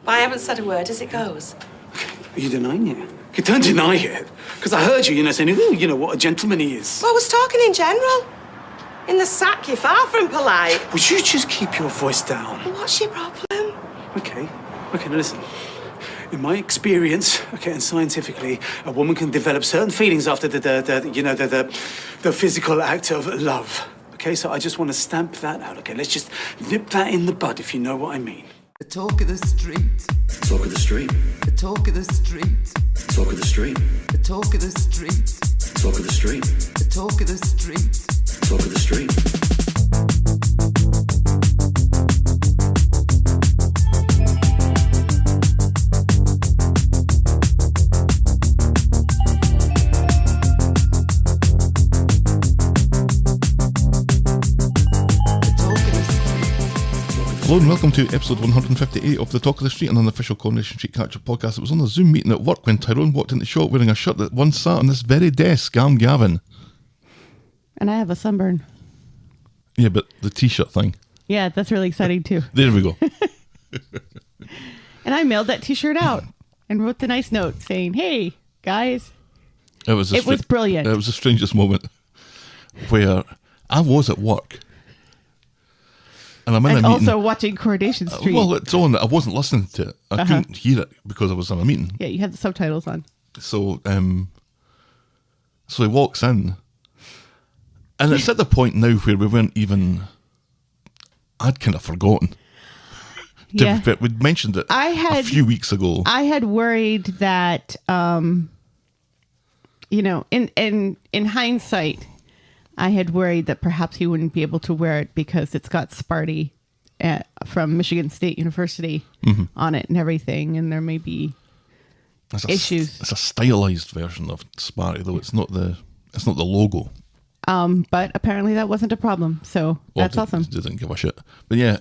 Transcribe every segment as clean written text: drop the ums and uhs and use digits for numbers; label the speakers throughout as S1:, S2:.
S1: But I haven't said a word as it goes.
S2: Are you denying it? You don't deny it. Because I heard you, saying, ooh, what a gentleman he is.
S1: Well, I was talking in general. In the sack, you're far from polite.
S2: Would you just keep your voice down?
S1: Well, what's your problem?
S2: Okay, now listen. In my experience, and scientifically, a woman can develop certain feelings after the physical act of love. Okay, so I just want to stamp that out. Okay, let's just nip that in the bud, if you know what I mean.
S3: The talk of the street.
S4: Talk of the street.
S3: The talk of the street.
S4: Talk of the street.
S3: The talk of the street.
S4: Talk of the street.
S3: The talk of the street.
S4: Talk of the street.
S5: Hello and welcome to episode 158 of The Talk of the Street, an unofficial Coronation Street Catcher podcast. It was on a Zoom meeting at work when Tyrone walked into the shop wearing a shirt that once sat on this very desk. I'm Gavin.
S6: And I have a sunburn.
S5: Yeah, but the t-shirt thing.
S6: Yeah, that's really exciting too.
S5: There we go.
S6: And I mailed that t-shirt out and wrote the nice note saying, hey, guys.
S5: It was
S6: brilliant.
S5: It was the strangest moment where I was at work. And I'm in a meeting.
S6: Also watching Coronation Street.
S5: Well, it's on. I wasn't listening to it. I couldn't hear it because I was in a meeting.
S6: Yeah, you had the subtitles on.
S5: So he walks in. And it's at the point now where we weren't even... I'd kind of forgotten.
S6: Yeah.
S5: We'd mentioned it a few weeks ago.
S6: I had worried that, in hindsight, I had worried that perhaps he wouldn't be able to wear it because it's got Sparty from Michigan State University on it and everything, and there may be issues.
S5: It's a stylized version of Sparty, though. It's not the logo.
S6: But apparently that wasn't a problem, so that's awesome.
S5: He didn't give a shit. But yeah,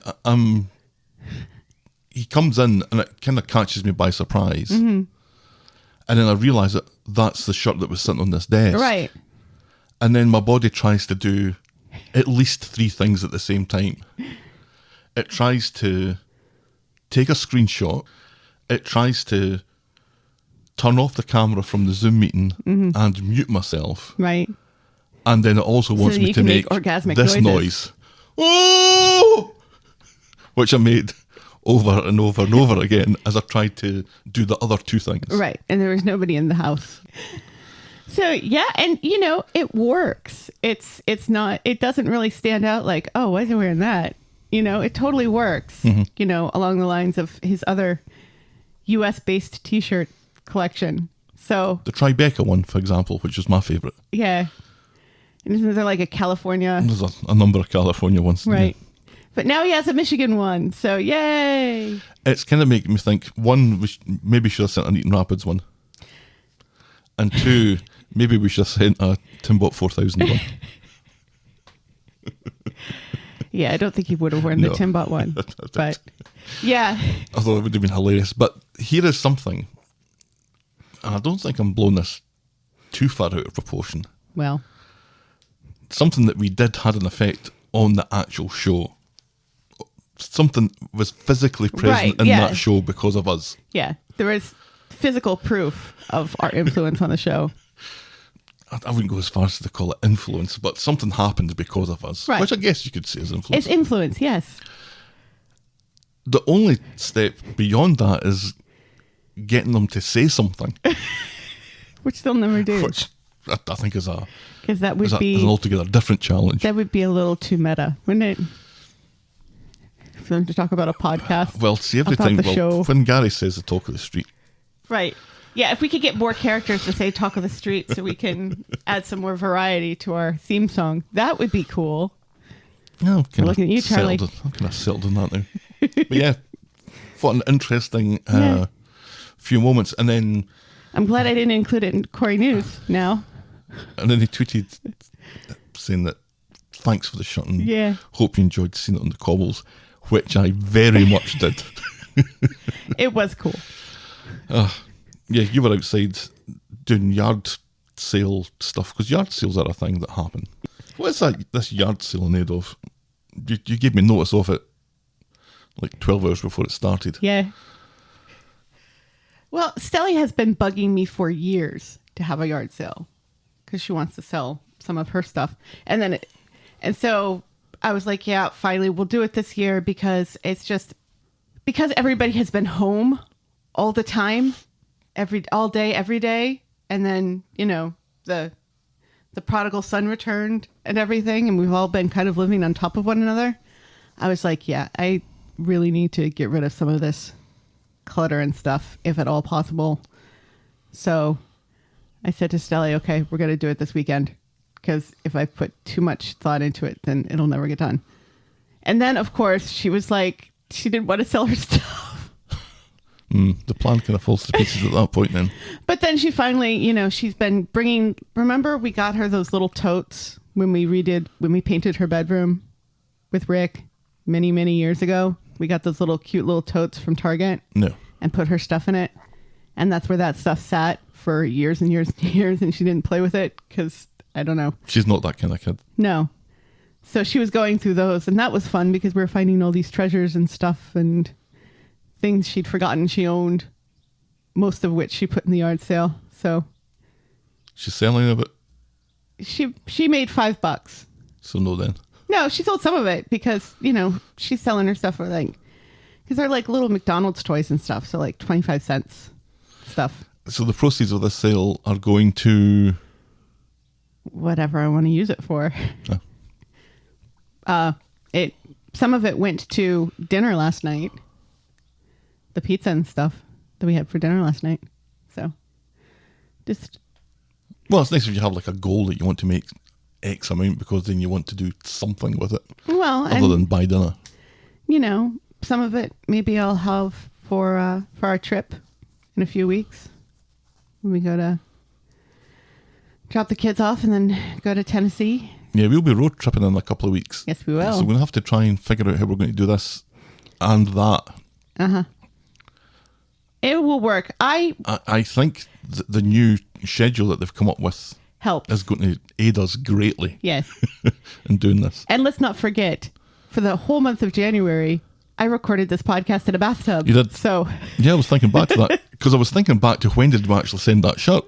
S5: he comes in and it kind of catches me by surprise, and then I realise that that's the shirt that was sitting on this desk,
S6: right?
S5: And then my body tries to do at least three things at the same time. It tries to take a screenshot. It tries to turn off the camera from the Zoom meeting and mute myself.
S6: Right.
S5: And then it also wants me to make
S6: orgasmic
S5: this noise. Oh! Which I made over and over and over again as I tried to do the other two things.
S6: Right. And there was nobody in the house. So yeah, and it works. It doesn't really stand out like, oh, why is he wearing that? It totally works. Along the lines of his other US based t-shirt collection. So
S5: the Tribeca one, for example, which is my favourite.
S6: Yeah. And isn't there like a California?
S5: There's a number of California ones.
S6: Right. Yeah. But now he has a Michigan one, so yay.
S5: It's kind of making me think, one, maybe should have sent an Eaton Rapids one. And two, maybe we should have sent a Timbot 4000 one.
S6: Yeah, I don't think he would have worn the Timbot one. But yeah.
S5: Although it would have been hilarious. But here is something, and I don't think I'm blowing this too far out of proportion.
S6: Well.
S5: Something that we did had an effect on the actual show. Something was physically present in that show because of us.
S6: Yeah, there is physical proof of our influence on the show.
S5: I wouldn't go as far as to call it influence, but something happened because of us, which I guess you could say is influence.
S6: It's influence, yes.
S5: The only step beyond that is getting them to say something.
S6: Which they'll never do.
S5: Which I think is an
S6: altogether
S5: different challenge.
S6: That would be a little too meta, wouldn't it? For them to talk about a podcast.
S5: Well, see, every time when Gary says the talk of the street.
S6: Right. Yeah, if we could get more characters to say talk of the street so we can add some more variety to our theme song, that would be cool.
S5: Yeah, I'm
S6: looking at you, Charlie.
S5: I'm kind of settled on that now. But yeah, what an interesting few moments. And then...
S6: I'm glad I didn't include it in Corey News now.
S5: And then he tweeted saying that thanks for the shirt and hope you enjoyed seeing it on the cobbles, which I very much did.
S6: It was cool.
S5: Yeah, you were outside doing yard sale stuff, because yard sales are a thing that happen. What is this yard sale made of? You gave me notice of it like 12 hours before it started.
S6: Yeah. Well, Stelly has been bugging me for years to have a yard sale because she wants to sell some of her stuff. And so I was like, yeah, finally we'll do it this year because because everybody has been home all the time, all day, every day. And then, the prodigal son returned and everything. And we've all been kind of living on top of one another. I was like, yeah, I really need to get rid of some of this clutter and stuff, if at all possible. So I said to Stelly, okay, we're going to do it this weekend because if I put too much thought into it, then it'll never get done. And then, of course, she was like, she didn't want to sell her stuff.
S5: The plan kind of falls to pieces at that point then.
S6: But then she finally, she's been bringing, remember we got her those little totes when we painted her bedroom with Rick many, many years ago? We got those cute little totes from Target.
S5: No.
S6: And put her stuff in it. And that's where that stuff sat for years and years and years. And she didn't play with it because, I don't know.
S5: She's not that kind of kid.
S6: No. So she was going through those. And that was fun because we were finding all these treasures and stuff and things she'd forgotten she owned. Most of which she put in the yard sale. So.
S5: She's selling of it?
S6: She made $5.
S5: So no then.
S6: No, she sold some of it because, she's selling her stuff for because they're like little McDonald's toys and stuff. So 25 cents stuff.
S5: So the proceeds of this sale are going to...
S6: Whatever I want to use it for.
S5: Oh.
S6: Some of it went to dinner last night. The pizza and stuff that we had for dinner last night. So just...
S5: Well, it's nice if you have a goal that you want to make X amount because then you want to do something with it.
S6: Well,
S5: other than buy dinner.
S6: Some of it maybe I'll have for our trip in a few weeks when we go to drop the kids off and then go to Tennessee.
S5: Yeah, we'll be road tripping in a couple of weeks.
S6: Yes, we will.
S5: So we're going to have to try and figure out how we're going to do this and that.
S6: Uh-huh. It will work. I
S5: think the new schedule that they've come up with
S6: helps.
S5: Is going to aid us greatly.
S6: Yes.
S5: in doing this.
S6: And let's not forget, for the whole month of January, I recorded this podcast in a bathtub.
S5: You did?
S6: So.
S5: Yeah, I was thinking back to that. Because I was thinking back to when did we actually send that shirt?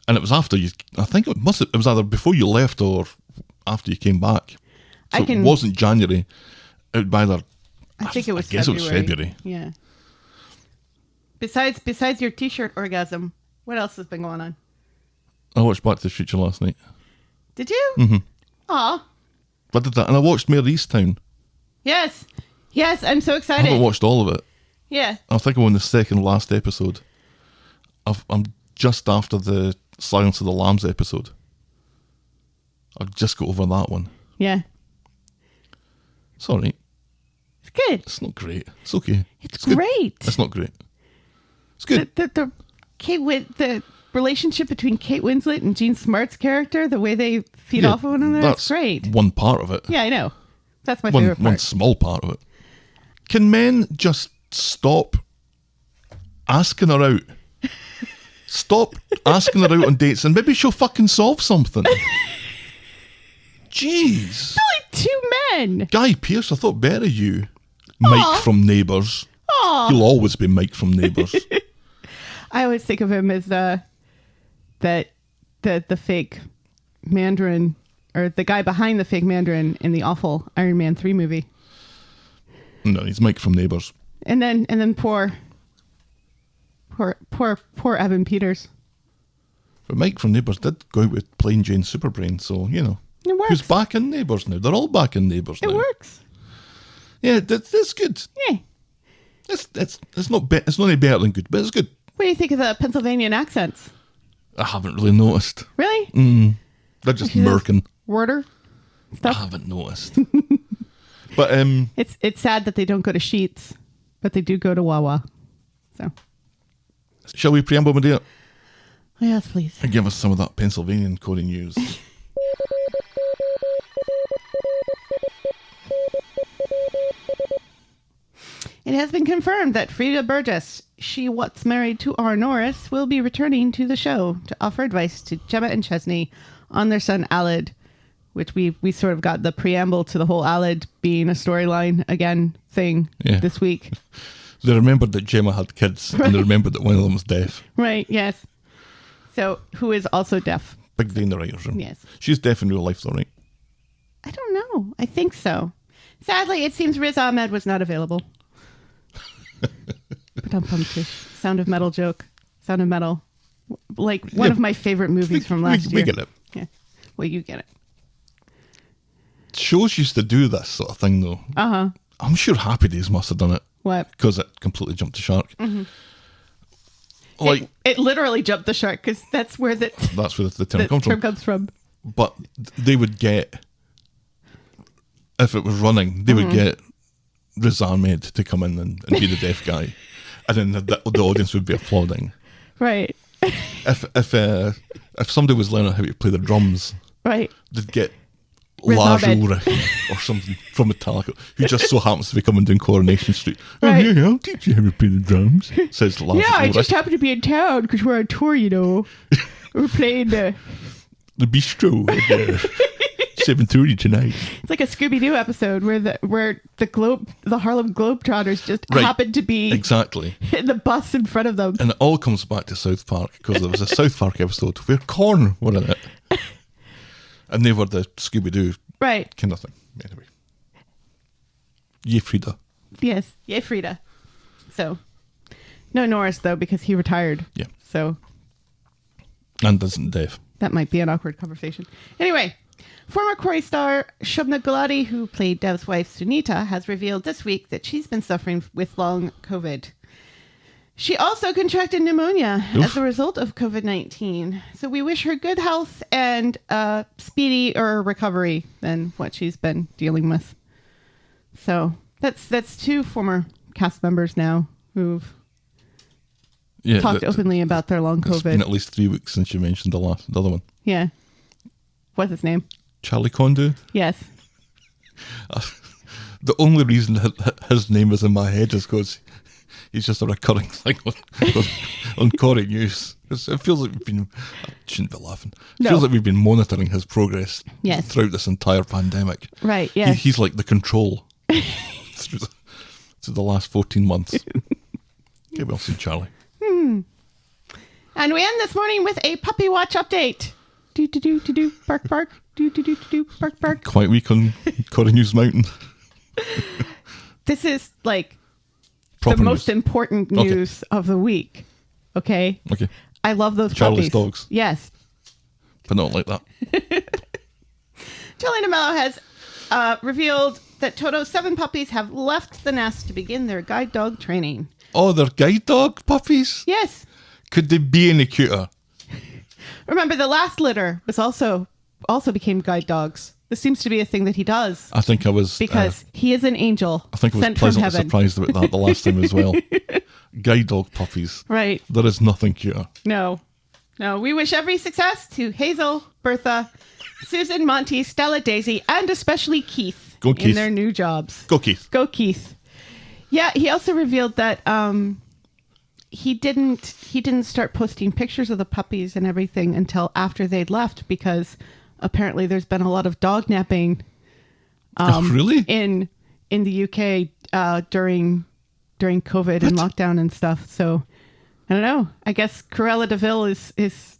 S5: And it was after you, I think it was either before you left or after you came back. So it wasn't January. It would be either,
S6: I think it was
S5: February. It was February.
S6: Yeah. Besides your t-shirt orgasm, what else has been going on?
S5: I watched Back to the Future last night.
S6: Did you?
S5: Mm-hmm.
S6: Aw.
S5: I did that. And I watched Mayor Easttown.
S6: Yes. Yes, I'm so
S5: I
S6: excited.
S5: haven't watched all of it.
S6: Yeah.
S5: I think I'm on the second last episode. I'm just after the Silence of the Lambs episode. I've just got over that one.
S6: Yeah.
S5: It's all right.
S6: It's good.
S5: It's not great. It's okay.
S6: It's
S5: good.
S6: great.
S5: It's not great. It's good.
S6: The relationship between Kate Winslet and Jean Smart's character, the way they feed off of one another, it's great.
S5: One part of it.
S6: Yeah, I know. That's my favorite part.
S5: One small part of it. Can men just stop asking her out? Stop asking her out on dates and maybe she'll fucking solve something. Jeez.
S6: It's only two men.
S5: Guy Pearce, I thought better of you. Mike from Neighbours.
S6: Aww.
S5: He'll always be Mike from Neighbours.
S6: I always think of him as the fake Mandarin, or the guy behind the fake Mandarin in the awful Iron Man 3 movie.
S5: No, he's Mike from Neighbours.
S6: And then poor Evan Peters.
S5: But Mike from Neighbours did go out with Plain Jane Superbrain, so, you know.
S6: It works.
S5: Who's back in Neighbours now? They're all back in Neighbours now.
S6: It works.
S5: Yeah, that's good.
S6: Yeah.
S5: It's not any better than good, but it's good.
S6: What do you think of the Pennsylvanian accents?
S5: I haven't really noticed.
S6: Really?
S5: They're just murking.
S6: Worder stuff?
S5: I haven't noticed. But
S6: it's sad that they don't go to Sheetz, but they do go to Wawa. So,
S5: shall we preamble, my dear?
S6: Yes, please.
S5: And give us some of that Pennsylvanian Cody news.
S6: It has been confirmed that Frida Burgess, she what's married to R. Norris, will be returning to the show to offer advice to Gemma and Chesney on their son Aled, which we sort of got the preamble to the whole Aled being a storyline again thing this week.
S5: They remembered that Gemma had kids, and they remembered that one of them was deaf.
S6: Right, yes. So, who is also deaf.
S5: Big day in the writer's room.
S6: Yes.
S5: She's deaf in real life, though, right?
S6: I don't know. I think so. Sadly, it seems Riz Ahmed was not available. Sound of Metal joke. Sound of Metal. Like one of my favorite movies from last year.
S5: We get it.
S6: Yeah. Well, you get it.
S5: Shows used to do this sort of thing, though.
S6: Uh-huh.
S5: I'm sure Happy Days must have done it.
S6: What?
S5: Because it completely jumped the shark.
S6: Mm-hmm.
S5: Like
S6: it literally jumped the shark because that's where the
S5: term
S6: comes from.
S5: But they would get, if it was running, they would get Riz Ahmed to come in and be the deaf guy, and then the audience would be applauding.
S6: Right.
S5: If somebody was learning how to play the drums,
S6: right,
S5: they'd get
S6: Riz
S5: Lars
S6: Ahmed.
S5: Ulrich or something from Metallica, who just so happens to be coming down Coronation Street.
S6: Right.
S5: Oh, yeah, I'll teach you how to play the drums, says Lars
S6: Yeah, I
S5: Ulrich.
S6: just happened to be in town because we're on tour, you know. We're playing
S5: The bistro at 7:30 tonight.
S6: It's like a Scooby-Doo episode where the Harlem Globetrotters just
S5: Right.
S6: happened to be
S5: Exactly.
S6: in the bus in front of them.
S5: And it all comes back to South Park, because there was a South Park episode where Korn were in it. And they were the Scooby-Doo
S6: Right.
S5: kind of thing. Anyway. Ye Frida.
S6: Yes. Yay, Frida. So, no Norris, though, because he retired.
S5: Yeah.
S6: So,
S5: And isn't deaf.
S6: that might be an awkward conversation. Anyway, former Corey star Shubna Gulati, who played Dev's wife Sunita, has revealed this week that she's been suffering with long COVID. She also contracted pneumonia as a result of COVID-19. So we wish her good health and speedy recovery than what she's been dealing with. So that's two former cast members now who've talked openly about their long
S5: It's been
S6: COVID.
S5: at least 3 weeks since you mentioned the other one.
S6: Yeah. What's his name?
S5: Charlie Condu.
S6: Yes.
S5: The only reason his name is in my head is because he's just a recurring thing on Corey News. It feels like we've been... I shouldn't be laughing. It
S6: No.
S5: feels like we've been monitoring his progress
S6: Yes.
S5: throughout this entire pandemic.
S6: Right, yes.
S5: He's like the control through the last 14 months. Okay, well seen, Charlie.
S6: And we end this morning with a puppy watch update. Do, bark, bark. Do, bark, bark.
S5: Quite weak on Corey News Mountain.
S6: This is like
S5: Proper
S6: the most
S5: news.
S6: important news of the week. Okay?
S5: Okay,
S6: I love those
S5: Charlie's
S6: puppies.
S5: dogs.
S6: Yes.
S5: but not like that.
S6: Jelly DeMello has revealed that Toto's 7 puppies have left the nest to begin their guide dog training.
S5: Oh, they're guide dog puppies?
S6: Yes.
S5: Could they be any cuter?
S6: Remember, the last litter was also became guide dogs. This seems to be a thing that he does
S5: I think I was...
S6: because he is an angel
S5: I think I was
S6: sent from
S5: pleasantly
S6: heaven.
S5: surprised about that the last time as well. Guide dog puppies.
S6: Right.
S5: There is nothing cuter.
S6: No. We wish every success to Hazel, Bertha, Susan, Monty, Stella, Daisy, and especially Keith
S5: Go,
S6: in
S5: Keith.
S6: their new jobs.
S5: Go, Keith.
S6: Go, Keith. Yeah, he also revealed that he didn't start posting pictures of the puppies and everything until after they'd left because apparently there's been a lot of dog napping.
S5: Really?
S6: In the UK during COVID and lockdown and stuff. So I don't know. I guess Cruella de Vil is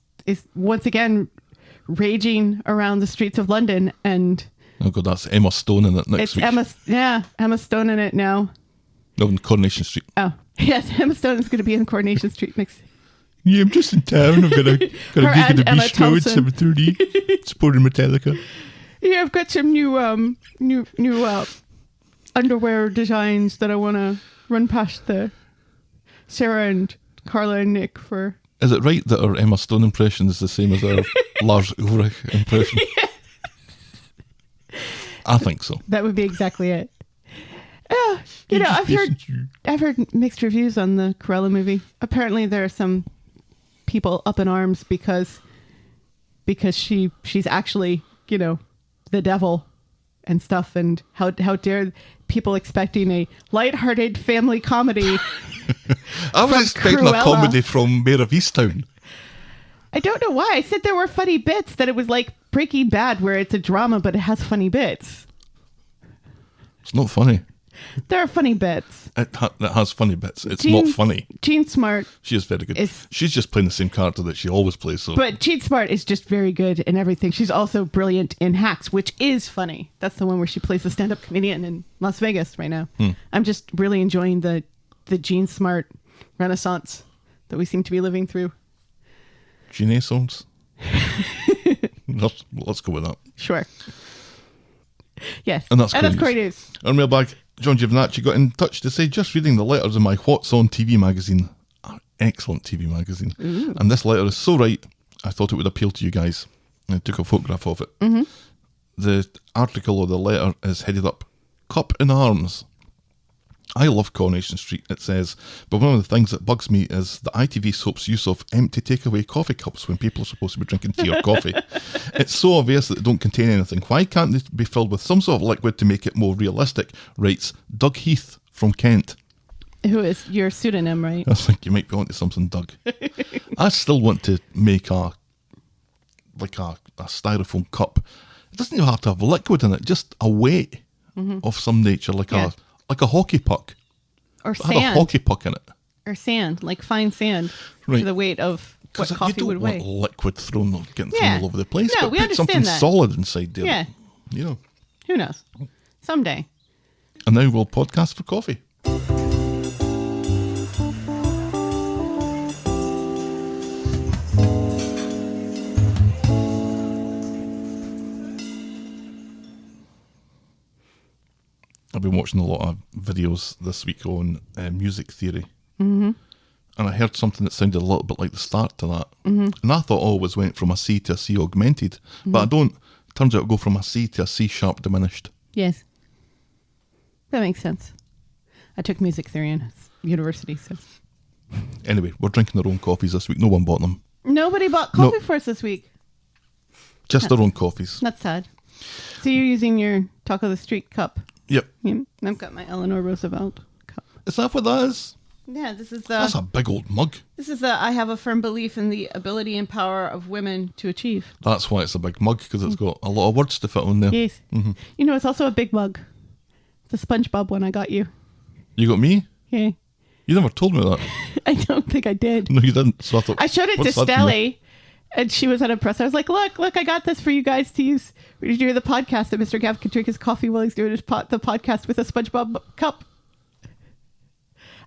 S6: once again raging around the streets of London, and
S5: Oh god, that's Emma Stone in it next
S6: it's
S5: week.
S6: Emma Stone in it now.
S5: No, in Coronation Street.
S6: Oh yes, Emma Stone is going to be in Coronation Street next.
S5: Yeah, I'm just in town. I've got a
S6: Her
S5: gig
S6: and
S5: at the
S6: Emma
S5: bistro at
S6: Thompson.
S5: 7:30 supporting Metallica.
S6: Yeah, I've got some new underwear designs that I want to run past the Sarah and Carla and Nick for.
S5: Is it right that our Emma Stone impression is the same as our Lars Ulrich impression? I think so.
S6: That would be exactly it. I've heard mixed reviews on the Cruella movie. Apparently, there are some people up in arms because she's actually the devil and stuff, and how dare people expecting a lighthearted family comedy.
S5: I was
S6: From
S5: expecting
S6: Cruella.
S5: a comedy from Mayor of Easttown.
S6: I don't know why. I said there were funny bits, that it was like Breaking Bad where it's a drama but it has funny bits.
S5: It's not funny.
S6: There are funny bits.
S5: It has funny bits. It's not funny.
S6: Jean Smart.
S5: She is very good. She's just playing the same character that she always plays. So.
S6: But Jean Smart is just very good in everything. She's also brilliant in Hacks, which is funny. That's the one where she plays the stand-up comedian in Las Vegas right now. I'm just really enjoying the Jean Smart renaissance that we seem to be living through.
S5: Renaissance? Let's go with that.
S6: Sure. Yes.
S5: And that's
S6: great news.
S5: On mailbag, John Giovinacci got in touch to say, just reading the letters in my What's On TV magazine. Excellent TV magazine. Ooh. And this letter is so right, I thought it would appeal to you guys. And I took a photograph of it. Mm-hmm. The article or the letter is headed up, Cup in Arms. I love Coronation Street, it says, but one of the things that bugs me is the ITV soap's use of empty takeaway coffee cups when people are supposed to be drinking tea or coffee. It's so obvious that they don't contain anything. Why can't they be filled with some sort of liquid to make it more realistic? Writes Doug Heath from Kent.
S6: Who is your pseudonym, right?
S5: I think you might be onto something, Doug. I still want to make a styrofoam cup. It doesn't even have to have liquid in it, just a weight of some nature, like a hockey puck.
S6: Or
S5: It
S6: sand.
S5: had a hockey puck in it.
S6: Or sand, like fine sand,
S5: Right.
S6: to the weight of what coffee would weigh.
S5: You don't want liquid getting thrown all over the place.
S6: No,
S5: but
S6: we
S5: put
S6: understand
S5: something
S6: that.
S5: solid inside there.
S6: Yeah.
S5: You know.
S6: Who knows? Someday.
S5: And now we'll podcast for coffee. I've been watching a lot of videos this week on music theory. Mm-hmm. And I heard something that sounded a little bit like the start to that. Mm-hmm. And I thought I always went from a C to a C augmented. Mm-hmm. But I don't. It turns out I go from a C to a C sharp diminished.
S6: Yes. That makes sense. I took music theory in university, so.
S5: Anyway, we're drinking our own coffees this week. No one bought them.
S6: Nobody bought coffee for us this week.
S5: Just their own coffees.
S6: That's sad. So you're using your Talk of the Street cup.
S5: Yep.
S6: Yeah. I've got my Eleanor Roosevelt cup.
S5: Is that what that is?
S6: Yeah, this is
S5: That's a big old mug.
S6: This is I have a firm belief in the ability and power of women to achieve.
S5: That's why it's a big mug, because it's got a lot of words to fit on there.
S6: Yes. Mm-hmm. You know, it's also a big mug. The SpongeBob one I got you.
S5: You got me?
S6: Yeah.
S5: You never told me that.
S6: I don't think I did.
S5: No, you didn't. So
S6: I showed it to Stelly, and she was unimpressed. I was like, look, I got this for you guys to use when you do the podcast, that Mr. Gav can drink his coffee while he's doing the podcast with a SpongeBob cup.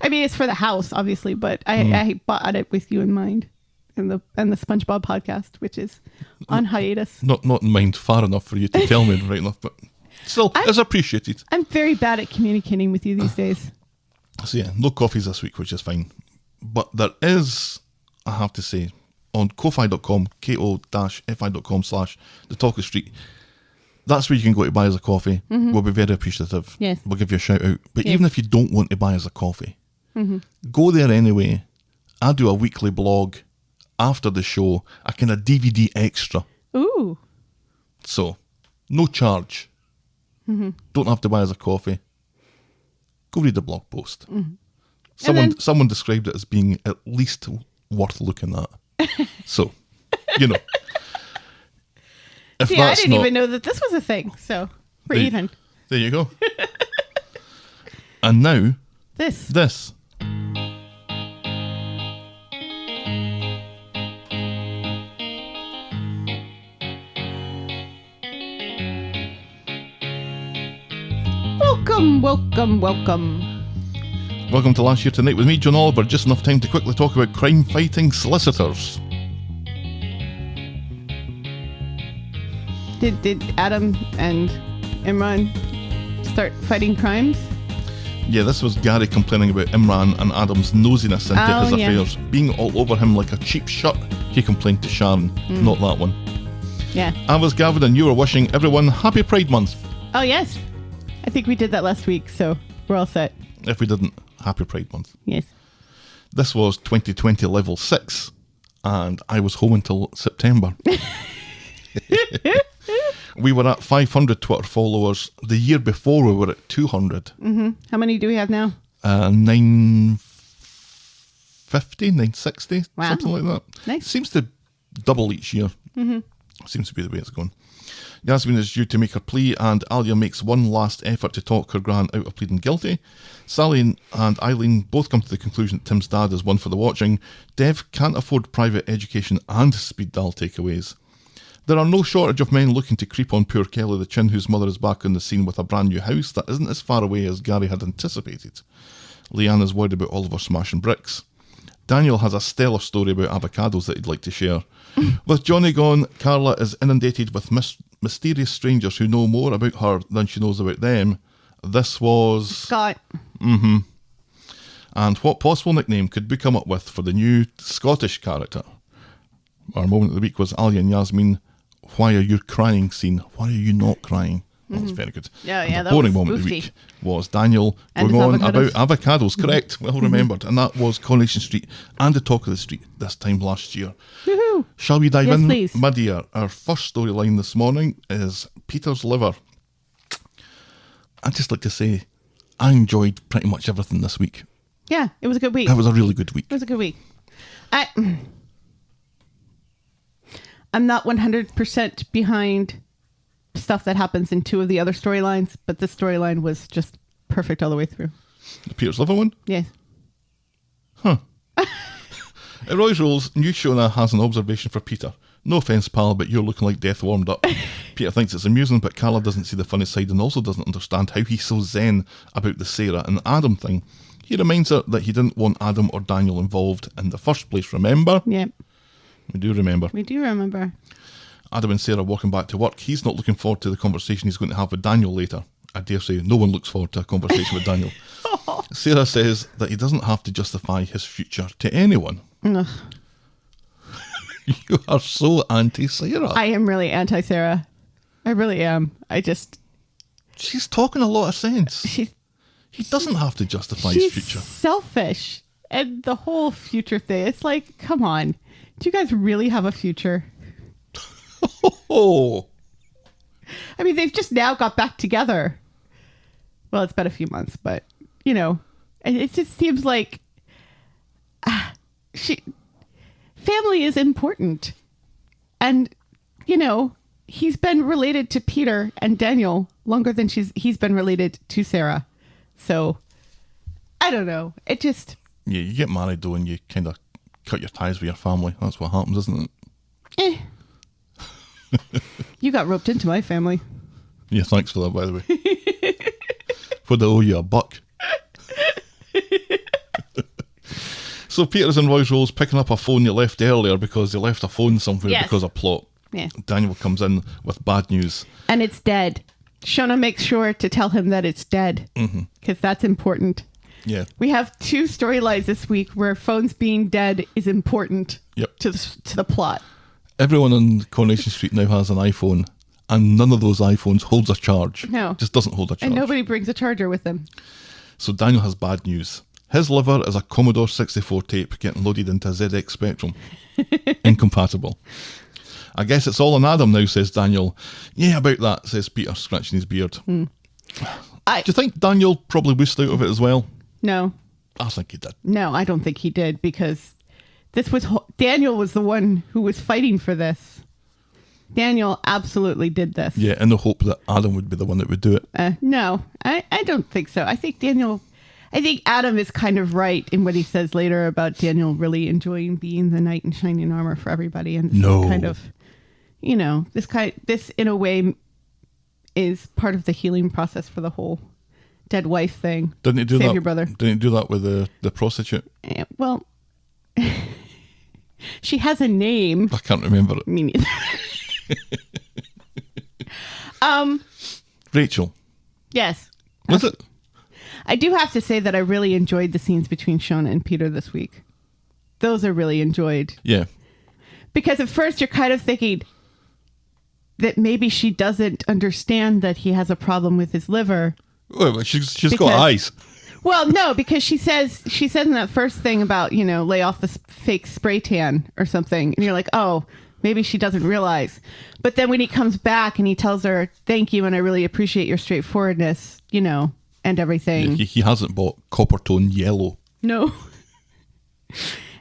S6: I mean, it's for the house, obviously, but I bought it with you in mind, and the SpongeBob podcast, which is on hiatus.
S5: Not in mind far enough for you to tell me right enough, but still, it's appreciated.
S6: I'm very bad at communicating with you these days.
S5: So yeah, no coffees this week, which is fine. But there is, I have to say, on ko-fi.com, ko-fi.com/the Talk of Street. That's where you can go to buy us a coffee. Mm-hmm. We'll be very appreciative.
S6: Yes.
S5: We'll give you a shout out. But even if you don't want to buy us a coffee, go there anyway. I do a weekly blog after the show, a kind of DVD extra.
S6: Ooh.
S5: So, no charge. Mm-hmm. Don't have to buy us a coffee. Go read the blog post. Mm-hmm. Someone described it as being at least worth looking at. So, you know. If
S6: See, I didn't even know that this was a thing, so we're even.
S5: There you go. And now, this.
S6: Welcome.
S5: Welcome to Last Year Tonight with me, John Oliver. Just enough time to quickly talk about crime-fighting solicitors.
S6: Did Adam and Imran start fighting crimes?
S5: Yeah, this was Gary complaining about Imran and Adam's nosiness into his affairs. Being all over him like a cheap shot, he complained to Sharon. Not that one.
S6: Yeah.
S5: I was Gavin and you were wishing everyone Happy Pride Month.
S6: Oh, yes. I think we did that last week, so we're all set.
S5: If we didn't, Happy Pride Month.
S6: Yes.
S5: This was 2020 level 6, and I was home until September. We were at 500 Twitter followers. The year before we were at 200.
S6: Mm-hmm. How many do we have now?
S5: 950, 960,
S6: wow.
S5: something like that.
S6: Nice.
S5: Seems to double each year.
S6: Mm-hmm.
S5: Seems to be the way it's going. Yasmin is due to make her plea, and Alia makes one last effort to talk her gran out of pleading guilty. Sally and Eileen both come to the conclusion that Tim's dad is one for the watching. Dev can't afford private education and speed dial takeaways. There are no shortage of men looking to creep on poor Kelly the Chin, whose mother is back on the scene with a brand new house that isn't as far away as Gary had anticipated. Leanne is worried about Oliver smashing bricks. Daniel has a stellar story about avocados that he'd like to share. With Johnny gone, Carla is inundated with mysterious strangers who know more about her than she knows about them. This was...
S6: Scott.
S5: And what possible nickname could we come up with for the new Scottish character? Our moment of the week was Alia and Yasmin. Why are you crying scene? Why are you not crying? That was very good.
S6: Yeah,
S5: And
S6: yeah,
S5: the
S6: that
S5: boring
S6: was
S5: moment of the
S6: oofy.
S5: week was Daniel
S6: And
S5: going
S6: his
S5: on
S6: avocados.
S5: about avocados. Correct, well remembered. And that was Coronation Street and the talk of the street this time last year.
S6: Woohoo.
S5: Shall we dive
S6: Yes,
S5: in,
S6: please.
S5: my dear? Our first storyline this morning is Peter's liver. I'd just like to say I enjoyed pretty much everything this week.
S6: Yeah, it was a good week.
S5: It was a really good week.
S6: It was a good week. I'm not 100% behind stuff that happens in two of the other storylines, but this storyline was just perfect all the way through.
S5: The Peter's liver one?
S6: Yes.
S5: At Roy's Rolls, new Shona has an observation for Peter. No offence, pal, but you're looking like death warmed up. Peter thinks it's amusing, but Carla doesn't see the funny side and also doesn't understand how he's so zen about the Sarah and Adam thing. He reminds her that he didn't want Adam or Daniel involved in the first place, remember?
S6: Yep.
S5: We do remember.
S6: We do remember.
S5: Adam and Sarah walking back to work. He's not looking forward to the conversation he's going to have with Daniel later. I dare say no one looks forward to a conversation with Daniel. Sarah says that he doesn't have to justify his future to anyone.
S6: Ugh.
S5: You are so anti-Sarah.
S6: I am really anti-Sarah. I really am.
S5: She's talking a lot of sense.
S6: She's
S5: He doesn't have to justify his future.
S6: selfish. And the whole future thing, it's like, come on. Do you guys really have a future?
S5: Oh,
S6: I mean, they've just now got back together. Well, it's been a few months, but, you know, it just seems like family is important. And, you know, he's been related to Peter and Daniel longer than he's been related to Sarah. So, I don't know. It just...
S5: yeah, you get married though and you kind of cut your ties with your family. That's what happens, isn't it?
S6: You got roped into my family.
S5: Yeah, thanks for that, by the way. For the owe you a buck. So Peter's in Roy's Rolls picking up a phone you left earlier because they left a phone somewhere
S6: Yes.
S5: because of plot.
S6: Yeah.
S5: Daniel comes in with bad news.
S6: And it's dead. Shona makes sure to tell him that it's dead. Because that's important.
S5: Yeah.
S6: We have two storylines this week where phones being dead is important
S5: Yep.
S6: to the plot.
S5: Everyone on Coronation Street now has an iPhone, and none of those iPhones holds a charge.
S6: No.
S5: Just doesn't hold a charge.
S6: And nobody brings a charger with them.
S5: So Daniel has bad news. His liver is a Commodore 64 tape getting loaded into a ZX Spectrum. Incompatible. I guess it's all on Adam now, says Daniel. Yeah, about that, says Peter, scratching his beard. Do you think Daniel probably whisked out of it as well?
S6: No.
S5: I think he did.
S6: No, I don't think he did because Daniel was the one who was fighting for this. Daniel absolutely did this.
S5: Yeah, in the hope that Adam would be the one that would do it.
S6: No, I don't think so. I think Adam is kind of right in what he says later about Daniel really enjoying being the knight in shining armor for everybody. And this is kind of, you know, this in a way is part of the healing process for the whole dead wife thing.
S5: Didn't he do
S6: Save
S5: that?
S6: your brother.
S5: Didn't he do that with the prostitute?
S6: Yeah, well, she has a name.
S5: I can't remember it.
S6: Me neither.
S5: Rachel.
S6: Yes.
S5: Was it?
S6: I do have to say that I really enjoyed the scenes between Shona and Peter this week. Those are really enjoyed.
S5: Yeah.
S6: Because at first you're kind of thinking that maybe she doesn't understand that he has a problem with his liver.
S5: Well, she's got eyes.
S6: Well, no, because she says in that first thing about, you know, lay off the fake spray tan or something. And you're like, oh, maybe she doesn't realize. But then when he comes back and he tells her, thank you, and I really appreciate your straightforwardness, you know, and everything.
S5: Yeah, he hasn't bought copper tone yellow.
S6: No.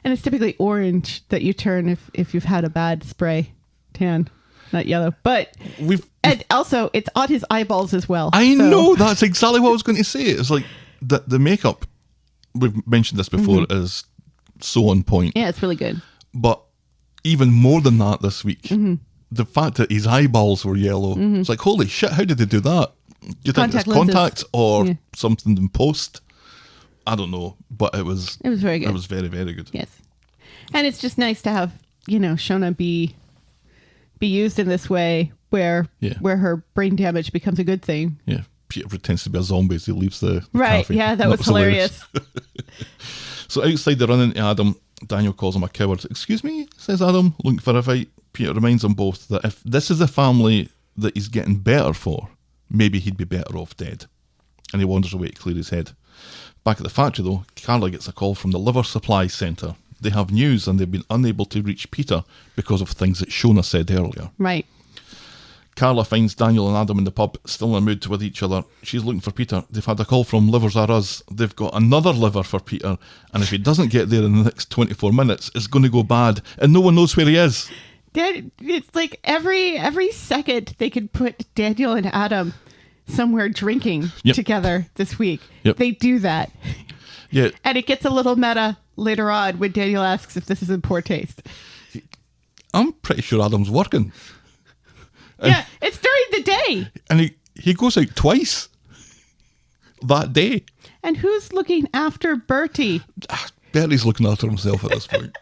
S6: And it's typically orange that you turn if you've had a bad spray tan. not yellow. But and also, it's on his eyeballs as well.
S5: I know, that's exactly what I was going to say. It's like the makeup, we've mentioned this before, is so on point.
S6: Yeah, it's really good.
S5: But even more than that this week, the fact that his eyeballs were yellow, it's like, holy shit, how did they do that? Do you think it's contact or something in post? I don't know, but it was
S6: very good.
S5: It was very, very good.
S6: Yes. And it's just nice to have, Shona be used in this way where her brain damage becomes a good thing.
S5: Yeah. Peter pretends to be a zombie as he leaves the
S6: right,
S5: cafe.
S6: yeah, that was hilarious.
S5: So outside they run into Adam. Daniel calls him a coward. Excuse me, says Adam, looking for a fight. Peter reminds them both that if this is a family that he's getting better for, maybe he'd be better off dead. And he wanders away to clear his head. Back at the factory though, Carla gets a call from the liver supply centre. They have news and they've been unable to reach Peter because of things that Shona said earlier.
S6: Right.
S5: Carla finds Daniel and Adam in the pub, still in a mood with each other. She's looking for Peter. They've had a call from Livers Are Us. They've got another liver for Peter, and if he doesn't get there in the next 24 minutes, it's going to go bad, and no one knows where he is.
S6: It's like every second they could put Daniel and Adam somewhere drinking together this week.
S5: Yep.
S6: They do that.
S5: Yeah.
S6: And it gets a little meta later on when Daniel asks if this is in poor taste.
S5: I'm pretty sure Adam's working.
S6: Yeah, it's during the day.
S5: And he goes out twice that day.
S6: And who's looking after Bertie?
S5: Bertie's looking after himself at this point.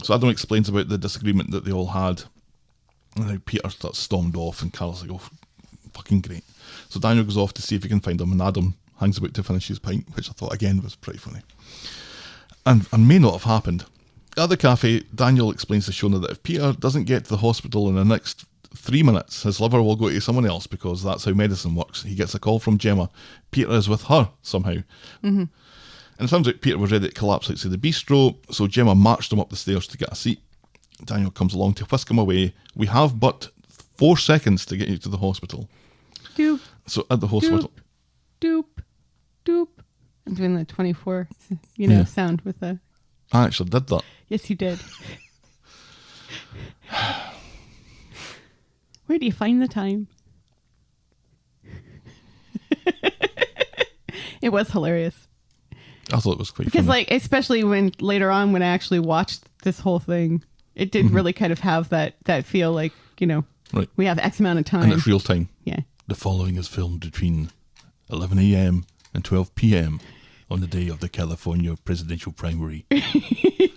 S5: So Adam explains about the disagreement that they all had. And how Peter stormed off and Carla's like, oh, fucking great. So Daniel goes off to see if he can find him, and Adam hangs about to finish his pint, which I thought, again, was pretty funny. And may not have happened. At the cafe, Daniel explains to Shona that if Peter doesn't get to the hospital in the next 3 minutes, his liver will go to someone else because that's how medicine works. He gets a call from Gemma. Peter is with her somehow. And it sounds like Peter was ready to collapse outside the bistro, so Gemma marched him up the stairs to get a seat. Daniel comes along to whisk him away. We have but 4 seconds to get you to the hospital.
S6: Doop.
S5: So at the hospital.
S6: Doop. Doop. I'm doing the 24, sound with the...
S5: I actually did that.
S6: Yes, you did. Where do you find the time? It was hilarious.
S5: I thought it was quite
S6: because,
S5: funny.
S6: especially when later on, when I actually watched this whole thing, it did really kind of have that feel like,
S5: right.
S6: We have X amount of time.
S5: And it's real time.
S6: Yeah.
S5: The following is filmed between 11 a.m. and 12 p.m. on the day of the California presidential primary,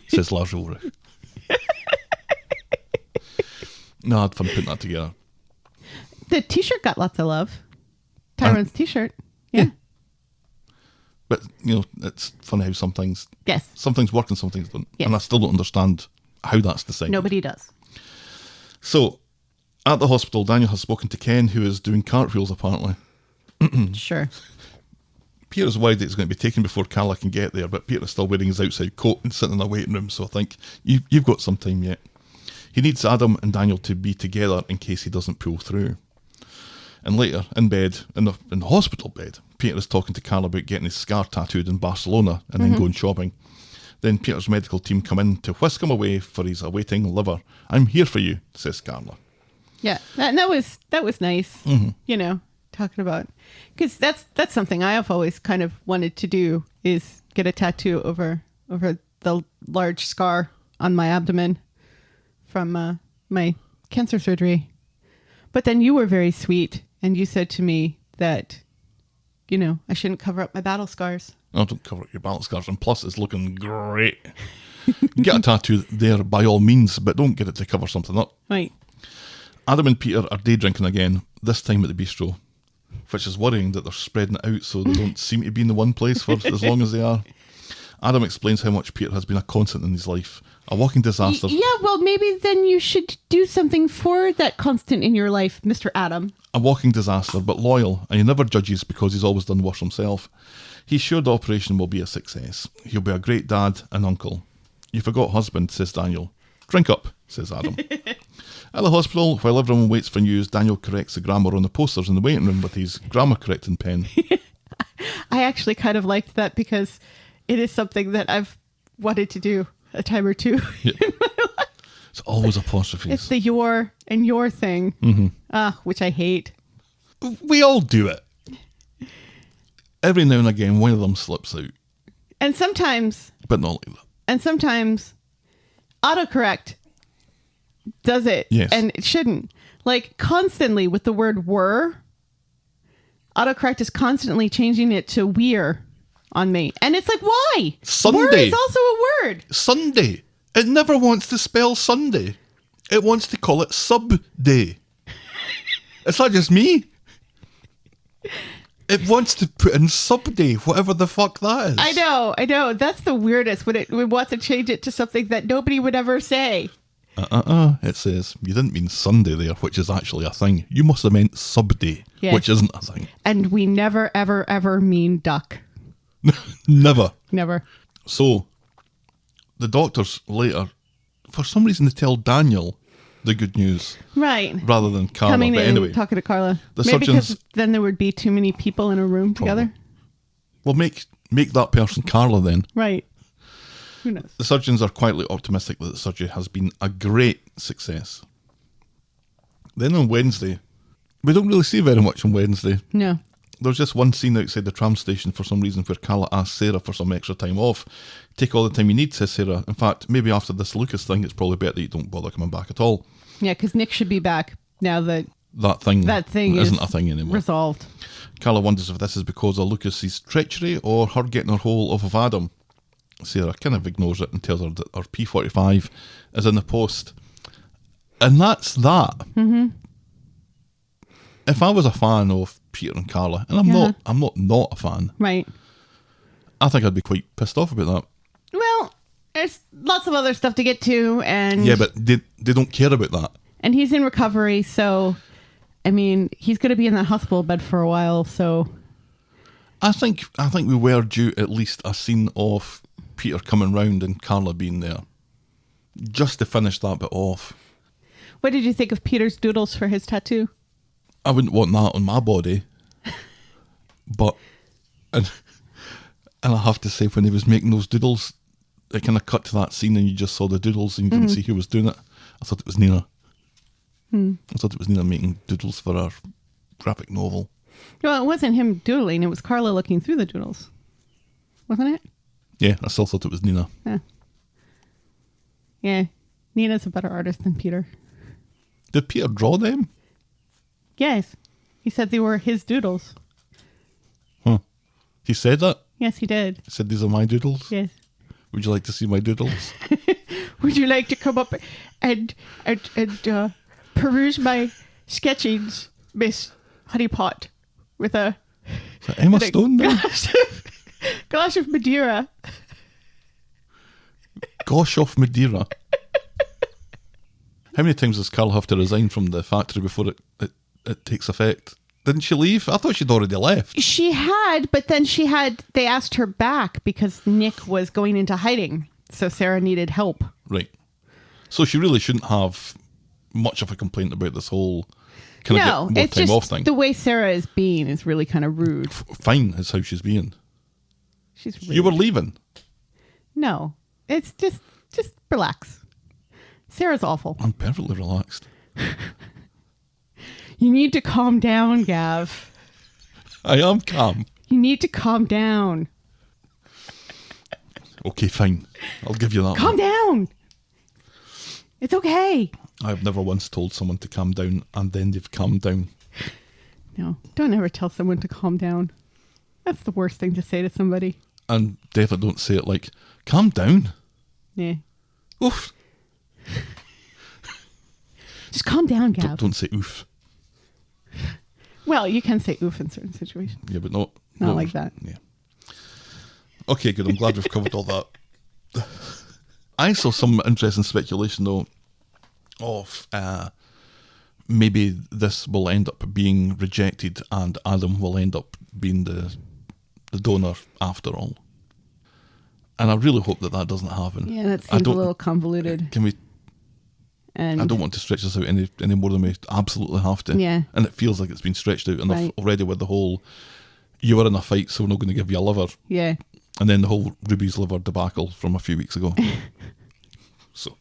S5: says Lars Ulrich. No, I had fun putting that together.
S6: The t-shirt got lots of love. Tyrone's t-shirt. Yeah.
S5: But, it's funny how some things work and some things don't.
S6: Yes.
S5: And I still don't understand how that's decided.
S6: Nobody does.
S5: So, at the hospital, Daniel has spoken to Ken, who is doing cartwheels, apparently.
S6: Sure.
S5: Peter's worried that he's going to be taken before Carla can get there, but Peter's still wearing his outside coat and sitting in a waiting room, so I think you've got some time yet. He needs Adam and Daniel to be together in case he doesn't pull through. And later, in bed, in the hospital bed, Peter is talking to Carla about getting his scar tattooed in Barcelona and then going shopping. Then Peter's medical team come in to whisk him away for his awaiting liver. I'm here for you, says Carla.
S6: Yeah, that was nice. Talking about, because that's something I have always kind of wanted to do, is get a tattoo over the large scar on my abdomen from my cancer surgery. But then you were very sweet and you said to me that, I shouldn't cover up my battle scars.
S5: I don't cover up your battle scars, and plus it's looking great. Get a tattoo there by all means, but don't get it to cover something up.
S6: Right.
S5: Adam and Peter are day drinking again, this time at the bistro, which is worrying that they're spreading it out so they don't seem to be in the one place for as long as they are. Adam explains how much Peter has been a constant in his life, a walking disaster.
S6: Yeah, well, maybe then you should do something for that constant in your life, Mr. Adam.
S5: A walking disaster, but loyal, and he never judges because he's always done worse himself. He's sure the operation will be a success. He'll be a great dad and uncle. You forgot husband, says Daniel. Drink up, says Adam. At the hospital, while everyone waits for news, Daniel corrects the grammar on the posters in the waiting room with his grammar correcting pen.
S6: I actually kind of liked that because it is something that I've wanted to do a time or two.
S5: Yeah. It's always apostrophes.
S6: It's the your and your thing, which I hate.
S5: We all do it. Every now and again, one of them slips out.
S6: And sometimes,
S5: But not like that.
S6: and sometimes, autocorrect does it,
S5: Yes.
S6: and it shouldn't. Like constantly with the word "were," autocorrect is constantly changing it to "we're" on me, and it's like, why?
S5: Sunday.
S6: Were is also a word.
S5: Sunday. It never wants to spell Sunday. It wants to call it sub-day. It's not just me. It wants to put in sub-day, whatever the fuck that is.
S6: I know. That's the weirdest when it wants to change it to something that nobody would ever say.
S5: It says, you didn't mean Sunday there, which is actually a thing. You must have meant sub-day,
S6: Yes.
S5: which isn't a thing.
S6: And we never, ever, ever mean duck.
S5: Never.
S6: Never.
S5: So, the doctors later, for some reason, they tell Daniel the good news
S6: Right.
S5: rather than Carla.
S6: Coming
S5: But
S6: in
S5: anyway,
S6: and talking to Carla.
S5: the
S6: Maybe
S5: surgeons-
S6: because then there would be too many people in a room together.
S5: well, make that person Carla then.
S6: Right. Who knows?
S5: The surgeons are quietly optimistic that the surgery has been a great success. Then on Wednesday, we don't really see very much on Wednesday.
S6: No.
S5: There's just one scene outside the tram station for some reason where Carla asks Sarah for some extra time off. Take all the time you need, says Sarah. In fact, maybe after this Lucas thing, it's probably better that you don't bother coming back at all.
S6: Yeah, because Nick should be back now that
S5: That thing isn't
S6: is
S5: a thing anymore.
S6: resolved.
S5: Carla wonders if this is because of Lucas's treachery or her getting her hold of Adam. Sarah kind of ignores it and tells her that her P45 is in the post. And that's that. Mm-hmm. If I was a fan of Peter and Carla, and I'm not a fan,
S6: Right.
S5: I think I'd be quite pissed off about that.
S6: Well, there's lots of other stuff to get to, and
S5: Yeah, but they don't care about that.
S6: and he's in recovery, so I mean, he's going to be in that hospital bed for a while. So
S5: I think we were due at least a scene of Peter coming round and Carla being there, just to finish that bit off.
S6: what did you think of Peter's doodles for his tattoo?
S5: I wouldn't want that on my body, but and I have to say, when he was making those doodles, it kind of cut to that scene and you just saw the doodles and you didn't see who was doing it. I thought it was Nina. I thought it was Nina making doodles for our graphic novel.
S6: Well, it wasn't him doodling; it was Carla looking through the doodles, wasn't it?
S5: Yeah, I still thought it was Nina.
S6: Yeah. Nina's a better artist than Peter.
S5: Did Peter draw them?
S6: Yes, he said they were his doodles.
S5: Huh. He said that?
S6: Yes, he did.
S5: He said, these are my doodles?
S6: Yes.
S5: Would you like to see my doodles?
S6: Would you like to come up and peruse my sketchings, Miss Honeypot, with a
S5: Is that Emma Stone there?
S6: glass of Madeira?
S5: Gosh off Madeira. How many times does Carl have to resign from the factory before it takes effect? Didn't she leave? I thought she'd already left.
S6: She had, but then they asked her back because Nick was going into hiding. So Sarah needed help.
S5: Right. So she really shouldn't have much of a complaint about this whole kind
S6: No,
S5: of get more
S6: it's
S5: time
S6: just
S5: off thing.
S6: the way Sarah is being is really kind of rude.
S5: Fine is how she's being.
S6: She's rude.
S5: You were leaving.
S6: No, it's just relax. Sarah's awful.
S5: I'm perfectly relaxed.
S6: You need to calm down, Gav.
S5: I am calm.
S6: You need to calm down.
S5: Okay, fine. I'll give you that.
S6: Calm
S5: one.
S6: down. It's okay.
S5: I've never once told someone to calm down and then they've calmed down.
S6: No, don't ever tell someone to calm down. That's the worst thing to say to somebody.
S5: And definitely don't say it like, calm down.
S6: Yeah.
S5: Oof.
S6: Just calm down, Gav.
S5: Don't say oof.
S6: Well, you can say oof in certain situations.
S5: Yeah, but
S6: Not like that.
S5: Yeah. Okay, good. I'm glad we've covered all that. I saw some interesting speculation, though, of maybe this will end up being rejected and Adam will end up being the donor after all. And I really hope that doesn't happen.
S6: Yeah, that seems a little convoluted.
S5: Can we?
S6: And
S5: I don't want to stretch this out any more than we absolutely have to.
S6: Yeah.
S5: And it feels like it's been stretched out enough
S6: Right.
S5: already with the whole, you were in a fight, so we're not going to give you a liver.
S6: Yeah.
S5: And then the whole Ruby's liver debacle from a few weeks ago. So,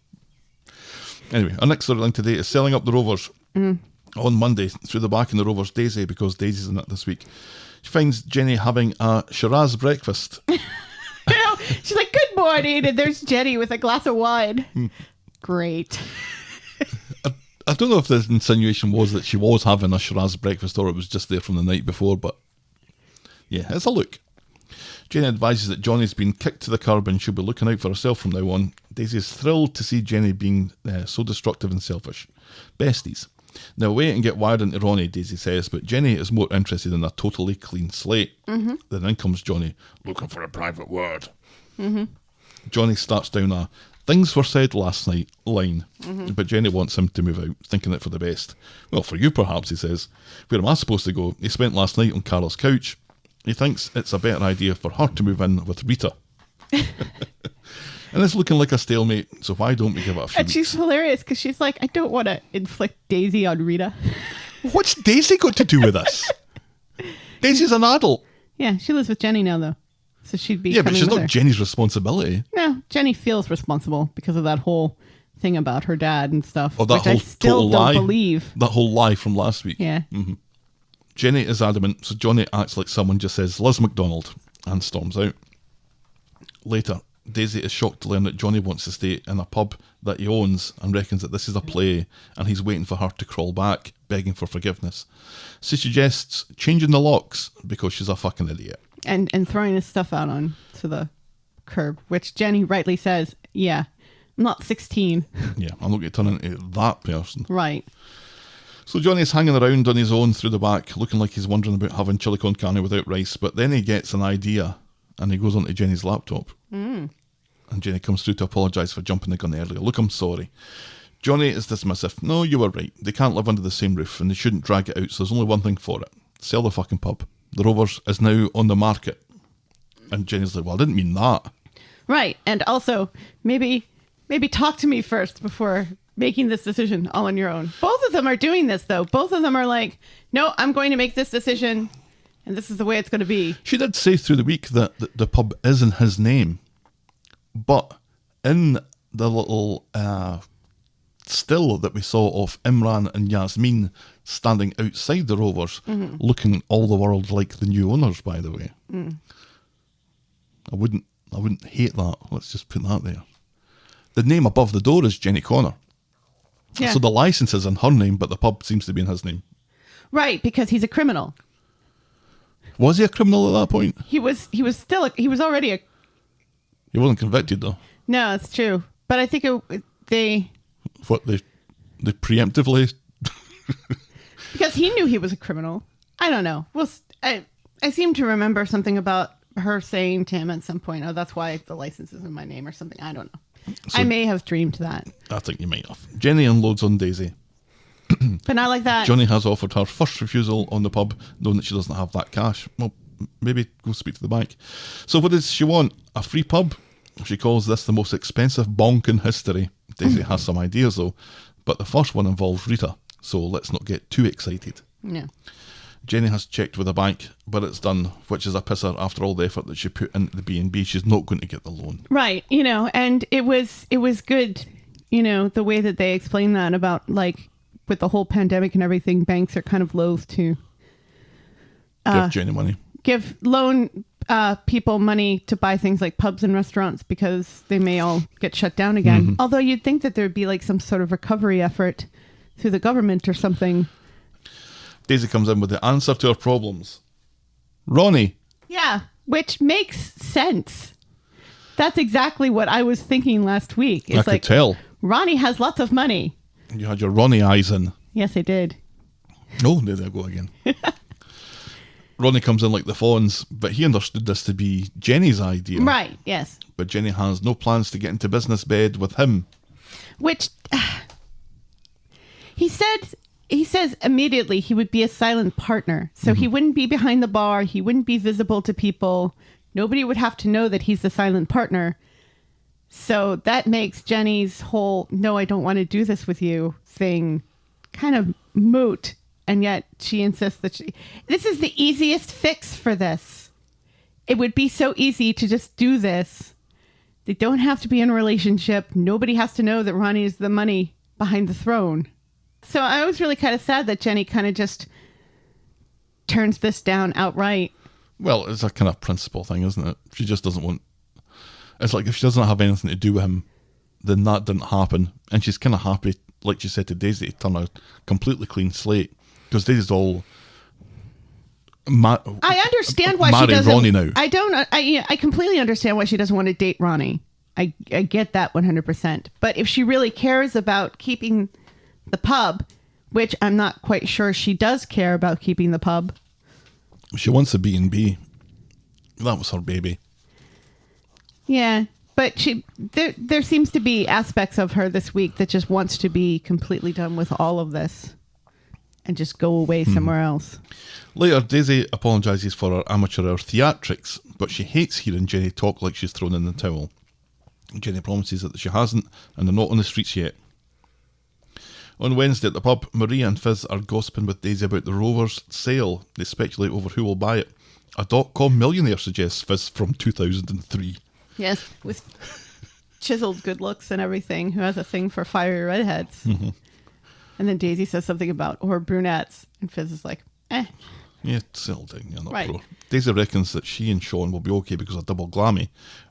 S5: Anyway, our next storyline today is selling Up the Rovers. On Monday, through the back in the Rovers, Daisy, because Daisy's in it this week, she finds Jenny having a Shiraz breakfast.
S6: She's like, good morning, and there's Jenny with a glass of wine. Great.
S5: I don't know if the insinuation was that she was having a Shiraz breakfast or it was just there from the night before, but yeah, it's a look. Jenny advises that Johnny's been kicked to the curb and she'll be looking out for herself from now on. Daisy is thrilled to see Jenny being so destructive and selfish. Besties. Now wait and get wired into Ronnie, Daisy says, but Jenny is more interested in a totally clean slate. Then in comes Johnny, looking for a private word. Johnny starts down a things were said last night line, but Jenny wants him to move out, thinking it for the best. Well, for you perhaps, he says. Where am I supposed to go? He spent last night on Carol's couch. He thinks it's a better idea for her to move in with Rita. And it's looking like a stalemate, so why don't we give it a few
S6: And she's hilarious because she's like, I don't want to inflict Daisy on Rita.
S5: What's Daisy got to do with this? Daisy's an adult.
S6: Yeah, she lives with Jenny now, though. So she'd be
S5: Yeah, but
S6: coming
S5: she's
S6: with
S5: not
S6: her.
S5: Jenny's responsibility.
S6: No, Jenny feels responsible because of that whole thing about her dad and stuff,
S5: Oh, that
S6: which
S5: whole
S6: I still
S5: total
S6: don't
S5: lie.
S6: believe.
S5: That whole lie from last week.
S6: Yeah.
S5: Jenny is adamant, so Johnny acts like someone just says Liz McDonald and storms out. Later, Daisy is shocked to learn that Johnny wants to stay in a pub that he owns and reckons that this is a play and he's waiting for her to crawl back, begging for forgiveness. She suggests changing the locks because she's a fucking idiot.
S6: And throwing his stuff out on to the curb, which Jenny rightly says, yeah, I'm not 16.
S5: Yeah, I'm not going to turn into that person.
S6: Right.
S5: So Johnny's hanging around on his own through the back, looking like he's wondering about having chili con carne without rice, but then he gets an idea and he goes onto Jenny's laptop. And Jenny comes through to apologise for jumping the gun earlier. Look, I'm sorry. Johnny is dismissive. No, you were right. They can't live under the same roof and they shouldn't drag it out, so there's only one thing for it. Sell the fucking pub. The Rovers is now on the market. And Jenny's like, well, I didn't mean that.
S6: Right. And also, maybe talk to me first before making this decision all on your own. Both of them are doing this, though. Both of them are like, no, I'm going to make this decision, and this is the way it's going to be.
S5: She did say through the week that the pub is in his name. But in the little still that we saw of Imran and Yasmin standing outside the Rovers, looking all the world like the new owners, by the way. I wouldn't hate that. Let's just put that there. The name above the door is Jenny Connor.
S6: Yeah.
S5: So the license is in her name, but the pub seems to be in his name.
S6: Right, because he's a criminal.
S5: Was he a criminal at that point?
S6: He was already a...
S5: He wasn't convicted though.
S6: No, it's true. But I think they
S5: preemptively...
S6: because he knew he was a criminal. I don't know. Well, I seem to remember something about her saying to him at some point, oh, that's why the license is in my name or something. I don't know.
S5: So,
S6: I may have dreamed that.
S5: I think you might have. Jenny unloads on Daisy.
S6: But not like that.
S5: Johnny has offered her first refusal on the pub, knowing that she doesn't have that cash. Well, maybe go speak to the bank. So what does she want? A free pub? She calls this the most expensive bonk in history. Daisy has some ideas though, but the first one involves Rita, so let's not get too excited.
S6: Yeah.
S5: Jenny has checked with the bank, but it's done, which is a pisser after all the effort that she put into the B&B. She's not going to get the loan.
S6: Right, and it was good, the way that they explained that about, like, with the whole pandemic and everything, banks are kind of loath to
S5: Give Jenny money.
S6: Loan people money to buy things like pubs and restaurants because they may all get shut down again. Although you'd think that there'd be like some sort of recovery effort through the government or something.
S5: Daisy comes in with the answer to her problems. Ronnie.
S6: Yeah, which makes sense. That's exactly what I was thinking last week. It's
S5: I could tell.
S6: Ronnie has lots of money.
S5: You had your Ronnie eyes in.
S6: Yes, I did.
S5: Oh, there they go again. Ronnie comes in like the Fawns, but he understood this to be Jenny's idea.
S6: Right, yes.
S5: But Jenny has no plans to get into business bed with him.
S6: Which, he says immediately he would be a silent partner. So he wouldn't be behind the bar. He wouldn't be visible to people. Nobody would have to know that he's the silent partner. So that makes Jenny's whole, no, I don't want to do this with you thing kind of moot. And yet she insists that this is the easiest fix for this. It would be so easy to just do this. They don't have to be in a relationship. Nobody has to know that Ronnie is the money behind the throne. So I was really kind of sad that Jenny kind of just turns this down outright.
S5: Well, it's a kind of principle thing, isn't it? She just doesn't want... It's like if she doesn't have anything to do with him, then that didn't happen. And she's kind of happy, like she said to Daisy, to turn a completely clean slate. Because Daisy's all...
S6: I understand why she
S5: marry
S6: doesn't...
S5: Ronnie now.
S6: I completely understand why she doesn't want to date Ronnie. I get that 100%. But if she really cares about keeping the pub, which I'm not quite sure she does care about keeping the pub.
S5: She wants a B&B. That was her baby.
S6: Yeah, but there seems to be aspects of her this week that just wants to be completely done with all of this and just go away somewhere else.
S5: Later, Daisy apologises for her amateur hour theatrics, but she hates hearing Jenny talk like she's thrown in the towel. Jenny promises that she hasn't, and they're not on the streets yet. On Wednesday at the pub, Maria and Fiz are gossiping with Daisy about the Rovers sale. They speculate over who will buy it. A .com millionaire, suggests Fiz, from 2003.
S6: Yes, with chiseled good looks and everything, who has a thing for fiery redheads. Mm-hmm. And then Daisy says something about, or brunettes, and Fiz is like, eh.
S5: Yeah, seldom, you're not
S6: right.
S5: pro. Daisy reckons that she and Sean will be okay because of double glammy.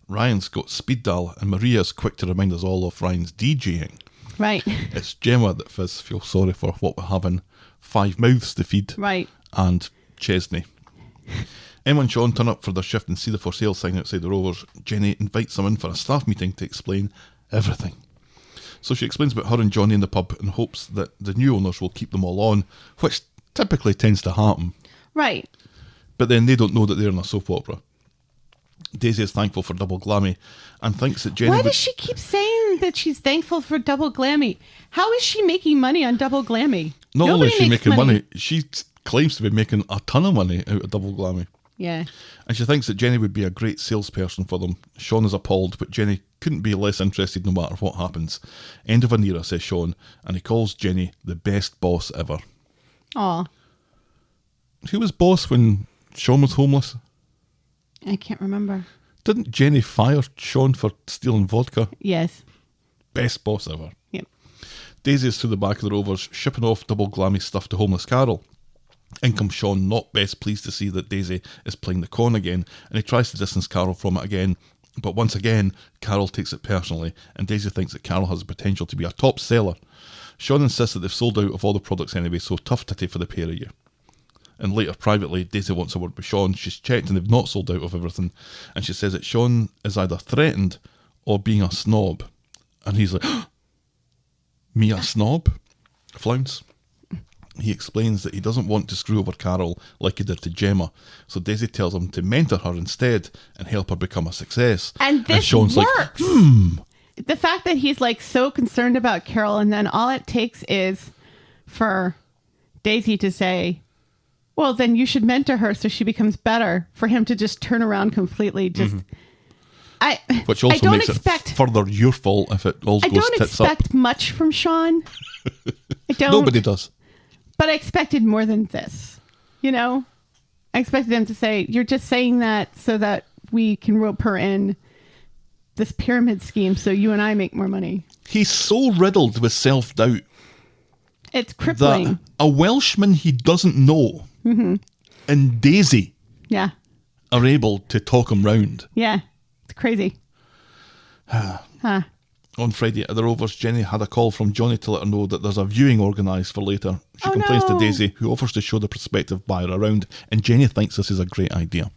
S5: Ryan's got speed dial, and Maria's quick to remind us all of Ryan's DJing.
S6: Right.
S5: It's Gemma that Fiz feels sorry for what we're having. 5 mouths to feed.
S6: Right.
S5: And Chesney. Emma and Sean turn up for their shift and see the for sale sign outside the Rovers. Jenny invites them in for a staff meeting to explain everything. So she explains about her and Johnny in the pub and hopes that the new owners will keep them all on, which typically tends to happen.
S6: Right.
S5: But then they don't know that they're in a soap opera. Daisy is thankful for double glammy and thinks that Jenny...
S6: Why does she keep saying that she's thankful for double glammy? How is she making money on double glammy?
S5: Not only is she
S6: makes
S5: making money, she claims to be making a ton of money out of double glammy.
S6: Yeah.
S5: And she thinks that Jenny would be a great salesperson for them. Sean is appalled, but Jenny couldn't be less interested no matter what happens. End of an era, says Sean, and he calls Jenny the best boss ever.
S6: Aw.
S5: Who was boss when Sean was homeless?
S6: I can't remember.
S5: Didn't Jenny fire Sean for stealing vodka?
S6: Yes.
S5: Best boss ever.
S6: Yep.
S5: Daisy is through the back of the Rovers, shipping off double glammy stuff to homeless Carol. In comes Sean, not best pleased to see that Daisy is playing the con again, and he tries to distance Carol from it again. But once again, Carol takes it personally, and Daisy thinks that Carol has the potential to be a top seller. Sean insists that they've sold out of all the products anyway, so tough titty for the pair of you. And later, privately, Daisy wants a word with Sean. She's checked and they've not sold out of everything. And she says that Sean is either threatened or being a snob. And he's like, me a snob? Flounce. He explains that he doesn't want to screw over Carol like he did to Gemma. So Daisy tells him to mentor her instead and help her become a success.
S6: And this
S5: Sean's
S6: works.
S5: Like,
S6: The fact that he's like so concerned about Carol, and then all it takes is for Daisy to say, well, then you should mentor her so she becomes better, for him to just turn around completely. Just,
S5: which also makes it further your fault if it all goes tits up.
S6: I don't expect much from Sean. I don't.
S5: Nobody does.
S6: But I expected more than this. You know? I expected him to say, you're just saying that so that we can rope her in this pyramid scheme so you and I make more money.
S5: He's so riddled with self-doubt.
S6: It's crippling.
S5: That a Welshman he doesn't know and Daisy are able to talk him round.
S6: Yeah, it's crazy.
S5: On Friday at the Rovers, Jenny had a call from Johnny to let her know that there's a viewing organised for later. She complains to Daisy, who offers to show the prospective buyer around, and Jenny thinks this is a great idea.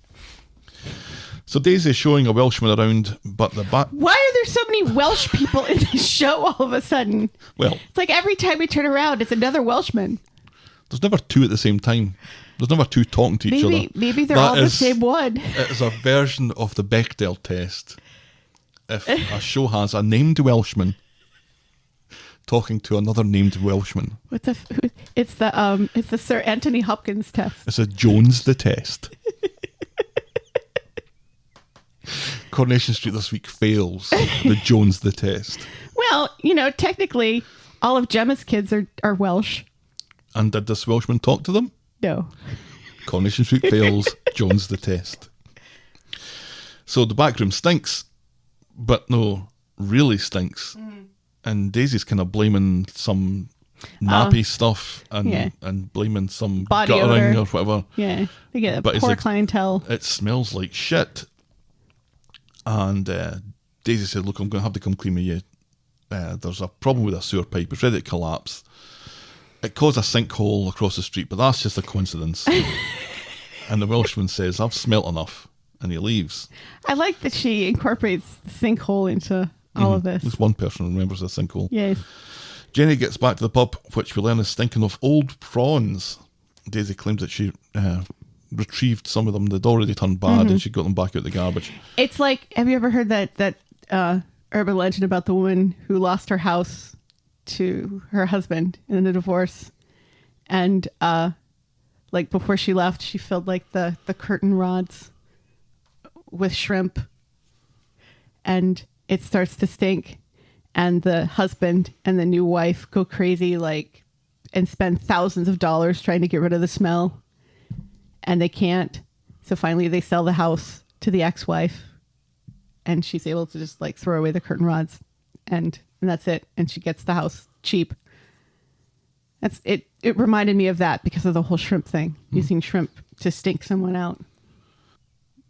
S5: So Daisy is showing a Welshman around, but
S6: why are there so many Welsh people in this show all of a sudden?
S5: Well,
S6: it's like every time we turn around, it's another Welshman.
S5: There's never two at the same time. There's never two talking to each other.
S6: Maybe they're all the same one.
S5: It is a version of the Bechdel test. If a show has a named Welshman talking to another named Welshman.
S6: It's the Sir Anthony Hopkins test.
S5: It's a Jones the test. Coronation Street this week fails the Jones the test.
S6: Well, technically, all of Gemma's kids are Welsh.
S5: And did this Welshman talk to them?
S6: No.
S5: Coronation Street fails, Jones the test. So the back room stinks, but no, really stinks. And Daisy's kind of blaming some nappy stuff and blaming some
S6: body
S5: guttering
S6: odor
S5: or whatever.
S6: Yeah, they get a
S5: But it's
S6: poor
S5: like,
S6: clientele.
S5: It smells like shit. And Daisy said, look, I'm going to have to come clean with you. There's a problem with a sewer pipe. It's ready to collapse. It caused a sinkhole across the street, but that's just a coincidence. And the Welshman says, I've smelt enough. And he leaves.
S6: I like that she incorporates the sinkhole into all of this.
S5: Just one person remembers the sinkhole.
S6: Yes.
S5: Jenny gets back to the pub, which we learn is stinking of old prawns. Daisy claims that she retrieved some of them. They'd already turned bad and she got them back out the garbage.
S6: It's like, have you ever heard that urban legend about the woman who lost her house to her husband in a divorce? And like before she left, she filled like the curtain rods with shrimp, and it starts to stink, and the husband and the new wife go crazy, like, and spend thousands of dollars trying to get rid of the smell, and they can't. So finally they sell the house to the ex-wife, and she's able to just like throw away the curtain rods, and that's it, and she gets the house cheap. That's it. It reminded me of that because of the whole shrimp thing, using shrimp to stink someone out.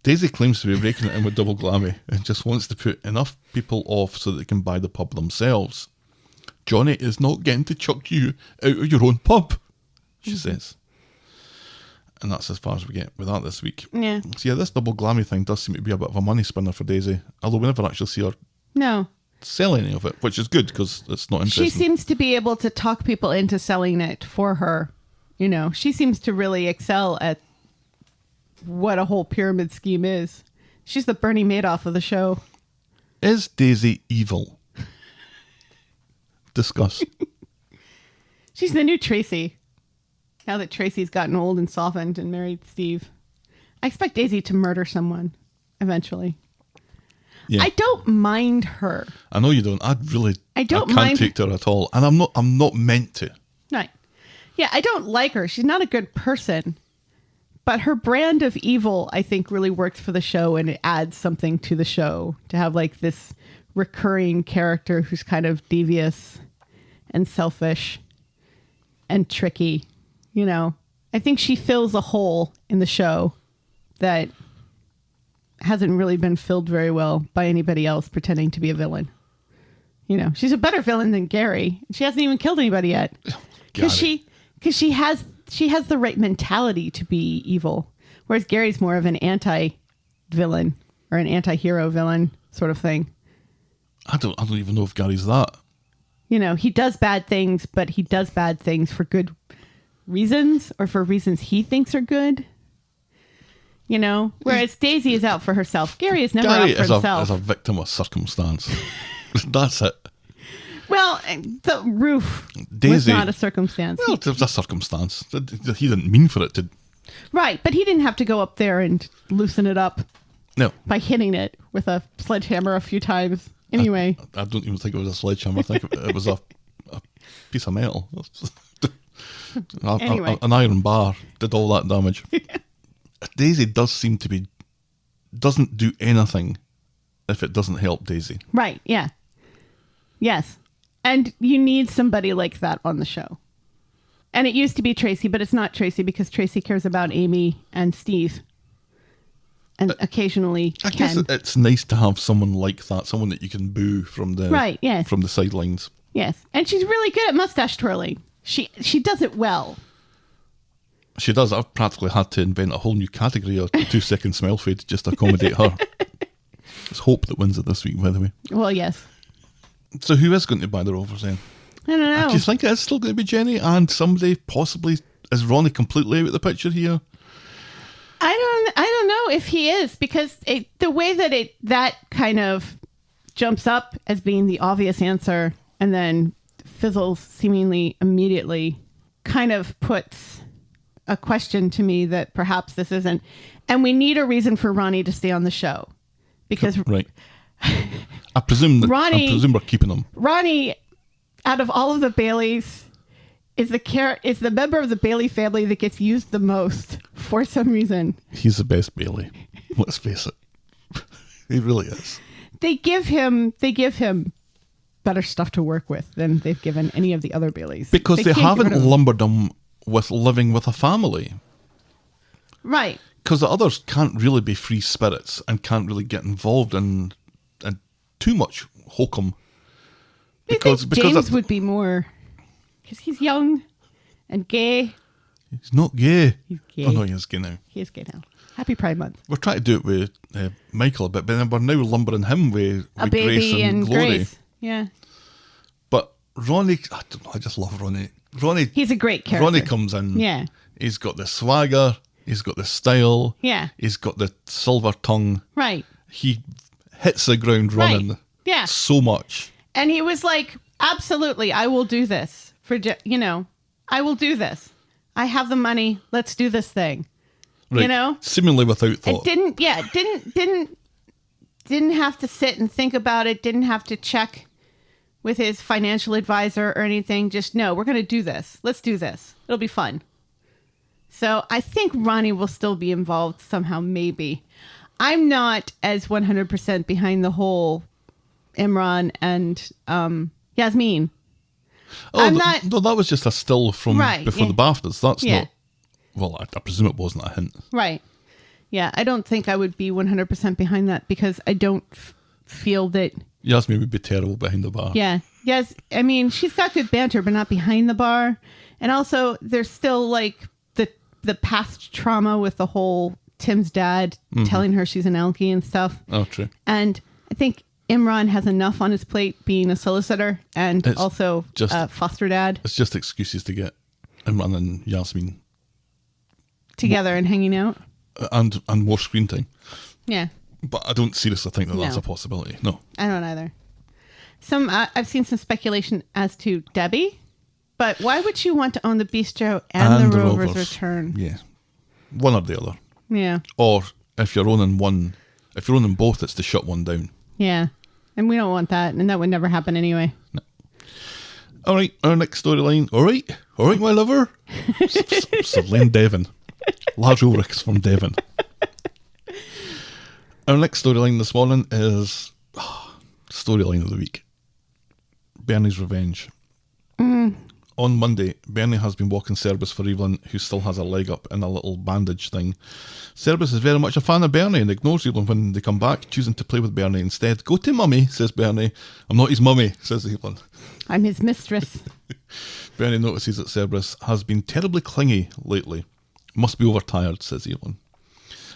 S5: Daisy claims to be raking it in with double glammy and just wants to put enough people off so that they can buy the pub themselves. Johnny is not getting to chuck you out of your own pub, she says. And that's as far as we get with that this week.
S6: Yeah.
S5: So yeah, this double glammy thing does seem to be a bit of a money spinner for Daisy, although we never actually see her sell any of it, which is good because it's not interesting.
S6: She seems to be able to talk people into selling it for her. You know, she seems to really excel at what a whole pyramid scheme is. She's the Bernie Madoff of the show.
S5: Is Daisy evil? Discuss.
S6: She's the new Tracy. Now that Tracy's gotten old and softened and married Steve. I expect Daisy to murder someone eventually.
S5: Yeah.
S6: I don't mind her.
S5: I know you don't. I can't take to her at all. And I'm not meant to.
S6: Right. Yeah, I don't like her. She's not a good person. But her brand of evil, I think, really works for the show, and it adds something to the show to have like this recurring character who's kind of devious and selfish and tricky. You know, I think she fills a hole in the show that hasn't really been filled very well by anybody else pretending to be a villain. You know, she's a better villain than Gary. She hasn't even killed anybody yet because she has the right mentality to be evil, whereas Gary's more of an anti-villain or an anti-hero villain sort of thing.
S5: I don't even know if Gary's that.
S6: You know, he does bad things, but he does bad things for good reasons or for reasons he thinks are good. You know, whereas Daisy is out for herself. Gary is never out for himself.
S5: Gary is a victim of circumstance. That's it.
S6: Well, the roof was not a circumstance.
S5: Well, it was a circumstance. He didn't mean for it to.
S6: Right, but he didn't have to go up there and loosen it up.
S5: No.
S6: By hitting it with a sledgehammer a few times. Anyway.
S5: I don't even think it was a sledgehammer. I think it was a piece of metal.
S6: Anyway.
S5: An iron bar did all that damage. Daisy doesn't do anything if it doesn't help Daisy.
S6: Right, yeah. Yes. And you need somebody like that on the show. And it used to be Tracy, but it's not Tracy because Tracy cares about Amy and Steve. And occasionally
S5: I guess it's nice to have someone like that, someone that you can boo from the from the sidelines.
S6: Yes. And she's really good at mustache twirling. She does it well.
S5: She does. I've practically had to invent a whole new category of 2-second smile fade just to accommodate her. It's Hope that wins it this week, by the way.
S6: Well, yes.
S5: So who is going to buy the Rovers then?
S6: I don't know.
S5: Do you think it is still going to be Jenny and somebody possibly... Is Ronnie completely out of the picture here?
S6: I don't know if he is, because the way that kind of jumps up as being the obvious answer and then fizzles seemingly immediately kind of puts a question to me that perhaps this isn't. And we need a reason for Ronnie to stay on the show. Because
S5: right. I presume we're keeping him.
S6: Ronnie, out of all of the Baileys, is the member of the Bailey family that gets used the most for some reason.
S5: He's the best Bailey. Let's face it. He really is.
S6: They give him better stuff to work with than they've given any of the other Baileys.
S5: Because they
S6: can't get rid
S5: haven't
S6: of them.
S5: lumbered them with living with a family.
S6: Right.
S5: Because the others can't really be free spirits and can't really get involved in too much hokum.
S6: I think James would be more, because he's young and gay.
S5: He's not gay.
S6: He's gay.
S5: Oh no, he is gay now.
S6: He is gay now. Happy Pride Month.
S5: We're trying to do it with Michael a bit, but then we're now lumbering him with
S6: A baby
S5: Grace and Glory.
S6: Grace. Yeah.
S5: But Ronnie, I don't know, I just love Ronnie. Ronnie,
S6: He's a great character.
S5: Ronnie comes in.
S6: Yeah.
S5: He's got the swagger. He's got the style.
S6: Yeah.
S5: He's got the silver tongue.
S6: Right.
S5: He hits the ground running.
S6: Right. Yeah.
S5: So much.
S6: And he was like, absolutely, I will do this. I will do this. I have the money. Let's do this thing.
S5: Right. Seemingly without thought.
S6: It didn't have to sit and think about it. Didn't have to check with his financial advisor or anything. Just, no, we're going to do this. Let's do this. It'll be fun. So I think Ronnie will still be involved somehow, maybe. I'm not as 100% behind the whole Imran and Yasmin.
S5: Oh,
S6: I'm not.
S5: No, that was just a still from before the BAFTAs. That's not. Well, I presume it wasn't a hint.
S6: Right. Yeah, I don't think I would be 100% behind that because I don't feel that.
S5: Yasmin would be terrible behind the bar.
S6: Yeah. Yes. I mean, she's got good banter, but not behind the bar. And also, there's still like the past trauma with the whole Tim's dad telling her she's an alkie and stuff.
S5: Oh, true.
S6: And I think Imran has enough on his plate being a solicitor and
S5: It's
S6: also
S5: just-
S6: a foster dad
S5: It's just excuses to get Imran and Yasmin
S6: together and hanging out.
S5: and more screen time.
S6: Yeah.
S5: But I don't seriously think that that's
S6: No.
S5: a possibility. No.
S6: I don't either. I've seen some speculation as to Debbie, but why would she want to own the bistro and the Rovers return?
S5: Yeah. One or the other.
S6: Yeah.
S5: Or if you're owning both, it's to shut one down.
S6: Yeah. And we don't want that, and that would never happen anyway.
S5: All right, our next storyline. All right, my lover. Sir Lane Devon. Large Ulrichs from Devon. Our next storyline this morning is storyline of the week. Bernie's revenge. On Monday, Bernie has been walking Cerberus for Evelyn, who still has a leg up in a little bandage thing. Cerberus is very much a fan of Bernie and ignores Evelyn when they come back, choosing to play with Bernie instead. Go to mummy, says Bernie. I'm not his mummy, says Evelyn.
S6: I'm his mistress.
S5: Bernie notices that Cerberus has been terribly clingy lately. Must be overtired, says Evelyn.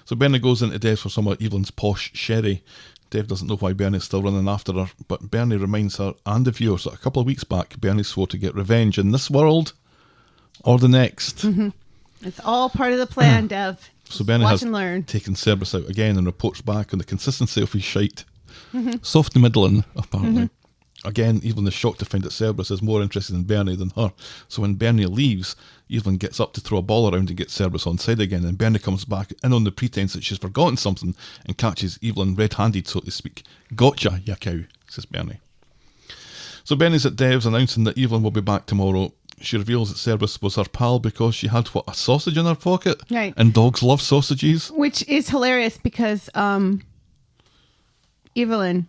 S5: So Bernie goes into Dev for some of Evelyn's posh sherry. Dev doesn't know why Bernie's still running after her, but Bernie reminds her and the viewers that a couple of weeks back, Bernie swore to get revenge in this world or the next.
S6: It's all part of the plan, Dev.
S5: So Bernie
S6: Watch
S5: has
S6: and learn.
S5: taken Cerberus out again and reports back on the consistency of his shite. Soft and middling, apparently. Again, Evelyn is shocked to find that Cerberus is more interested in Bernie than her. So when Bernie leaves, Evelyn gets up to throw a ball around and get Cerberus on side again, and Bernie comes back in on the pretense that she's forgotten something and catches Evelyn red-handed, so to speak. Gotcha, ya cow, says Bernie. So Bernie's at Dev's announcing that Evelyn will be back tomorrow. She reveals that Cerberus was her pal because she had, a sausage in her pocket?
S6: Right.
S5: And dogs love sausages.
S6: Which is hilarious because Evelyn,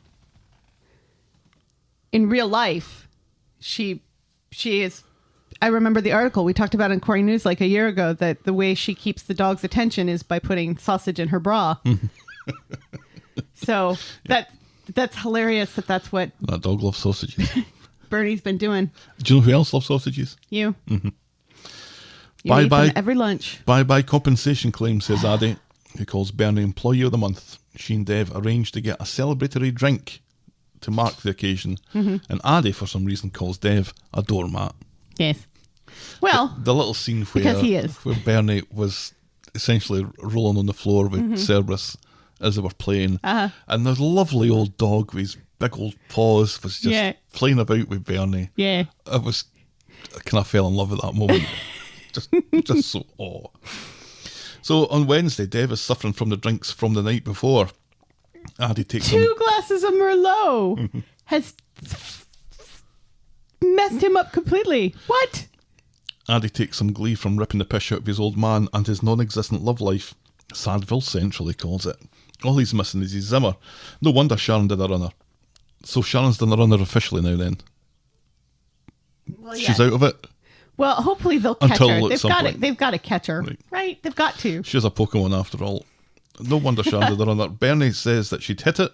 S6: in real life, she is. I remember the article we talked about in Corey News like a year ago that the way she keeps the dog's attention is by putting sausage in her bra. So that's hilarious that's what
S5: That dog loves sausages.
S6: Bernie's been doing.
S5: Do you know who else loves sausages?
S6: You. You
S5: Bye
S6: eat
S5: bye.
S6: them every lunch.
S5: Bye-bye compensation claim, says Aadi, who calls Bernie Employee of the Month. She and Dev arranged to get a celebratory drink to mark the occasion, and Aadi, for some reason, calls Dev a doormat.
S6: Yes. Well,
S5: The little scene
S6: because he is.
S5: where Bernie was essentially rolling on the floor with Cerberus as they were playing, and the lovely old dog with his big old paws was just playing about with Bernie.
S6: yeah.
S5: I kind of fell in love at that moment. just so awe. So on Wednesday, Dev is suffering from the drinks from the night before. Aadi takes him.
S6: 2 glasses of Merlot has messed him up completely. What?
S5: Aadi takes some glee from ripping the piss out of his old man and his non-existent love life. Sadville Central, he calls it. All he's missing is his Zimmer. No wonder Sharon did a runner. So Sharon's done the runner officially now then.
S6: Well,
S5: She's out of it.
S6: Well, hopefully they'll catch
S5: Until
S6: her.
S5: at
S6: They've
S5: some
S6: got
S5: point.
S6: it. They've got to catch her,
S5: Right.
S6: right? They've got to.
S5: She's a Pokemon after all. No wonder Sharon did the runner. Bernie says that she'd hit it,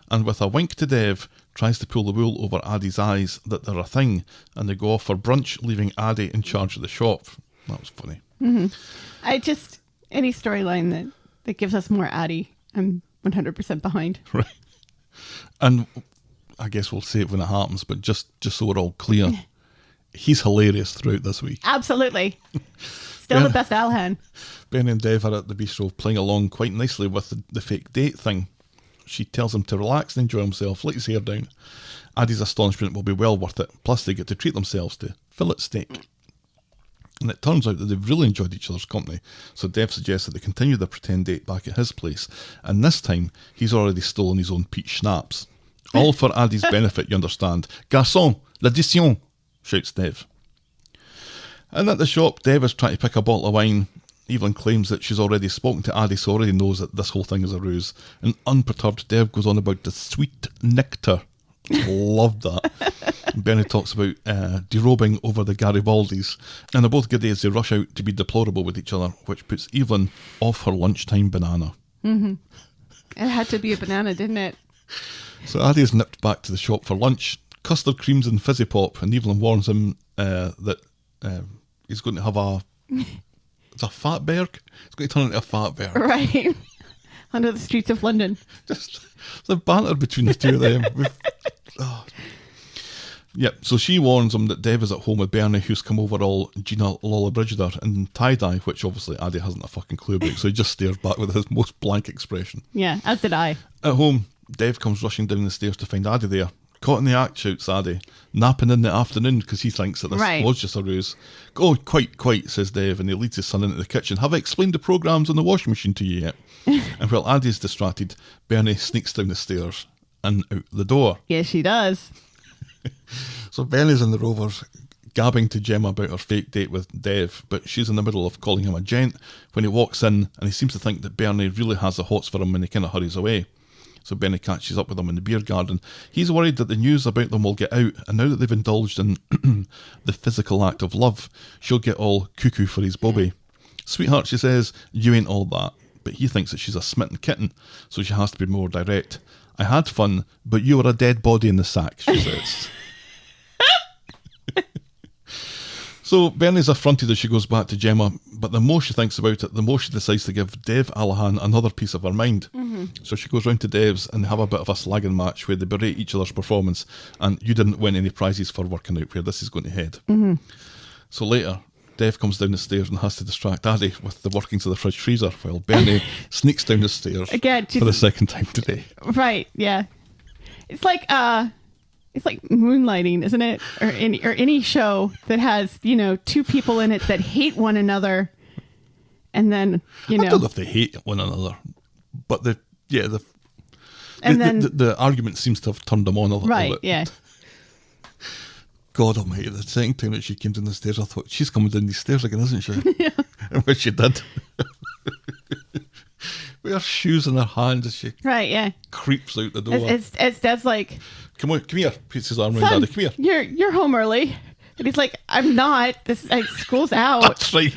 S5: and with a wink to Dev, tries to pull the wool over Aadi's eyes that they're a thing, and they go off for brunch, leaving Aadi in charge of the shop. That was funny.
S6: Any storyline that gives us more Aadi, I'm 100% behind.
S5: Right. And I guess we'll say it when it happens, but just so we're all clear, he's hilarious throughout this week.
S6: Absolutely. Still the best Alhan.
S5: Bernie and Dev are at the bistro playing along quite nicely with the fake date thing. She tells him to relax and enjoy himself, let his hair down. Aadi's astonishment will be well worth it, plus they get to treat themselves to fillet steak. And it turns out that they've really enjoyed each other's company, so Dev suggests that they continue their pretend date back at his place, and this time he's already stolen his own peach schnapps. All for Aadi's benefit, you understand. Garçon, l'addition, shouts Dev. And at the shop, Dev is trying to pick a bottle of wine. Evelyn claims that she's already spoken to Aadi, so already knows that this whole thing is a ruse. And unperturbed, Dev goes on about the sweet nectar. Loved that. Bernie talks about derobing over the Garibaldis, and they're both giddy as they rush out to be deplorable with each other, which puts Evelyn off her lunchtime banana.
S6: It had to be a banana, didn't it?
S5: So Aadi is nipped back to the shop for lunch. Custard creams and fizzy pop, and Evelyn warns him that he's going to have it's a fatberg. It's going to turn into a fatberg.
S6: Right. Under the streets of London.
S5: Just the banter between the two of them. Yep, so she warns him that Dev is at home with Bernie, who's come over all Gina Lollobrigida in tie-dye, which obviously Aadi hasn't a fucking clue about, so he just stares back with his most blank expression.
S6: Yeah, as did I.
S5: At home, Dev comes rushing down the stairs to find Aadi there. Caught in the act, shouts Aadi. Napping in the afternoon, because he thinks that this was just a ruse. Oh, quite, says Dev, and he leads his son into the kitchen. Have I explained the programmes on the washing machine to you yet? And while Aadi's distracted, Bernie sneaks down the stairs and out the door.
S6: Yes, she does.
S5: So Bernie's in the Rovers, gabbing to Gemma about her fake date with Dev, but she's in the middle of calling him a gent when he walks in, and he seems to think that Bernie really has the hots for him, and he kind of hurries away. So Bernie catches up with him in the beer garden. He's worried that the news about them will get out, and now that they've indulged in the physical act of love, she'll get all cuckoo for his bobby. Sweetheart, she says, you ain't all that. But he thinks that she's a smitten kitten, so she has to be more direct. I had fun, but you were a dead body in the sack, she says. So Bernie's affronted as she goes back to Gemma, but the more she thinks about it, the more she decides to give Dev Alahan another piece of her mind. So she goes round to Dev's and they have a bit of a slagging match where they berate each other's performance, and you didn't win any prizes for working out where this is going to head. So later, Dev comes down the stairs and has to distract Aadi with the workings of the fridge freezer, while Bernie sneaks down the stairs
S6: Again,
S5: for the second time today.
S6: Right, yeah. It's like moonlighting, isn't it? Or any show that has, two people in it that hate one another, and then
S5: I don't know if they hate one another, but the argument seems to have turned them on a little bit.
S6: Right, yeah.
S5: God almighty, the second time that she came down the stairs, I thought, she's coming down these stairs again, isn't she? Yeah. And when she did, with her shoes in her hand as she creeps out the door.
S6: It's Dev's like,
S5: come here, puts his arm around Aadi, come here.
S6: You're home early. And he's like, I'm not. School's out.
S5: That's right.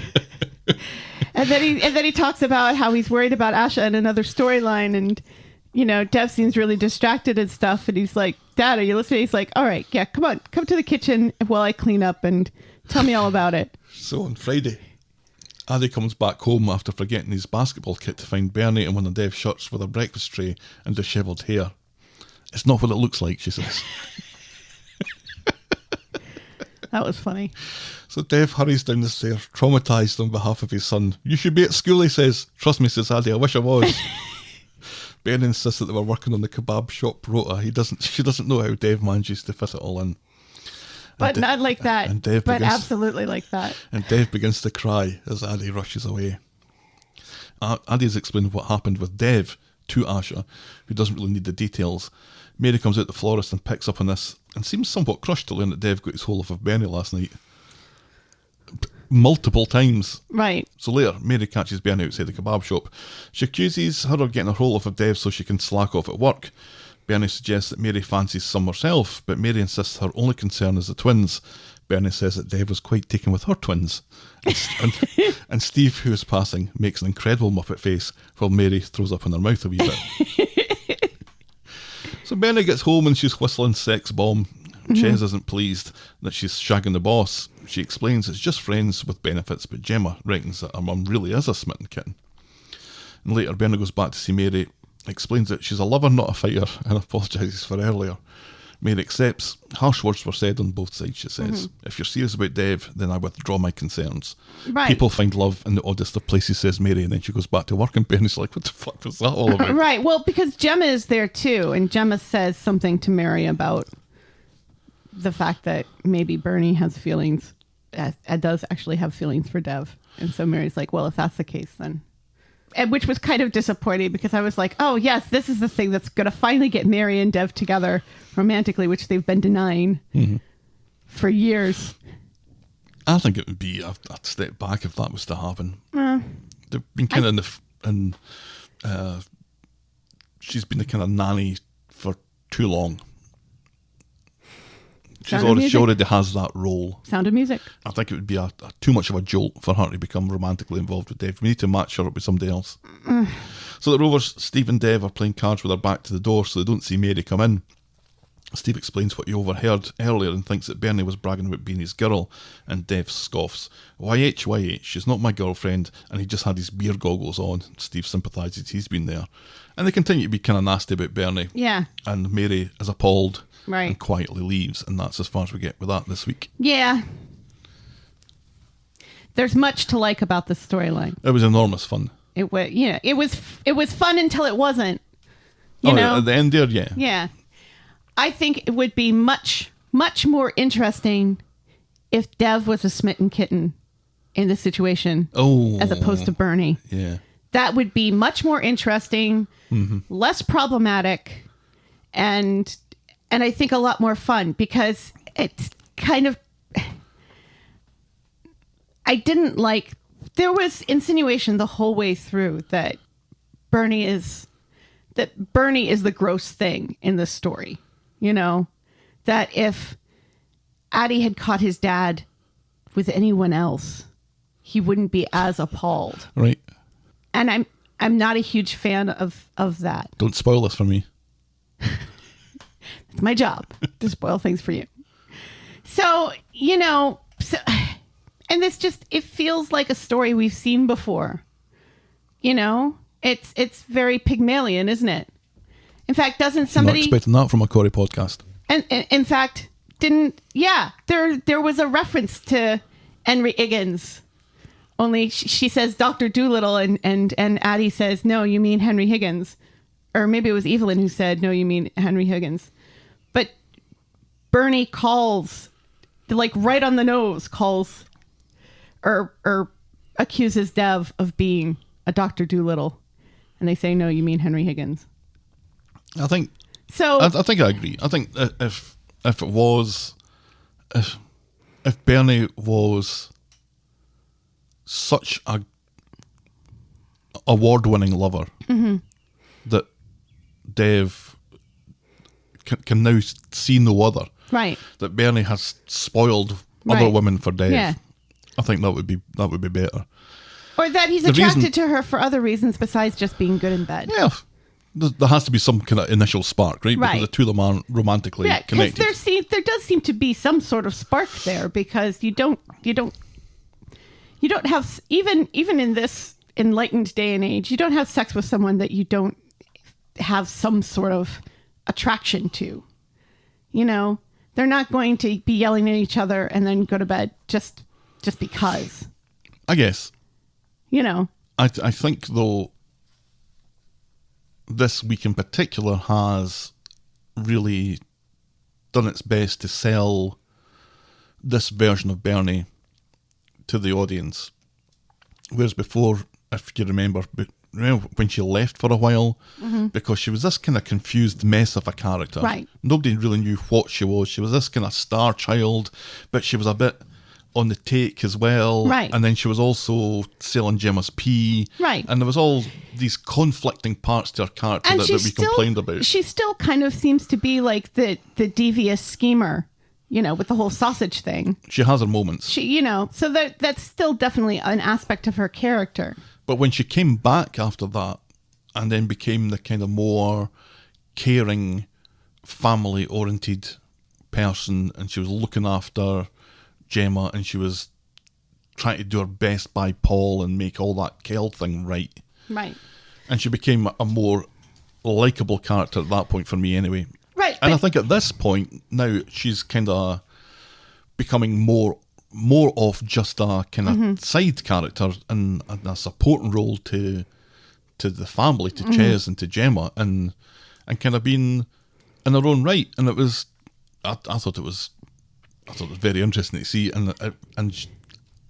S6: and then he talks about how he's worried about Asha and another storyline, and Dev seems really distracted and stuff, and he's like, Dad, are you listening? He's like, all right, yeah, come to the kitchen while I clean up and tell me all about it.
S5: So on Friday, Aadi comes back home after forgetting his basketball kit to find Bernie in one of Dev's shirts with a breakfast tray and dishevelled hair. It's not what it looks like, she says.
S6: That was funny.
S5: So Dev hurries down the stairs, traumatised on behalf of his son. You should be at school, he says. Trust me, says Aadi, I wish I was. Bernie insists that they were working on the kebab shop rota. She doesn't know how Dev manages to fit it all in.
S6: But not like that.
S5: And Dev
S6: but absolutely like that.
S5: And Dev begins to cry as Aadi rushes away. Aadi's explained what happened with Dev to Asha, who doesn't really need the details. Mary comes out the florist and picks up on this and seems somewhat crushed to learn that Dev got his hold of Bernie last night. Multiple times.
S6: Right.
S5: So later, Mary catches Bernie outside the kebab shop. She accuses her of getting a hold of Dev so she can slack off at work. Bernie suggests that Mary fancies some herself, but Mary insists her only concern is the twins. Bernie says that Dev was quite taken with her twins. And Steve, who is passing, makes an incredible Muppet face while Mary throws up in her mouth a wee bit. So Bernie gets home and she's whistling Sex Bomb. Ches isn't pleased that she's shagging the boss. She explains it's just friends with benefits, but Gemma reckons that her mum really is a smitten kitten. And later, Bernie goes back to see Mary, explains that she's a lover, not a fighter, and apologises for earlier. Mary accepts. Harsh words were said on both sides, she says. If you're serious about Dev, then I withdraw my concerns.
S6: Right.
S5: People find love in the oddest of places, says Mary, and then she goes back to work, and Bernie's like, what the fuck was that all about?
S6: Right. Well, because Gemma is there too, and Gemma says something to Mary about the fact that maybe Bernie has feelings, does actually have feelings for Dev. And so Mary's like, well, if that's the case, then... And which was kind of disappointing because I was like, oh, yes, this is the thing that's going to finally get Mary and Dev together romantically, which they've been denying for years.
S5: I think it would be a step back if that was to happen. They've been kind of she's been the kind of nanny for too long. She already has that role.
S6: Sound of Music.
S5: I think it would be a too much of a jolt for her to become romantically involved with Dev. We need to match her up with somebody else. So the Rovers, Steve and Dev, are playing cards with their back to the door so they don't see Mary come in. Steve explains what he overheard earlier and thinks that Bernie was bragging about being his girl, and Dev scoffs. YH, she's not my girlfriend, and he just had his beer goggles on. Steve sympathises, he's been there. And they continue to be kind of nasty about Bernie.
S6: Yeah.
S5: And Mary is appalled.
S6: Right.
S5: And quietly leaves, and that's as far as we get with that this week.
S6: Yeah. There's much to like about this storyline.
S5: It was enormous fun.
S6: It was, it was fun until it wasn't. You know,
S5: at the end there, yeah.
S6: Yeah. I think it would be much, much more interesting if Dev was a smitten kitten in this situation, as opposed to Bernie.
S5: Yeah.
S6: That would be much more interesting, less problematic, and I think a lot more fun because it's kind of... I didn't like... There was insinuation the whole way through that Bernie is the gross thing in this story. You know? That if Aadi had caught his dad with anyone else, he wouldn't be as appalled.
S5: Right.
S6: And I'm not a huge fan of that.
S5: Don't spoil this for me.
S6: It's my job to spoil things for you. So, and this just, it feels like a story we've seen before. It's very Pygmalion, isn't it? In fact, doesn't somebody...
S5: Not expecting that from a Corey podcast.
S6: And in fact, there was a reference to Henry Higgins. Only she says Dr. Dolittle and Aadi says, no, you mean Henry Higgins. Or maybe it was Evelyn who said, no, you mean Henry Higgins. But Bernie calls, like right on the nose, calls or accuses Dev of being a Dr. Dolittle. And they say, no, you mean Henry Higgins.
S5: I think I agree. I think if Bernie was such a award-winning lover that Dev can now see no other.
S6: Right.
S5: That Bernie has spoiled other women for Dev.
S6: Yeah.
S5: I think that would be better.
S6: Or that he's attracted to her for other reasons besides just being good in bed.
S5: Yeah. There has to be some kind of initial spark, right? Because the two of them aren't romantically connected.
S6: Because there does seem to be some sort of spark there because you don't have, even in this enlightened day and age, you don't have sex with someone that you don't have some sort of attraction to. They're not going to be yelling at each other and then go to bed just because.
S5: I guess.
S6: I
S5: think though this week in particular has really done its best to sell this version of Bernie to the audience. Whereas before, if you remember when she left for a while, because she was this kind of confused mess of a character.
S6: Right.
S5: Nobody really knew what she was. She was this kind of star child, but she was a bit on the take as well.
S6: Right.
S5: And then she was also selling Gemma's pee.
S6: Right.
S5: And there was all these conflicting parts to her character that we complained about.
S6: She still kind of seems to be like the devious schemer, with the whole sausage thing.
S5: She has her moments.
S6: So that's still definitely an aspect of her character.
S5: But when she came back after that and then became the kind of more caring, family-oriented person, and she was looking after Gemma, and she was trying to do her best by Paul and make all that Kel thing right.
S6: Right.
S5: And she became a more likeable character at that point for me anyway.
S6: Right.
S5: And I think at this point now she's kind of becoming more of just a kind of side character and a supporting role to the family, to Ches and to Gemma, and kind of being in her own right. And it was, I thought it was very interesting to see, and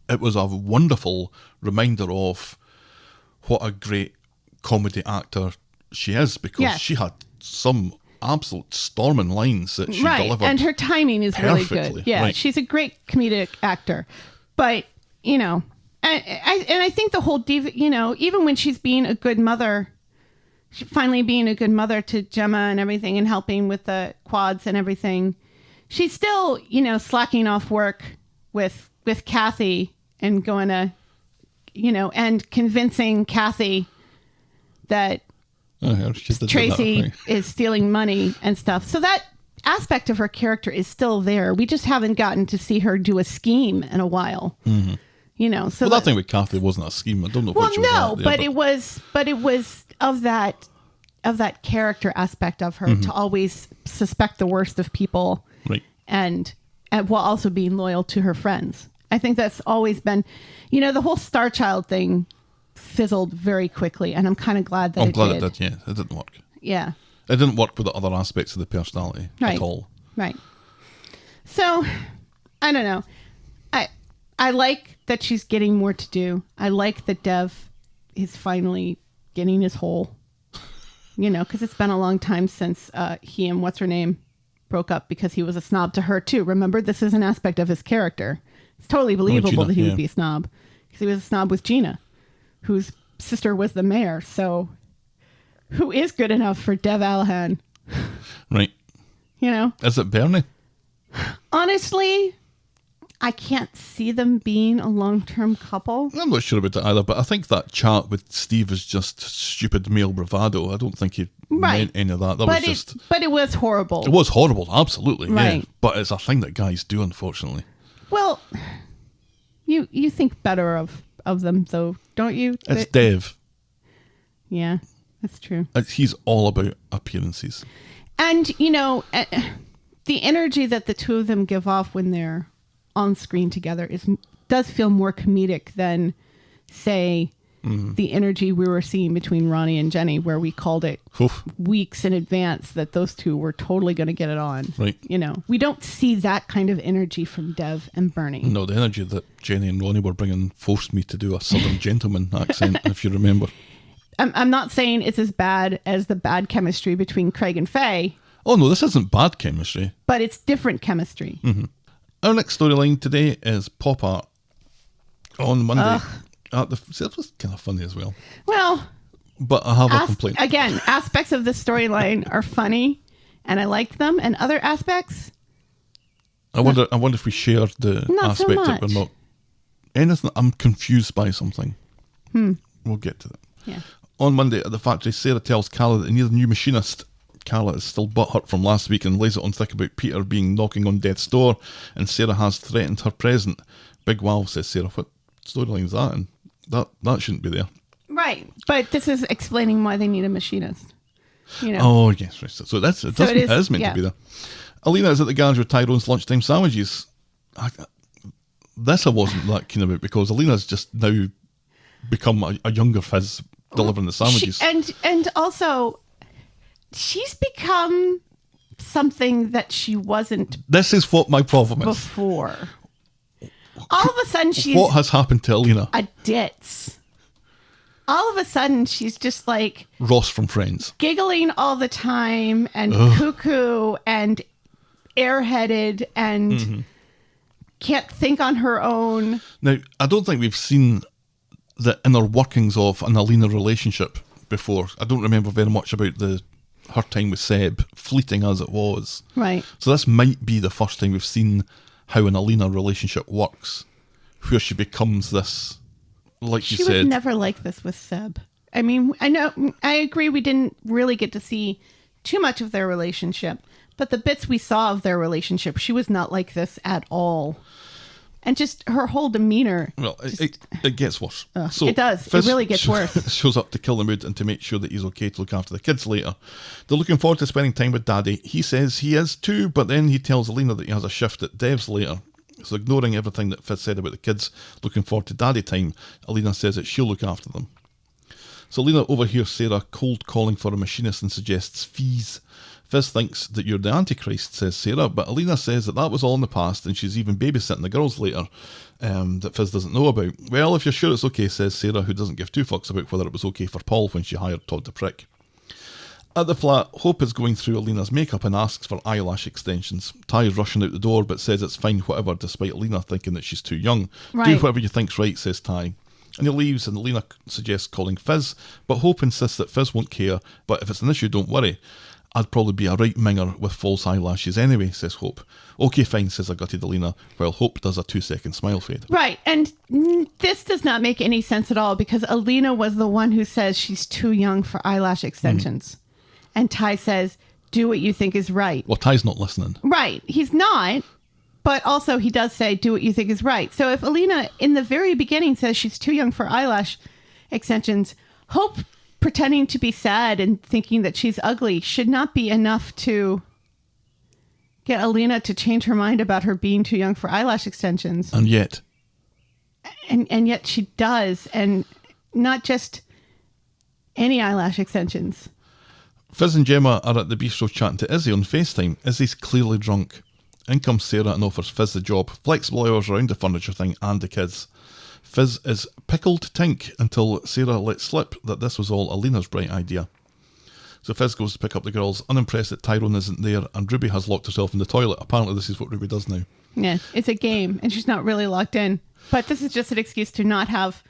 S5: it was a wonderful reminder of what a great comedy actor she is, because she had some absolute storming lines that she delivered.
S6: And her timing is really
S5: perfectly.
S6: good. Yeah,
S5: Right.
S6: she's a great comedic actor. But, and I think the whole diva, even when she's being a good mother, finally being a good mother to Gemma and everything and helping with the quads and everything, she's still, slacking off work with Kathy and going to, and convincing Kathy that Tracy is stealing money and stuff. So that aspect of her character is still there. We just haven't gotten to see her do a scheme in a while. Mm-hmm. So
S5: that thing with Kathy wasn't a scheme. I don't know what she was at there,
S6: but it was of that character aspect of her to always suspect the worst of people,
S5: right?
S6: And while also being loyal to her friends. I think that's always been, the whole Star Child thing fizzled very quickly, and I'm kind of glad that
S5: I'm glad it did. Yeah, it didn't work.
S6: Yeah,
S5: it didn't work with the other aspects of the personality at all.
S6: Right. So, I don't know. I like that she's getting more to do. I like that Dev is finally getting his hole. Because it's been a long time since he and what's her name broke up, because he was a snob to her too. Remember, this is an aspect of his character. It's totally believable
S5: Gina,
S6: that he would be a snob, because he was a snob with Gina, whose sister was the mayor. So who is good enough for Dev Allahan?
S5: Right. Is it Bernie?
S6: Honestly, I can't see them being a long-term couple.
S5: I'm not sure about that either, but I think that chat with Steve is just stupid male bravado. I don't think he meant any of that.
S6: But it was horrible.
S5: It was horrible, absolutely.
S6: Right.
S5: Yeah. But it's a thing that guys do, unfortunately.
S6: Well, you think better of them, though, don't you?
S5: It's Dev.
S6: Yeah, that's true.
S5: He's all about appearances.
S6: And, the energy that the two of them give off when they're on screen together does feel more comedic than, say, the energy we were seeing between Ronnie and Jenny, where we called it weeks in advance that those two were totally going to get it on.
S5: Right.
S6: We don't see that kind of energy from Dev and Bernie.
S5: No, the energy that Jenny and Ronnie were bringing forced me to do a Southern gentleman accent, if you remember.
S6: I'm not saying it's as bad as the bad chemistry between Craig and Faye.
S5: Oh, no, this isn't bad chemistry.
S6: But it's different chemistry.
S5: Mm-hmm. Our next storyline today is pop art. On Monday. That was kind of funny as well.
S6: Well,
S5: but I have a complaint.
S6: Again, aspects of the storyline are funny, and I liked them. And other aspects,
S5: I wonder if we shared the aspect that we're not. Anything. I'm confused by something. We'll get to that.
S6: Yeah.
S5: On Monday at the factory, Sarah tells Carla that they need a new machinist. Carla is still butthurt from last week and lays it on thick about Peter being knocking on Death's door, and Sarah has threatened her present. Big wow, says Sarah. What storyline is that? And that shouldn't be there.
S6: Right. But this is explaining why they need a machinist.
S5: Oh, yes. Right. So it is meant to be there. Alina is at the garage with Tyrone's lunchtime sandwiches. This I wasn't that keen about, because Alina's just now become a younger Fiz delivering the sandwiches.
S6: And also, she's become something that she wasn't.
S5: This is what my problem is.
S6: Before. All of a sudden, she's.
S5: What has happened to Alina?
S6: A ditz. All of a sudden, she's just like.
S5: Ross from Friends.
S6: Giggling all the time and cuckoo and airheaded and. can't think on her own.
S5: Now, I don't think we've seen the inner workings of an Alina relationship before. I don't remember very much about her time with Seb, fleeting as it was.
S6: Right.
S5: So this might be the first time we've seen how an Alina relationship works, where she becomes this, like you said.
S6: She was never like this with Seb. I mean, I agree we didn't really get to see too much of their relationship, but the bits we saw of their relationship, she was not like this at all. And just her whole demeanor.
S5: Well, it gets worse.
S6: So it does. It really gets worse.
S5: Shows up to kill the mood and to make sure that he's okay to look after the kids later. They're looking forward to spending time with Daddy. He says he is too, but then he tells Alina that he has a shift at Dev's later. So ignoring everything that Fiz said about the kids looking forward to Daddy time, Alina says that she'll look after them. So Alina overhears Sarah cold calling for a machinist and suggests Fiz. Fiz thinks that you're the Antichrist, says Sarah, but Alina says that was all in the past and she's even babysitting the girls later that Fiz doesn't know about. Well, if you're sure it's okay, says Sarah, who doesn't give two fucks about whether it was okay for Paul when she hired Todd the prick. At the flat, Hope is going through Alina's makeup and asks for eyelash extensions. Ty is rushing out the door but says it's fine whatever, despite Alina thinking that she's too young.
S6: Right.
S5: Do whatever you think's right, says Ty. And he leaves and Alina suggests calling Fiz, but Hope insists that Fiz won't care, but if it's an issue, don't worry. I'd probably be a right minger with false eyelashes anyway, says Hope. Okay, fine, says a gutted Alina, while Hope does a 2-second smile fade.
S6: Right, and this does not make any sense at all because Alina was the one who says she's too young for eyelash extensions. And Ty says, do what you think is right.
S5: Well, Ty's not listening.
S6: Right, he's not, but also he does say, do what you think is right. So if Alina in the very beginning says she's too young for eyelash extensions, Hope pretending to be sad and thinking that she's ugly should not be enough to get Alina to change her mind about her being too young for eyelash extensions.
S5: And yet.
S6: And yet she does, and not just any eyelash extensions.
S5: Fiz and Gemma are at the bistro chatting to Izzy on FaceTime. Izzy's clearly drunk. In comes Sarah and offers Fiz the job, flexible hours around the furniture thing and the kids. Fiz is pickled tink until Sarah lets slip that this was all Alina's bright idea. So Fiz goes to pick up the girls, unimpressed that Tyrone isn't there, and Ruby has locked herself in the toilet. Apparently this is what Ruby does now.
S6: Yeah, it's a game, and she's not really locked in. But this is just an excuse to not have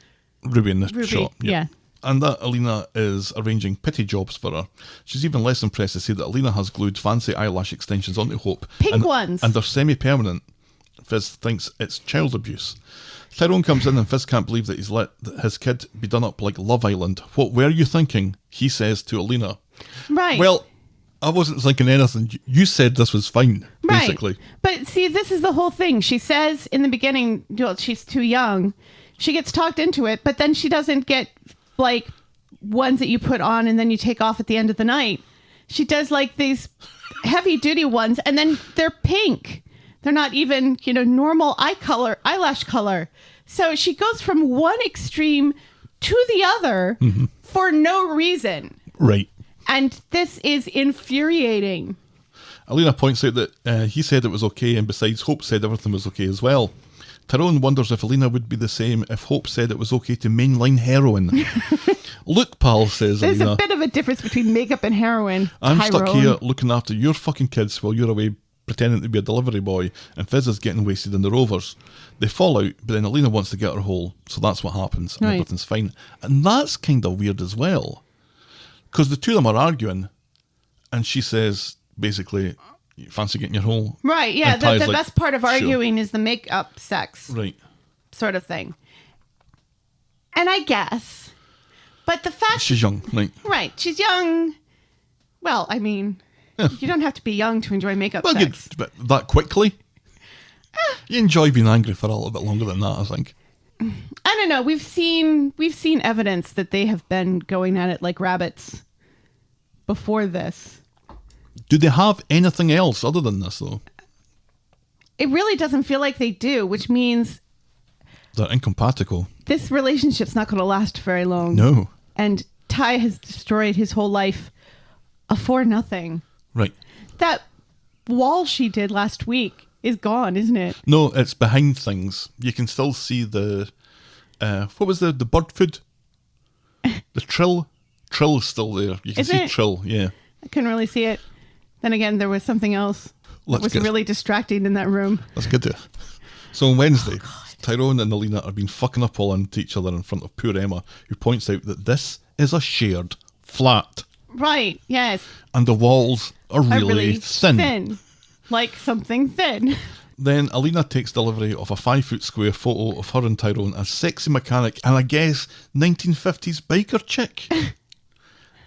S5: Ruby in the shot.
S6: Yeah.
S5: And that Alina is arranging pity jobs for her. She's even less impressed to see that Alina has glued fancy eyelash extensions onto Hope.
S6: Pink ones.
S5: And they're semi-permanent. Fiz thinks it's child abuse. Tyrone comes in and Fiz can't believe that he's let his kid be done up like Love Island. What were you thinking? He says to Alina.
S6: Right.
S5: Well, I wasn't thinking anything. You said this was fine, basically.
S6: Right. But see, this is the whole thing. She says in the beginning, well, she's too young. She gets talked into it, but then she doesn't get like ones that you put on and then you take off at the end of the night. She does like these heavy duty ones and then they're pink. They're not even, normal eyelash color. So she goes from one extreme to the other for no reason.
S5: Right.
S6: And this is infuriating.
S5: Alina points out that he said it was okay, and besides, Hope said everything was okay as well. Tyrone wonders if Alina would be the same if Hope said it was okay to mainline heroin. Look, pal, says
S6: There's
S5: Alina.
S6: A bit of a difference between makeup and heroin.
S5: I'm
S6: Tyrone.
S5: stuck here looking after your fucking kids while you're away pretending to be a delivery boy, and Fiz is getting wasted in the Rovers. They fall out, but then Alina wants to get her hole, so that's what happens, and everything's fine. And that's kind of weird as well, because the two of them are arguing, and she says, basically, you fancy getting your hole?
S6: Right, yeah, the best part of arguing is the make-up sex.
S5: Right.
S6: Sort of thing. And I guess, but the fact...
S5: She's young, right?
S6: Right, she's young. Well, I mean... Yeah. You don't have to be young to enjoy makeup sex.
S5: But that quickly? You enjoy being angry for a little bit longer than that, I think.
S6: I don't know. We've seen evidence that they have been going at it like rabbits before this.
S5: Do they have anything else other than this, though?
S6: It really doesn't feel like they do, which means...
S5: They're incompatible.
S6: This relationship's not going to last very long.
S5: No.
S6: And Ty has destroyed his whole life for nothing.
S5: Right.
S6: That wall she did last week is gone, isn't it?
S5: No, it's behind things. You can still see the... what was the bird food? The trill? Trill is still there. You can see Trill, yeah.
S6: I couldn't really see it. Then again, there was something else that was really distracting in that room.
S5: Let's get to it. So on Wednesday, Tyrone and Alina are being fucking up all into each other in front of poor Emma, who points out that this is a shared flat.
S6: Right, yes.
S5: And the walls are really thin.
S6: Like something thin.
S5: Then Alina takes delivery of a 5-foot square photo of her and Tyrone as sexy mechanic and I guess 1950s biker chick.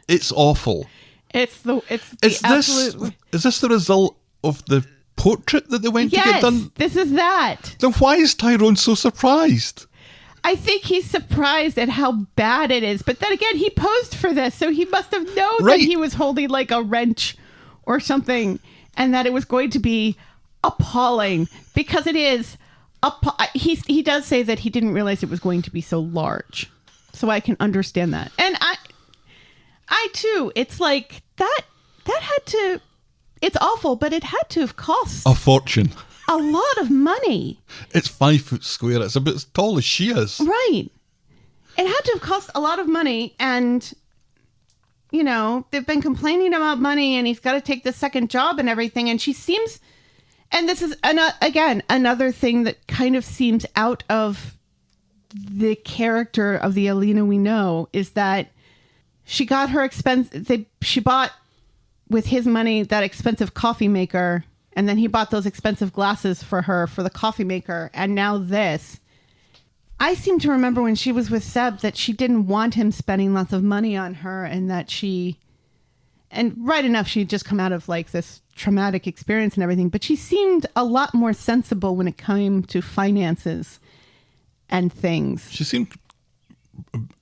S5: It's awful.
S6: Is this
S5: the result of the portrait that they went to get done?
S6: This is that.
S5: Then why is Tyrone so surprised?
S6: I think he's surprised at how bad it is. But then again, he posed for this, so he must have known that he was holding like a wrench or something and that it was going to be appalling because it is. He does say that he didn't realize it was going to be so large. So I can understand that. And I too, it's like that had to, it's awful, but it had to have cost
S5: a fortune.
S6: A lot of money.
S5: It's 5 foot square. It's about as tall as she is.
S6: Right. It had to have cost a lot of money. And, you know, they've been complaining about money and he's got to take the second job and everything. And she seems, and this is, again, another thing that kind of seems out of the character of the Alina we know is that she got her she bought with his money that expensive coffee maker. And then he bought those expensive glasses for her for the coffee maker. And now this. I seem to remember when she was with Seb that she didn't want him spending lots of money on her and that and right enough, she'd just come out of like this traumatic experience and everything. But she seemed a lot more sensible when it came to finances and things.
S5: She seemed,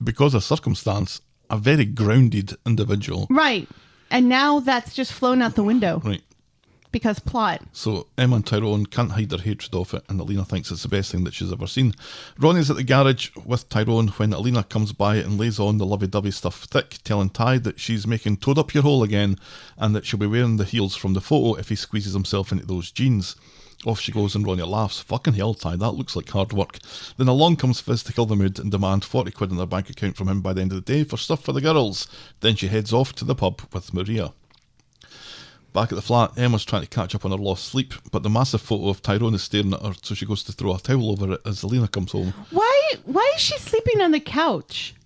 S5: because of circumstance, a very grounded individual.
S6: Right. And now that's just flown out the window.
S5: Right.
S6: Because plot.
S5: So Emma and Tyrone can't hide their hatred of it, and Alina thinks it's the best thing that she's ever seen. Ronnie's at the garage with Tyrone when Alina comes by and lays on the lovey-dovey stuff thick, telling Ty that she's making toad up your hole again, and that she'll be wearing the heels from the photo if he squeezes himself into those jeans. Off she goes and Ronnie laughs. Fucking hell, Ty, that looks like hard work. Then along comes Fiz to kill the mood and demand 40 quid in their bank account from him by the end of the day for stuff for the girls. Then she heads off to the pub with Maria. Back at the flat, Emma's trying to catch up on her lost sleep, but the massive photo of Tyrone is staring at her, so she goes to throw a towel over it as Alina comes home.
S6: Why is she sleeping on the couch?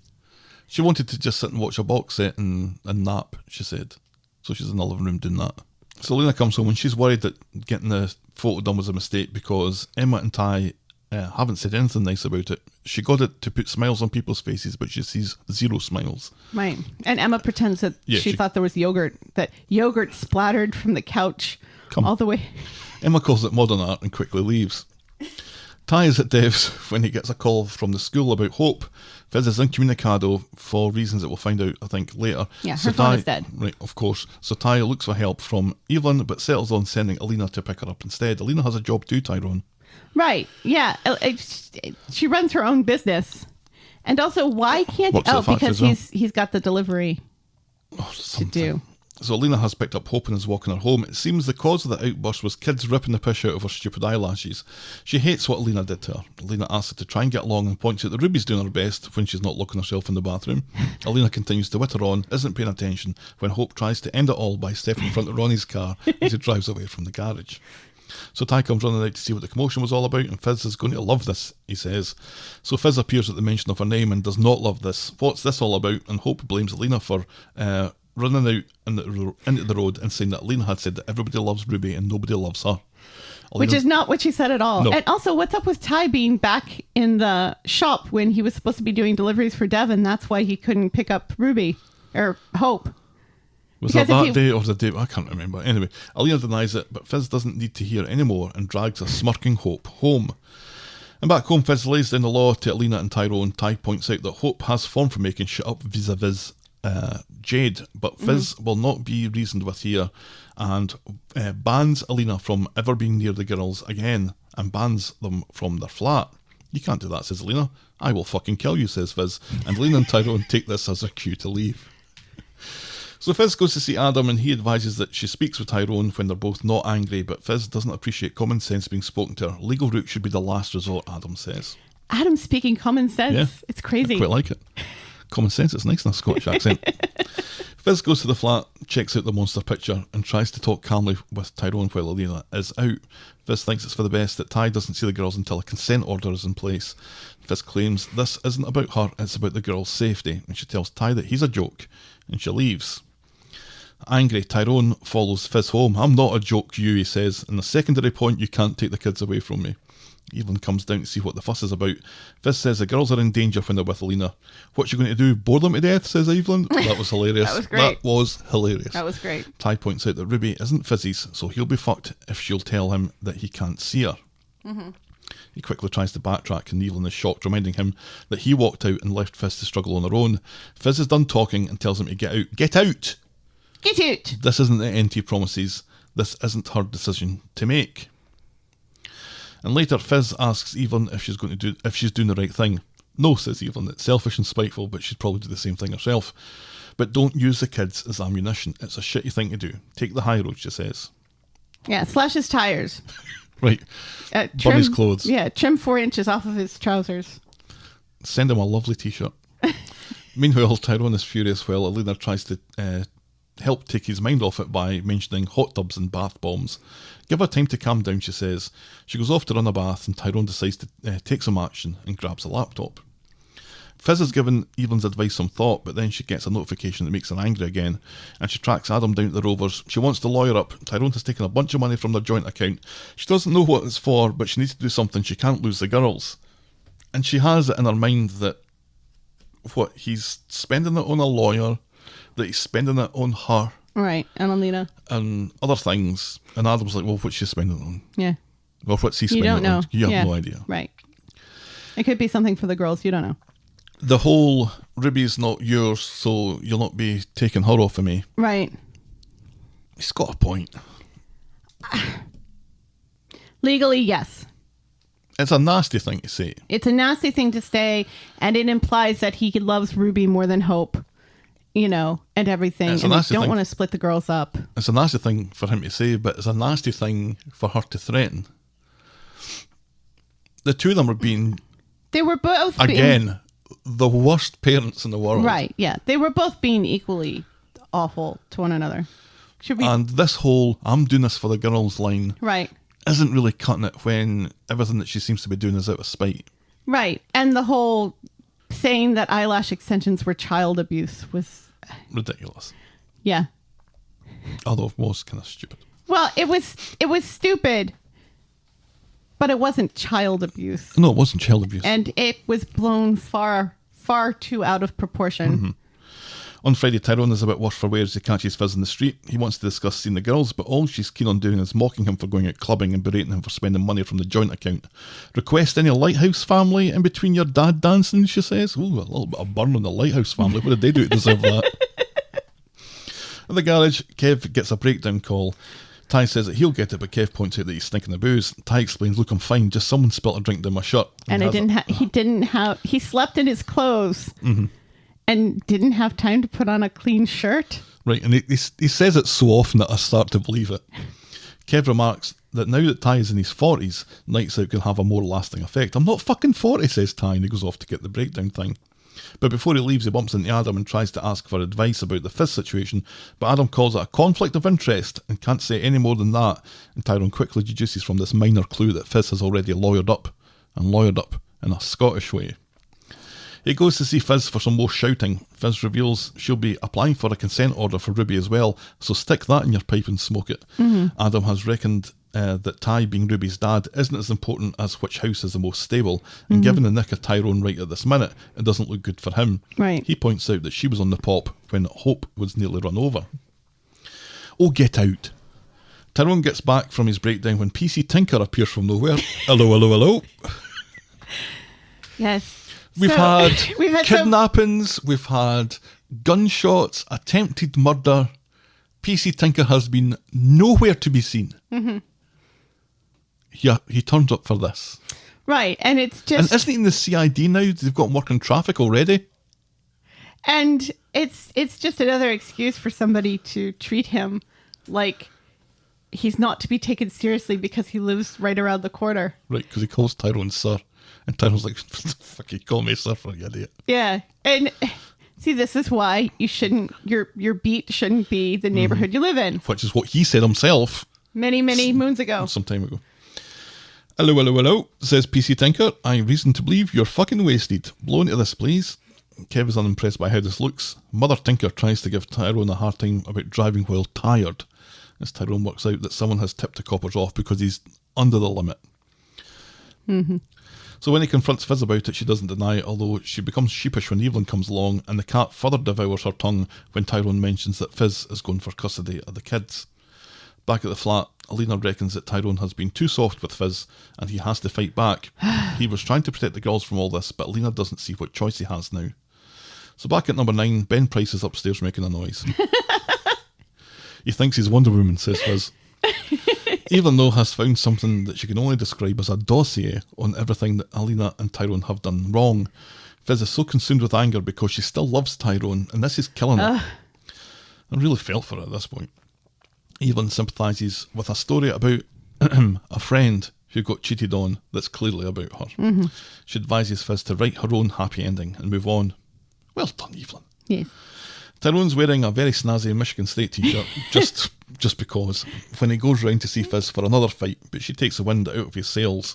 S5: She wanted to just sit and watch a box set and nap, she said. So she's in the living room doing that. So Alina comes home and she's worried that getting the photo done was a mistake because Emma and Ty haven't said anything nice about it. She got it to put smiles on people's faces, but she sees zero smiles.
S6: Right. And Emma pretends that she thought there was yogurt, that yogurt splattered from the couch all the way.
S5: Emma calls it modern art and quickly leaves. Ty is at Dev's when he gets a call from the school about Hope. Fiz is incommunicado for reasons that we'll find out, I think, later.
S6: Yeah, her phone is dead.
S5: Right, of course. So Ty looks for help from Evelyn, but settles on sending Alina to pick her up instead. Alina has a job too, Tyrone.
S6: Right, yeah. She runs her own business. And also, why can't... because he's got the delivery to do.
S5: So Alina has picked up Hope and is walking her home. It seems the cause of the outburst was kids ripping the piss out of her stupid eyelashes. She hates what Alina did to her. Alina asks her to try and get along and points out that Ruby's doing her best when she's not locking herself in the bathroom. Alina continues to witter on, isn't paying attention, when Hope tries to end it all by stepping in front of Ronnie's car as he drives away from the garage. So Ty comes running out to see what the commotion was all about, and Fiz is going to love this, he says. So Fiz appears at the mention of her name and does not love this. What's this all about? And Hope blames Alina for running out into the road and saying that Alina had said that everybody loves Ruby and nobody loves her.
S6: Which is not what she said at all.
S5: No.
S6: And also, what's up with Ty being back in the shop when he was supposed to be doing deliveries for Devon? That's why he couldn't pick up Ruby or Hope.
S5: Was that day or the day? I can't remember. Anyway, Alina denies it, but Fiz doesn't need to hear anymore and drags a smirking Hope home. And back home, Fiz lays down the law to Alina and Tyrone. Ty points out that Hope has form for making shit up vis-a-vis Jade, but Fiz will not be reasoned with here and bans Alina from ever being near the girls again and bans them from their flat. You can't do that, says Alina. I will fucking kill you, says Fiz. And Alina and Tyrone take this as a cue to leave. So Fiz goes to see Adam and he advises that she speaks with Tyrone when they're both not angry, but Fiz doesn't appreciate common sense being spoken to her. Legal route should be the last resort, Adam says.
S6: Adam speaking common sense.
S5: Yeah,
S6: it's crazy.
S5: I quite like it. Common sense, it's nice in a Scottish accent. Fiz goes to the flat, checks out the monster picture, and tries to talk calmly with Tyrone while Alina is out. Fiz thinks it's for the best that Ty doesn't see the girls until a consent order is in place. Fiz claims this isn't about her, it's about the girls' safety, and she tells Ty that he's a joke, and she leaves. Angry, Tyrone follows Fiz home. I'm not a joke, you, he says. In the secondary point, you can't take the kids away from me. Evelyn comes down to see what the fuss is about. Fiz says the girls are in danger when they're with Alina. What's she going to do? Bore them to death, says Evelyn. That was hilarious.
S6: That was great.
S5: That was hilarious.
S6: That was great.
S5: Ty points out that Ruby isn't Fizzy's, so he'll be fucked if she'll tell him that he can't see her. Mm-hmm. He quickly tries to backtrack and Evelyn is shocked, reminding him that he walked out and left Fiz to struggle on her own. Fiz is done talking and tells him to get out. Get out!
S6: Get out!
S5: This isn't the NT promises. This isn't her decision to make. And later, Fiz asks Evelyn if she's doing the right thing. No, says Evelyn, it's selfish and spiteful, but she'd probably do the same thing herself. But don't use the kids as ammunition. It's a shitty thing to do. Take the high road, she says.
S6: Yeah, slash his tires.
S5: Right. Burn his clothes.
S6: Yeah, trim 4 inches off of his trousers.
S5: Send him a lovely t-shirt. Meanwhile, Tyrone is furious while Alina tries to help take his mind off it by mentioning hot tubs and bath bombs. Give her time to calm down, she says. She goes off to run a bath and Tyrone decides to take some action and grabs a laptop. Fiz has given Evelyn's advice some thought, but then she gets a notification that makes her angry again, and she tracks Adam down to the Rovers. She wants to lawyer up. Tyrone has taken a bunch of money from their joint account. She doesn't know what it's for, but she needs to do something. She can't lose the girls. And she has it in her mind that he's spending it on a lawyer, that he's spending it on her.
S6: Right, and Alina.
S5: And other things. And Adam's like, well, what's she spending it on?
S6: Yeah.
S5: Well, what's he spending
S6: You don't know.
S5: it on? You have no idea.
S6: Right. It could be something for the girls, you don't know.
S5: The whole Ruby's not yours, so you'll not be taking her off of me.
S6: Right.
S5: He's got a point.
S6: Legally, yes.
S5: It's a nasty thing to say.
S6: It's a nasty thing to say, and it implies that he loves Ruby more than Hope, and everything. And they don't want to split the girls up.
S5: It's a nasty thing for him to say, but it's a nasty thing for her to threaten. The two of them are being...
S6: They were both
S5: again, the worst parents in the world.
S6: Right, yeah. They were both being equally awful to one another.
S5: And this whole, I'm doing this for the girls line...
S6: Right.
S5: Isn't really cutting it when everything that she seems to be doing is out of spite.
S6: Right. And the whole saying that eyelash extensions were child abuse was...
S5: ridiculous.
S6: Yeah.
S5: Although it was kind of stupid.
S6: Well, it was stupid, but it wasn't child abuse.
S5: No, it wasn't child abuse.
S6: And it was blown far, far too out of proportion.
S5: Mm-hmm. On Friday, Tyrone is a bit worse for wear as he catches Fiz in the street. He wants to discuss seeing the girls, but all she's keen on doing is mocking him for going out clubbing and berating him for spending money from the joint account. Request any Lighthouse family in between your dad dancing, she says. Ooh, a little bit of burn on the Lighthouse family. What did they do to deserve that? At the garage, Kev gets a breakdown call. Ty says that he'll get it, but Kev points out that he's stinking the booze. Ty explains, look, I'm fine, just someone spilt a drink down my shirt.
S6: And he slept in his clothes.
S5: Mm-hmm.
S6: And didn't have time to put on a clean shirt.
S5: Right, and he says it so often that I start to believe it. Kev remarks that now that Ty is in his 40s, nights out can have a more lasting effect. I'm not fucking 40, says Ty, and he goes off to get the breakdown thing. But before he leaves, he bumps into Adam and tries to ask for advice about the Fiz situation, but Adam calls it a conflict of interest and can't say any more than that, and Tyrone quickly deduces from this minor clue that Fiz has already lawyered up in a Scottish way. He goes to see Fiz for some more shouting. Fiz reveals she'll be applying for a consent order for Ruby as well, so stick that in your pipe and smoke it. Mm-hmm. Adam has reckoned that Ty being Ruby's dad isn't as important as which house is the most stable, and given the nick of Tyrone right at this minute, it doesn't look good for him.
S6: Right.
S5: He points out that she was on the pop when Hope was nearly run over. Oh, get out. Tyrone gets back from his breakdown when PC Tinker appears from nowhere. Hello, hello, hello.
S6: Yes.
S5: We've had kidnappings, we've had gunshots, attempted murder. PC Tinker has been nowhere to be seen. Mm-hmm. He turns up for this.
S6: Right, and it's just...
S5: And isn't he in the CID now? They've got him working traffic already.
S6: And it's just another excuse for somebody to treat him like he's not to be taken seriously because he lives right around the corner.
S5: Right, because he calls Tyrone sir. And Tyrone's like, fuck you, call me sir for you idiot.
S6: Yeah, and See, this is why you shouldn't, your beat shouldn't be the neighborhood you live in.
S5: Which is what he said himself.
S6: Many moons ago.
S5: Some time ago. Hello, says PC Tinker. I have reason to believe you're fucking wasted. Blow into this, please. Kev is unimpressed by how this looks. Mother Tinker tries to give Tyrone a hard time about driving while tired, as Tyrone works out that someone has tipped the coppers off because he's under the limit.
S6: Mm-hmm.
S5: So when he confronts Fiz about it, she doesn't deny it, although she becomes sheepish when Evelyn comes along, and the cat further devours her tongue when Tyrone mentions that Fiz is going for custody of the kids. Back at the flat, Alina reckons that Tyrone has been too soft with Fiz, and he has to fight back. He was trying to protect the girls from all this, but Alina doesn't see what choice he has now. So back at number 9, Ben Price is upstairs making a noise. He thinks he's Wonder Woman, says Fiz. Evelyn, though, has found something that she can only describe as a dossier on everything that Alina and Tyrone have done wrong. Fiz is so consumed with anger because she still loves Tyrone, and this is killing her. I really felt for her at this point. Evelyn sympathises with a story about a friend who got cheated on that's clearly about her.
S6: Mm-hmm.
S5: She advises Fiz to write her own happy ending and move on. Well done, Evelyn.
S6: Yes.
S5: Tyrone's wearing a very snazzy Michigan State t-shirt, just because, when he goes round to see Fiz for another fight, but she takes the wind out of his sails.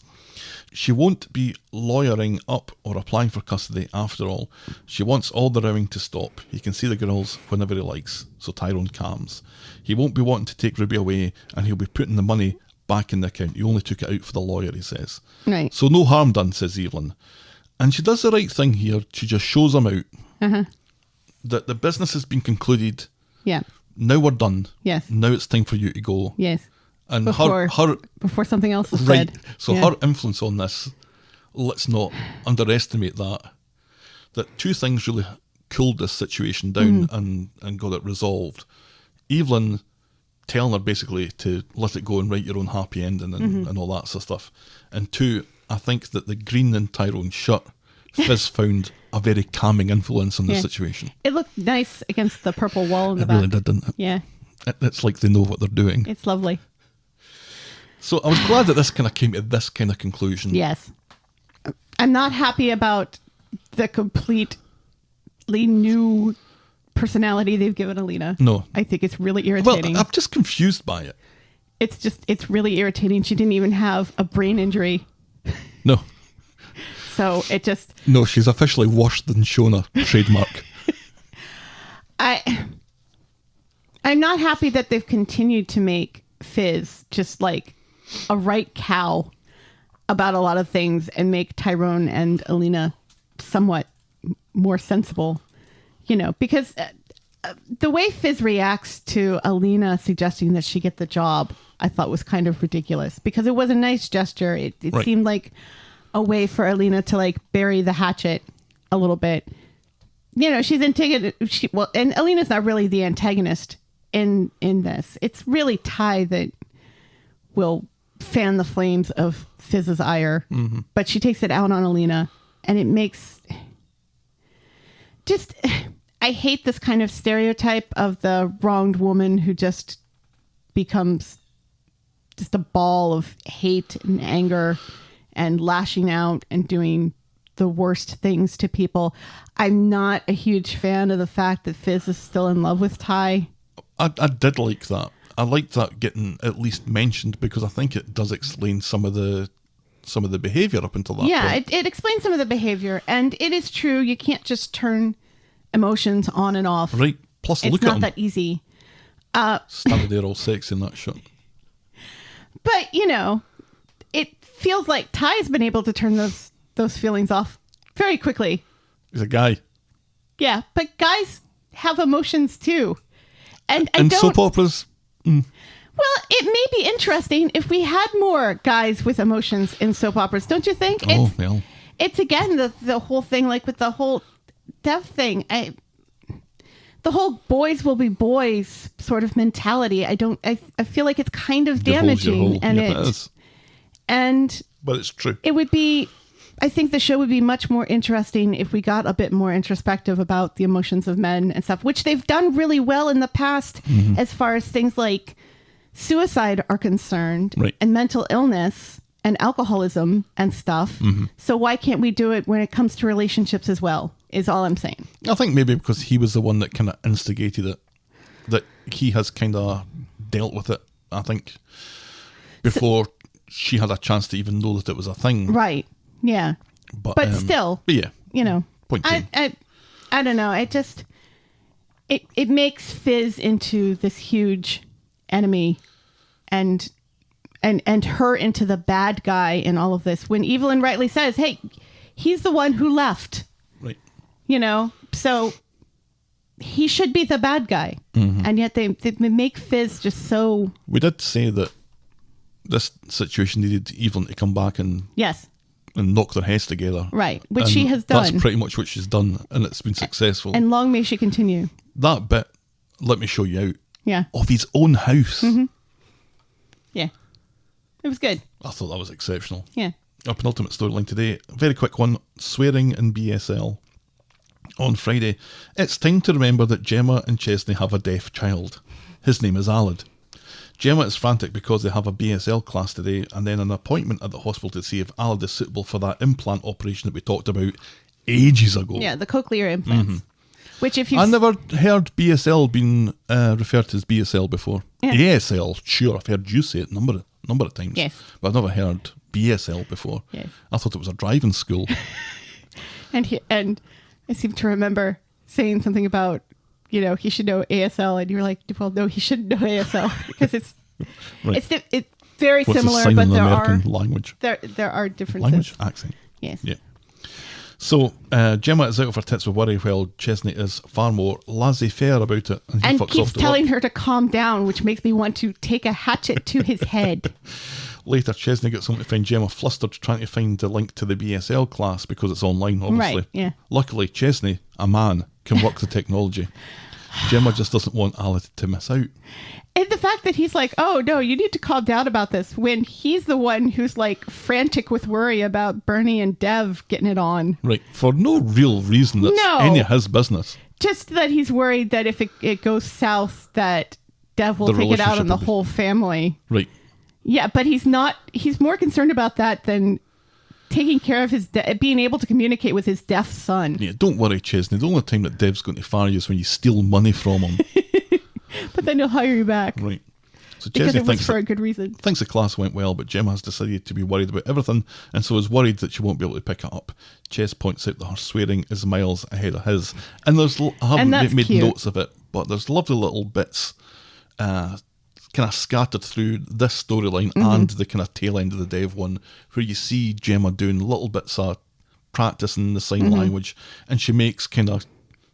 S5: She won't be lawyering up or applying for custody after all. She wants all the rowing to stop. He can see the girls whenever he likes, so Tyrone calms. He won't be wanting to take Ruby away, and he'll be putting the money back in the account. He only took it out for the lawyer, he says.
S6: Right.
S5: So no harm done, says Evelyn. And she does the right thing here. She just shows him out.
S6: Uh-huh.
S5: That the business has been concluded.
S6: Yeah.
S5: Now we're done.
S6: Yes.
S5: Now it's time for you to go.
S6: Yes.
S5: And
S6: before something else is
S5: right.
S6: said.
S5: So her influence on this, let's not underestimate that. That two things really cooled this situation down and got it resolved. Evelyn telling her basically to let it go and write your own happy ending and all that sort of stuff. And two, I think that the green in Tyrone's shirt, Fiz found a very calming influence on the situation.
S6: It looked nice against the purple wall in the
S5: It
S6: back.
S5: really did, didn't it?
S6: Yeah.
S5: It's like they know what they're doing.
S6: It's lovely.
S5: So I was glad that this kind of came to this kind of conclusion.
S6: Yes. I'm not happy about the completely new personality they've given Alina.
S5: No.
S6: I think it's really irritating.
S5: Well, I'm just confused by it.
S6: It's really irritating. She didn't even have a brain injury.
S5: No.
S6: So it just...
S5: No, she's officially washed and shown her trademark.
S6: I'm not happy that they've continued to make Fiz just like a right cow about a lot of things and make Tyrone and Alina somewhat more sensible, because the way Fiz reacts to Alina suggesting that she get the job, I thought was kind of ridiculous because it was a nice gesture. It
S5: Right.
S6: seemed like a way for Alina to like bury the hatchet a little bit. She's antagonist. And Alina's not really the antagonist in this. It's really Ty that will fan the flames of Fiz's ire, but she takes it out on Alina, and it makes just. I hate this kind of stereotype of the wronged woman who just becomes just a ball of hate and anger and lashing out and doing the worst things to people. I'm not a huge fan of the fact that Fiz is still in love with Ty.
S5: I did like that. I liked that getting at least mentioned because I think it does explain some of the behaviour up until that point.
S6: Yeah, it explains some of the behavior, and it is true. You can't just turn emotions on and off.
S5: Right. Plus,
S6: It's
S5: look at
S6: not
S5: him.
S6: that easy.
S5: Standing there all sexy in that shot.
S6: But, it feels like Ty's been able to turn those feelings off very quickly.
S5: He's a guy.
S6: Yeah, but guys have emotions too. And I
S5: In
S6: don't...
S5: soap operas,
S6: Well, it may be interesting if we had more guys with emotions in soap operas, don't you think? It's again the whole thing, like with the whole Dev thing. The whole boys will be boys sort of mentality. I feel like it's kind of damaging, and
S5: it is.
S6: And
S5: But it's true.
S6: it would be. I think the show would be much more interesting if we got a bit more introspective about the emotions of men and stuff, which they've done really well in the past as far as things like suicide are concerned,
S5: Right.
S6: and mental illness. and alcoholism and stuff. So why can't we do it when it comes to relationships as well, is all I'm saying.
S5: I think maybe because he was the one that kind of instigated it, that he has kind of dealt with it, I think, before she had a chance to even know that it was a thing.
S6: Right. Yeah. But still,
S5: but yeah,
S6: you know,
S5: point
S6: I don't know. It just, it makes Fiz into this huge enemy and her into the bad guy in all of this, when Evelyn rightly says, hey, he's the one who left.
S5: Right.
S6: You know, so he should be the bad guy. And yet they make Fiz just so...
S5: We did say that this situation needed Evelyn to come back and
S6: Yes.
S5: and knock their heads together.
S6: Right, which
S5: And
S6: she has done.
S5: That's pretty much what she's done, and it's been successful.
S6: And long may she continue.
S5: That bit, let me show you out,
S6: Yeah.
S5: of his own house.
S6: Yeah. It was good.
S5: I thought that was exceptional.
S6: Yeah.
S5: Our penultimate storyline today, a very quick one, swearing in BSL. On Friday, it's time to remember that Gemma and Chesney have a deaf child. His name is Alad. Gemma is frantic because they have a BSL class today and then an appointment at the hospital to see if Alad is suitable for that implant operation that we talked about ages ago.
S6: Yeah, the cochlear implants. Which if you...
S5: I never heard BSL being referred to as BSL before.
S6: Yeah.
S5: ASL, sure, I've heard you say it a number of times.
S6: Yes.
S5: But I've never heard BSL before.
S6: Yes.
S5: I thought it was a driving school.
S6: And I seem to remember saying something about, you know, he should know ASL, and you were like, well, no, he shouldn't know ASL because it's
S5: Right.
S6: it's very
S5: What's
S6: similar,
S5: the sign
S6: but
S5: in the
S6: there
S5: American
S6: are
S5: language?
S6: there are differences.
S5: Language? Accent.
S6: Yes.
S5: Yeah. So, Gemma is out of her tits with worry while Chesney is far more laissez-faire about it. And he
S6: And
S5: fucks
S6: keeps
S5: off to
S6: telling
S5: work.
S6: her to calm down, which makes me want to take a hatchet to his head.
S5: Later, Chesney gets home to find Gemma flustered trying to find the link to the BSL class because it's online, obviously.
S6: Right, yeah.
S5: Luckily, Chesney, a man, can work the technology. Gemma just doesn't want Alad to miss out.
S6: And the fact that he's like, oh, no, you need to calm down about this, when he's the one who's like frantic with worry about Bernie and Dev getting it on.
S5: Right, for no real reason that's
S6: No.
S5: any of his business.
S6: Just that he's worried that if it goes south, that Dev will
S5: The
S6: take it out
S5: relationship
S6: on the
S5: will be-
S6: whole family.
S5: Right.
S6: Yeah, but he's more concerned about that than taking care of his, being able to communicate with his deaf son.
S5: Yeah, don't worry, Chesney. The only time that Dev's going to fire you is when you steal money from him.
S6: But then he'll hire you back.
S5: Right. So
S6: Because
S5: Chesney
S6: it was for a good reason.
S5: thinks the class went well, but Gemma has decided to be worried about everything, and so is worried that she won't be able to pick it up. Ches points out that her swearing is miles ahead of his, and there's I haven't
S6: that's
S5: made
S6: cute.
S5: notes of it, but there's lovely little bits kind of scattered through this storyline and the kind of tail end of the Dev one, where you see Gemma doing little bits of practicing the sign language, and she makes kind of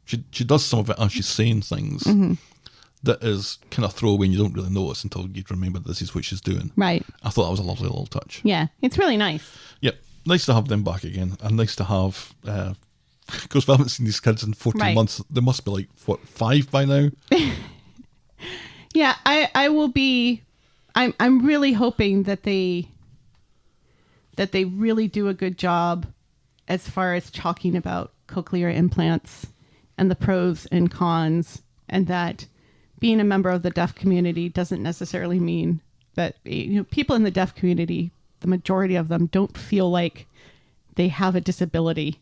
S5: she does some of it as she's saying things. That is kind of throwaway and you don't really notice until you remember this is what she's doing.
S6: Right.
S5: I thought that was a lovely little touch.
S6: Yeah, it's really nice.
S5: Yep. Nice to have them back again. And nice to have, because we haven't seen these kids in 14
S6: Right.
S5: months. They must be like, what, 5 by now?
S6: Yeah, I will be, I'm really hoping that they really do a good job as far as talking about cochlear implants and the pros and cons, and that being a member of the deaf community doesn't necessarily mean that, you know, people in the deaf community, the majority of them don't feel like they have a disability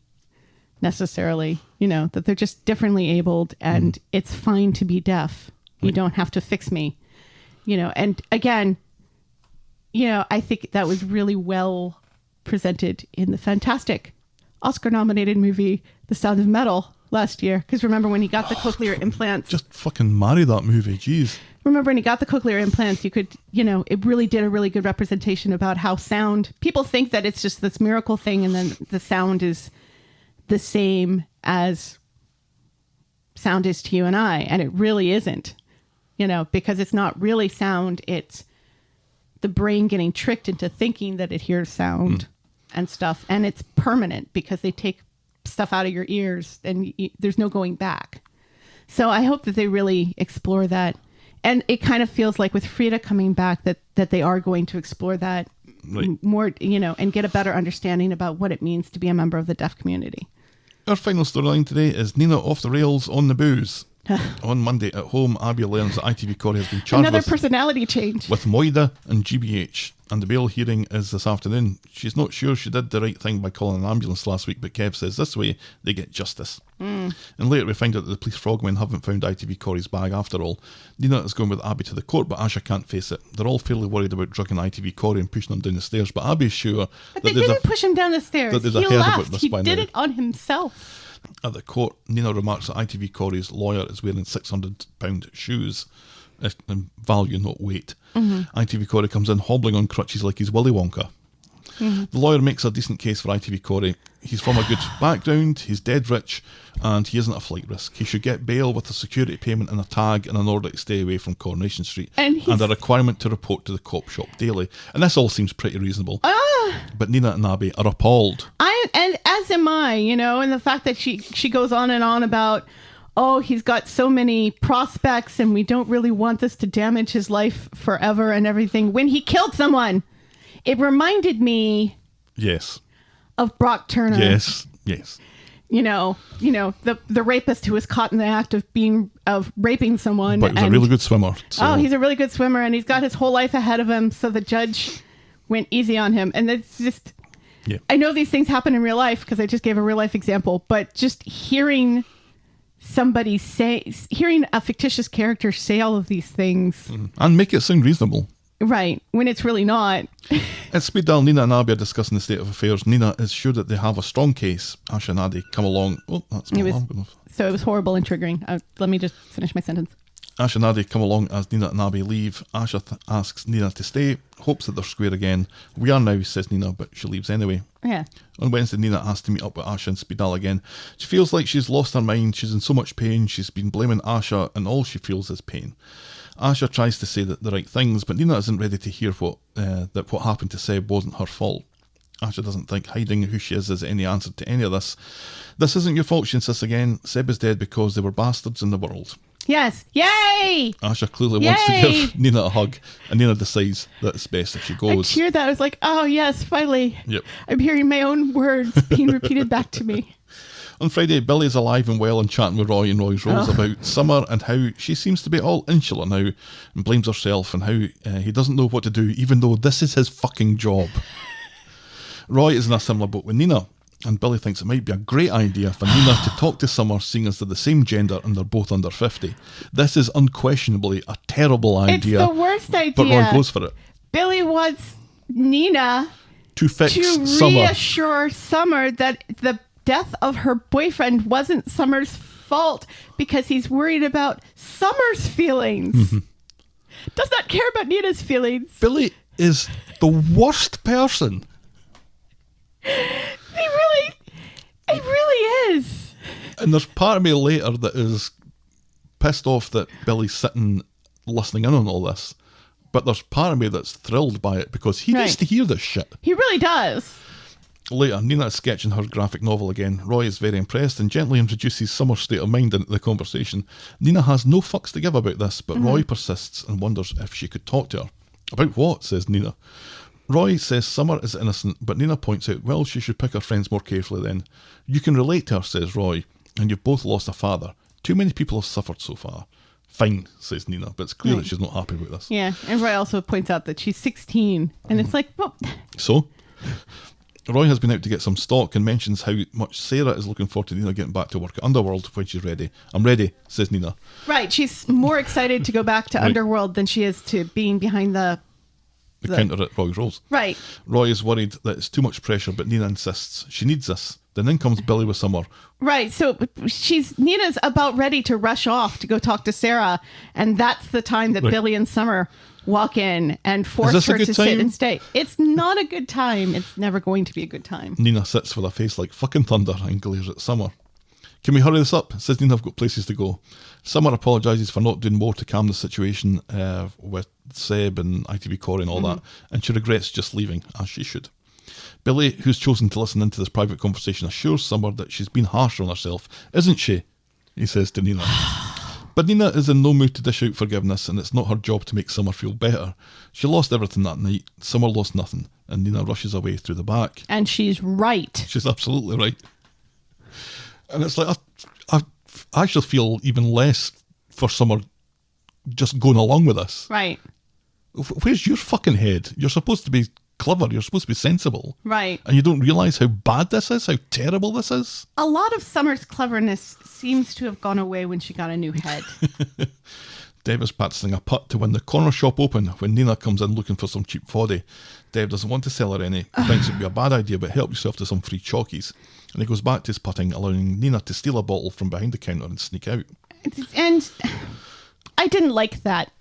S6: necessarily, you know, that they're just differently abled and it's fine to be deaf. You don't have to fix me, you know. And again, you know, I think that was really well presented in the fantastic Oscar-nominated movie, The Sound of Metal, last year. Because remember when he got the cochlear implants?
S5: Just fucking marry that movie, jeez.
S6: Remember when he got the cochlear implants, you could, you know, it really did a really good representation about how sound, people think that it's just this miracle thing and then the sound is the same as sound is to you and I. And it really isn't, you know, because it's not really sound. It's the brain getting tricked into thinking that it hears sound and stuff. And it's permanent because they take stuff out of your ears and there's no going back. So I hope that they really explore that. And it kind of feels like with Frida coming back that they are going to explore that more, you know, and get a better understanding about what it means to be a member of the deaf community.
S5: Our final storyline today is Nina off the rails on the booze. On Monday at home, Abby learns that ITV Corey has been charged
S6: Another personality change.
S5: with Moida and GBH, and the bail hearing is this afternoon. She's not sure she did the right thing by calling an ambulance last week, but Kev says this way they get justice. And later we find out that the police frogmen haven't found ITV Corey's bag after all. Nina is going with Abby to the court, but Asha can't face it. They're all fairly worried about drugging ITV Corey and pushing him down the stairs, but Abby's sure
S6: But they didn't push him down the stairs.
S5: that they'd
S6: He
S5: have heard about
S6: left.
S5: this
S6: He
S5: by
S6: did
S5: now.
S6: it on himself.
S5: At the court, Nina remarks that ITV Corey's lawyer is wearing £600 shoes, in value, not weight. ITV Corey comes in hobbling on crutches like he's Willy Wonka. The lawyer makes a decent case for ITV Corey. He's from a good background, he's dead rich, and he isn't a flight risk. He should get bail with a security payment and a tag and an order to stay away from Coronation Street,
S6: And
S5: a requirement to report to the cop shop daily. And this all seems pretty reasonable. But Nina and Abby are appalled.
S6: And as am I, and the fact that she goes on and on about, oh, he's got so many prospects and we don't really want this to damage his life forever and everything. When he killed someone, it reminded me
S5: Yes.
S6: of Brock Turner.
S5: Yes.
S6: The rapist who was caught in the act of raping someone.
S5: But he was a really good swimmer. So.
S6: Oh, he's a really good swimmer, and he's got his whole life ahead of him. So the judge went easy on him, and it's just.
S5: Yeah.
S6: I know these things happen in real life because I just gave a real life example, but just hearing hearing a fictitious character say all of these things,
S5: And make it sound reasonable.
S6: right, when it's really not.
S5: At speed dial, Nina and Abby are discussing the state of affairs. Nina is sure that they have a strong case. Ash and Aadi come along. Oh, that's my alarm going off.
S6: So it was horrible and triggering. Let me just finish my sentence.
S5: Ash and Aadi come along as Nina and Abby leave. Ash asks Nina to stay, hopes that they're square again. We are now, says Nina, but she leaves anyway.
S6: Yeah.
S5: On Wednesday, Nina asks to meet up with Asha and Speedal again. She feels like she's lost her mind. She's in so much pain. She's been blaming Asha, and all she feels is pain. Asha tries to say the right things, but Nina isn't ready to hear that what happened to Seb wasn't her fault. Asha doesn't think hiding who she is any answer to any of this. This isn't your fault, she insists again. Seb is dead because there were bastards in the world.
S6: Yes. Yay!
S5: Asha clearly wants to give Nina a hug, and Nina decides that it's best if she
S6: I
S5: goes.
S6: cheered that. I was like, oh, yes, finally.
S5: Yep.
S6: I'm hearing my own words being repeated back to me.
S5: On Friday, Billy is alive and well and chatting with Roy and Roy's Rose about Summer and how she seems to be all insular now and blames herself and how he doesn't know what to do even though this is his fucking job. Roy is in a similar boat with Nina, and Billy thinks it might be a great idea for Nina to talk to Summer, seeing as they're the same gender and they're both under 50. This is unquestionably a terrible idea.
S6: It's the worst idea.
S5: But Roy goes for it.
S6: Billy wants Nina
S5: To fix
S6: to
S5: Summer.
S6: reassure Summer that the death of her boyfriend wasn't Summer's fault because he's worried about Summer's feelings.
S5: Mm-hmm.
S6: Does not care about Nina's feelings.
S5: Billy is the worst person.
S6: He really is.
S5: And there's part of me later that is pissed off that Billy's sitting listening in on all this. But there's part of me that's thrilled by it because he needs
S6: Right.
S5: to hear this shit.
S6: He really does.
S5: Later, Nina is sketching her graphic novel again. Roy is very impressed and gently introduces Summer's state of mind into the conversation. Nina has no fucks to give about this, but Roy persists and wonders if she could talk to her. About what, says Nina. Roy says Summer is innocent, but Nina points out, well, she should pick her friends more carefully then. You can relate to her, says Roy, and you've both lost a father. Too many people have suffered so far. Fine, says Nina, but it's clear that she's not happy about this.
S6: Yeah, and Roy also points out that she's 16, and it's like, well,
S5: So, Roy has been out to get some stock and mentions how much Sarah is looking forward to Nina getting back to work at Underworld when she's ready. I'm ready, says Nina.
S6: right, she's more excited to go back to
S5: Right.
S6: Underworld than she is to being behind the
S5: Counter at Roy's Rolls.
S6: right.
S5: Roy is worried that it's too much pressure, but Nina insists she needs this. Then in comes Billy with Summer.
S6: Right, so Nina's about ready to rush off to go talk to Sarah, and that's the time that
S5: Right.
S6: Billy and Summer walk in and force
S5: this a
S6: her
S5: good
S6: to sit
S5: time?
S6: and stay. It's not a good time. It's never going to be a good time.
S5: Nina sits with a face like fucking thunder and glares at Summer. Can we hurry this up? Says Nina, I've got places to go. Summer apologises for not doing more to calm the situation with Seb and ITV Corey and all that, and she regrets just leaving, as she should. Billy, who's chosen to listen into this private conversation, assures Summer that she's been harsh on herself, isn't she? He says to Nina. But Nina is in no mood to dish out forgiveness, and it's not her job to make Summer feel better. She lost everything that night. Summer lost nothing, and Nina rushes away through the back.
S6: And she's right.
S5: She's absolutely right. And it's like, I I actually feel even less for Summer just going along with this.
S6: Right.
S5: Where's your fucking head? You're supposed to be clever. You're supposed to be sensible.
S6: Right.
S5: And you don't realise how bad this is, how terrible this is.
S6: A lot of Summer's cleverness seems to have gone away when she got a new head.
S5: Deb is practising a putt to win the corner shop open when Nina comes in looking for some cheap foddy. Deb doesn't want to sell her any. He thinks it would be a bad idea, but help yourself to some free chalkies. And he goes back to his putting, allowing Nina to steal a bottle from behind the counter and sneak out.
S6: And I didn't like that.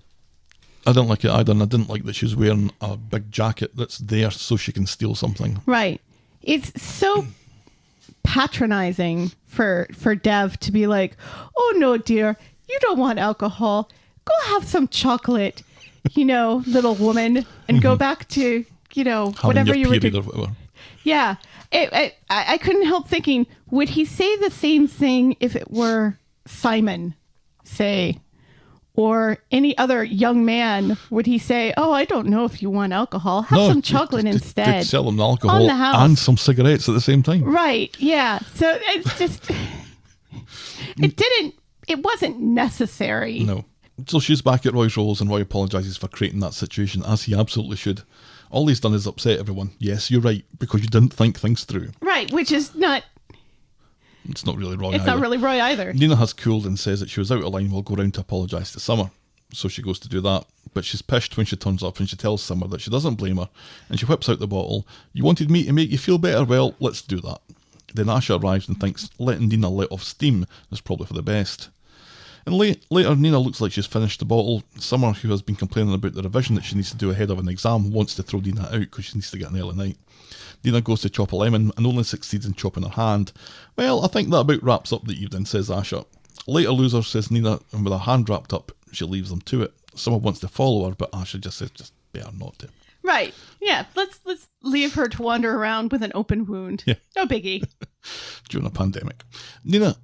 S5: I didn't like it either, and I didn't like that she was wearing a big jacket that's there so she can steal something.
S6: Right. It's so patronizing for Dev to be like, oh no, dear, you don't want alcohol. Go have some chocolate, little woman, and go back to, whatever you were doing.
S5: Or whatever.
S6: Yeah. I couldn't help thinking, would he say the same thing if it were Simon, say, or any other young man? Would he say, oh, I don't know if you want alcohol. Have some chocolate instead.
S5: They'd sell them the alcohol
S6: on the house.
S5: and some cigarettes at the same time.
S6: Right. Yeah. So it's just, it wasn't necessary.
S5: No. So she's back at Roy's Rolls and Roy apologises for creating that situation, as he absolutely should. All he's done is upset everyone. Yes, you're right, because you didn't think things through.
S6: Right, which is not...
S5: It's not really Roy
S6: It's
S5: either.
S6: not really Roy either.
S5: Nina has cooled and says that she was out of line and will go round to apologise to Summer. So she goes to do that, but she's pissed when she turns up and she tells Summer that she doesn't blame her, and she whips out the bottle. You wanted me to make you feel better? Well, let's do that. Then Asha arrives and thinks letting Nina let off steam is probably for the best. And later, Nina looks like she's finished the bottle. Summer, who has been complaining about the revision that she needs to do ahead of an exam, wants to throw Nina out because she needs to get an early night. Nina goes to chop a lemon and only succeeds in chopping her hand. Well, I think that about wraps up the evening, says Asha. Later loser, says Nina, and with her hand wrapped up, she leaves them to it. Summer wants to follow her, but Asha just says just better not to.
S6: Right. Yeah. Let's leave her to wander around with an open wound.
S5: Yeah.
S6: No biggie.
S5: During a pandemic. Nina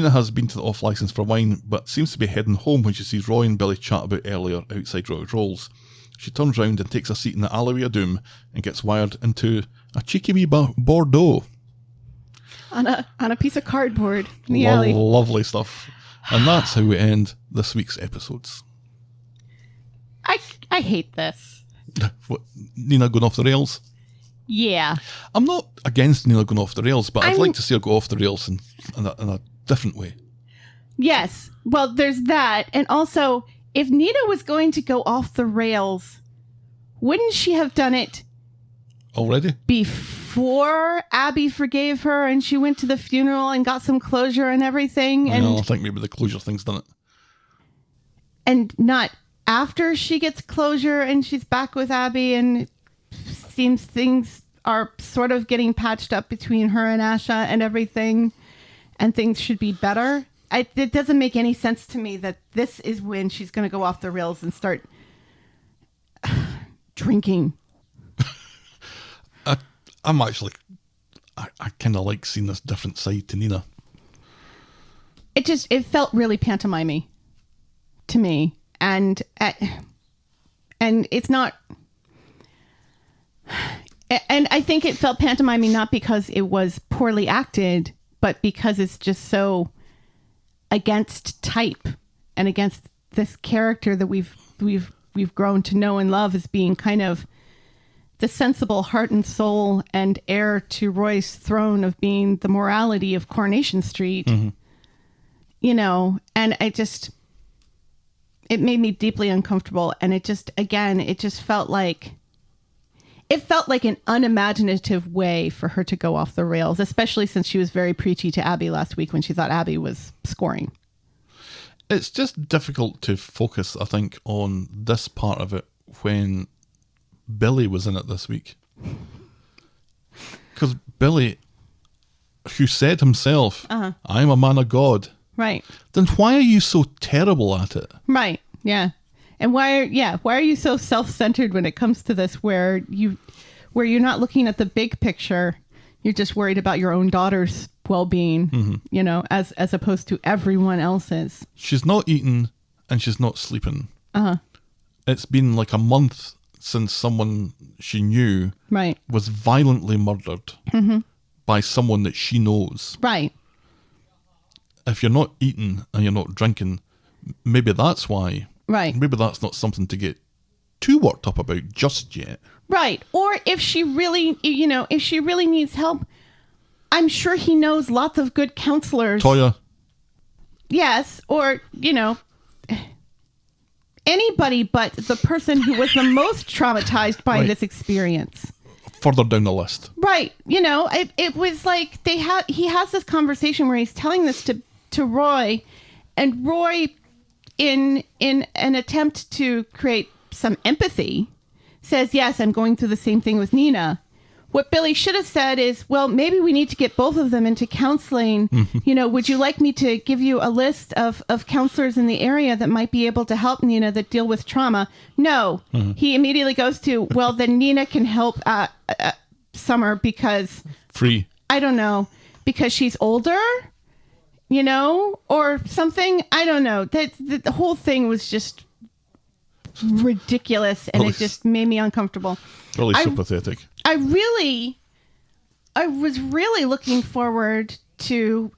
S5: has been to the off licence for wine, but seems to be heading home when she sees Roy and Billy chat about earlier outside Roy's Rolls. She turns round and takes a seat in the alleyway of doom and gets wired into a cheeky wee Bordeaux.
S6: On a piece of cardboard in the alley.
S5: Lovely stuff. And that's how we end this week's episodes.
S6: I hate this.
S5: What, Nina going off the rails?
S6: Yeah.
S5: I'm not against Nina going off the rails, but I'd like to see her go off the rails in a different way.
S6: Yes. Well, there's that. And also, if Nina was going to go off the rails, wouldn't she have done it
S5: Already?
S6: before Abby forgave her and she went to the funeral and got some closure and everything? And
S5: I think maybe the closure thing's done it.
S6: And not after she gets closure and she's back with Abby and it seems things are sort of getting patched up between her and Asha and everything, and things should be better. It doesn't make any sense to me that this is when she's going to go off the rails and start drinking.
S5: I'm actually... I kind of like seeing this different side to Nina.
S6: It felt really pantomimey to me. And it's not... And I think it felt pantomimey not because it was poorly acted, but because it's just so against type and against this character that we've grown to know and love as being kind of the sensible heart and soul and heir to Roy's throne of being the morality of Coronation Street. Mm-hmm. And it made me deeply uncomfortable. And it just felt like an unimaginative way for her to go off the rails, especially since she was very preachy to Abby last week when she thought Abby was scoring.
S5: It's just difficult to focus, I think, on this part of it when Billy was in it this week. Because Billy, who said himself, I'm a man of God.
S6: Right.
S5: Then why are you so terrible at it?
S6: Right. Yeah. And why are you so self-centered when it comes to this, where you're not looking at the big picture, you're just worried about your own daughter's well-being, mm-hmm. As opposed to everyone else's.
S5: She's not eating and she's not sleeping. It's been like a month since someone she knew
S6: right.
S5: was violently murdered mm-hmm. by someone that she knows.
S6: Right.
S5: if you're not eating and you're not drinking, maybe that's why.
S6: Right.
S5: Maybe that's not something to get too worked up about just yet.
S6: Right. Or if she really, if she really needs help, I'm sure he knows lots of good counselors.
S5: Toya.
S6: Yes. Or, anybody but the person who was the most traumatized by
S5: Right.
S6: this experience.
S5: Further down the list.
S6: Right. It was like he has this conversation where he's telling this to Roy, and Roy, in an attempt to create some empathy, says, yes, I'm going through the same thing with Nina. What Billy should have said is, well, maybe we need to get both of them into counseling. Would you like me to give you a list of counselors in the area that might be able to help Nina that deal with trauma? No. He immediately goes to, well, then Nina can help Summer because...
S5: Free.
S6: I don't know. Because she's older? Or something? I don't know. The whole thing was just ridiculous, and it just made me uncomfortable.
S5: Really sympathetic.
S6: I was really looking forward to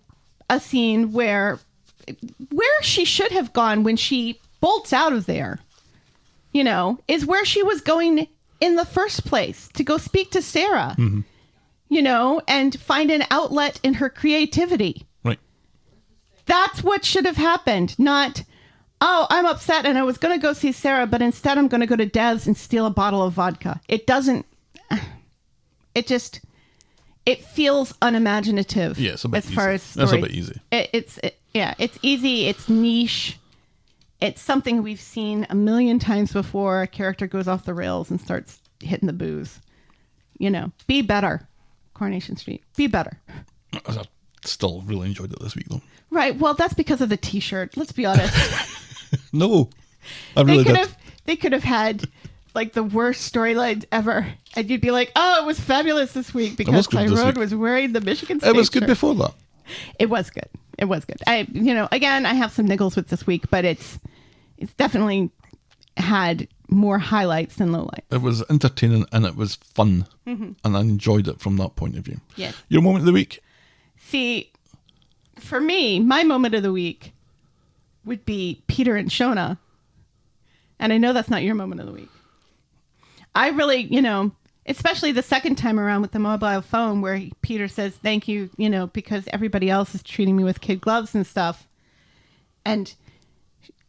S6: a scene where she should have gone when she bolts out of there, is where she was going in the first place, to go speak to Sarah, and find an outlet in her creativity.
S5: Right.
S6: That's what should have happened, not, oh, I'm upset and I was going to go see Sarah, but instead I'm going to go to Dev's and steal a bottle of vodka. It doesn't... It feels unimaginative.
S5: Yeah, it's a bit
S6: as far as
S5: That's
S6: story.
S5: a bit easy.
S6: It's easy. It's niche. It's something we've seen a million times before. A character goes off the rails and starts hitting the booze. Be better. Coronation Street. Be better.
S5: I still really enjoyed it this week, though.
S6: Right. Well, that's because of the T-shirt. Let's be honest.
S5: No, I really did.
S6: They could have had like the worst storylines ever, and you'd be like, "Oh, it was fabulous this week because Tyrone was wearing the Michigan State
S5: It was good
S6: shirt."
S5: before that.
S6: It was good. It was good. Again, I have some niggles with this week, but it's definitely had more highlights than lowlights.
S5: It was entertaining and it was fun, and I enjoyed it from that point of view.
S6: Yes.
S5: Your moment of the week?
S6: See, for me, my moment of the week would be Peter and Shona, and I know that's not your moment of the week. I really, especially the second time around with the mobile phone where Peter says, thank you, because everybody else is treating me with kid gloves and stuff. And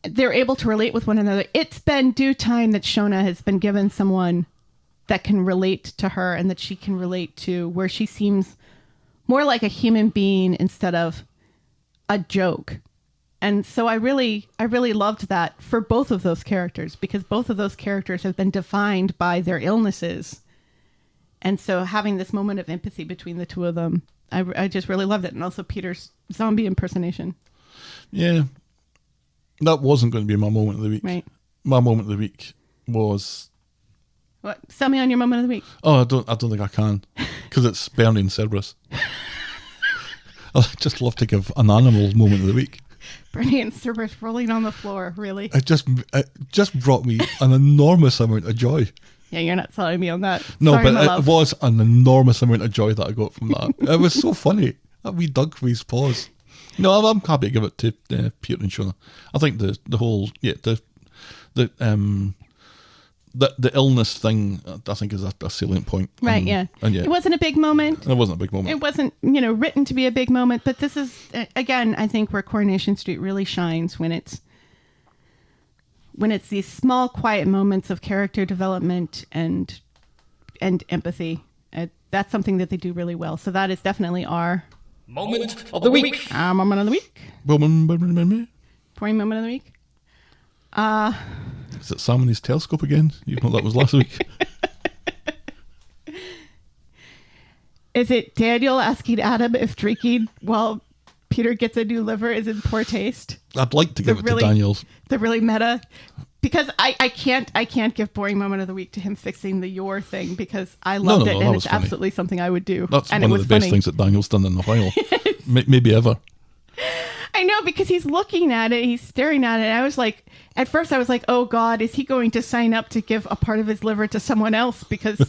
S6: they're able to relate with one another. It's been due time that Shona has been given someone that can relate to her and that she can relate to, where she seems more like a human being instead of a joke. And so I really loved that for both of those characters, because both of those characters have been defined by their illnesses. And so having this moment of empathy between the two of them, I just really loved it. And also Peter's zombie impersonation.
S5: Yeah. That wasn't going to be my moment of the week.
S6: Right.
S5: My moment of the week was...
S6: What? Sell me on your moment of the week.
S5: Oh, I don't think I can, because it's Bernie and Cerberus. I'd just love to give an animal moment of the week.
S6: Bernie and Cerberus rolling on the floor, really?
S5: It just brought me an enormous amount of joy.
S6: Yeah, you're not selling me on that.
S5: No,
S6: Sorry,
S5: but
S6: my
S5: it
S6: love.
S5: was an enormous amount of joy that I got from that. It was so funny. That wee Doug with his paws. No, I'm happy to give it to Peter and Shona. I think the whole the illness thing, I think, is a salient point.
S6: Right, yeah.
S5: And
S6: It wasn't a big moment.
S5: It wasn't a big moment.
S6: It wasn't, written to be a big moment, but this is, again, I think where Coronation Street really shines when it's these small, quiet moments of character development and empathy. That's something that they do really well. So that is definitely our
S7: Moment of the week.
S6: moment of the week. Pouring moment of the week.
S5: Is it Sam and his telescope again? You know that was last week.
S6: Is it Daniel asking Adam if drinking while Peter gets a new liver is in poor taste?
S5: I'd like to give it to Daniel's.
S6: The really meta, because I can't give boring moment of the week to him fixing the your thing, because I loved it and it's
S5: funny.
S6: Absolutely something I would do.
S5: That's
S6: and
S5: one
S6: it
S5: of
S6: was
S5: the best
S6: funny.
S5: things that Daniel's done in a while. Maybe ever.
S6: I know, because he's looking at it, he's staring at it. And I was like, at first I was like, oh God, is he going to sign up to give a part of his liver to someone else because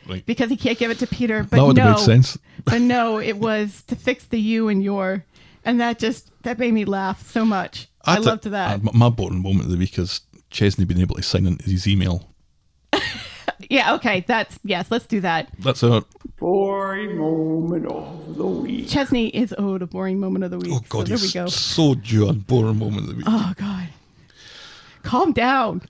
S5: Right.
S6: because he can't give it to Peter? But
S5: That would
S6: no,
S5: have made sense.
S6: but no, it was to fix the you and your. And that made me laugh so much. I loved that.
S5: My boring moment of the week is Chesney being able to sign into his email.
S6: Yeah, okay. Let's do that.
S5: That's our
S7: Boring moment of the week.
S6: Chesney is owed a boring moment of the week.
S5: Oh God,
S6: so there we go.
S5: so due a boring moment of the week.
S6: Oh God. Calm down.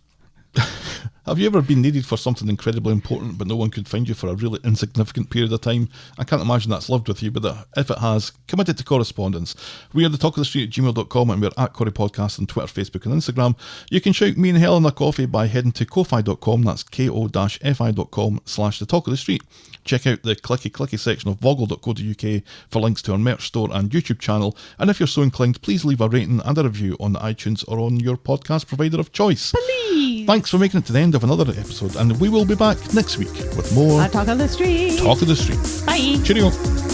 S5: Have you ever been needed for something incredibly important but no one could find you for a really insignificant period of time? I can't imagine that's lived with you, but if it has, committed to correspondence. We are the Talk of the Street at gmail.com and we're at Corrie Podcast on Twitter, Facebook and Instagram. You can shout me and Helen a coffee by heading to ko-fi.com, that's ko-fi.com/the Talk of the Street. Check out the clicky section of voggle.co.uk for links to our merch store and YouTube channel. And if you're so inclined, please leave a rating and a review on the iTunes or on your podcast provider of choice.
S6: Please.
S5: Thanks for making it to the end of another episode, and we will be back next week with more
S6: Talk of the Street.
S5: Talk of the Street.
S6: Bye.
S5: Cheerio.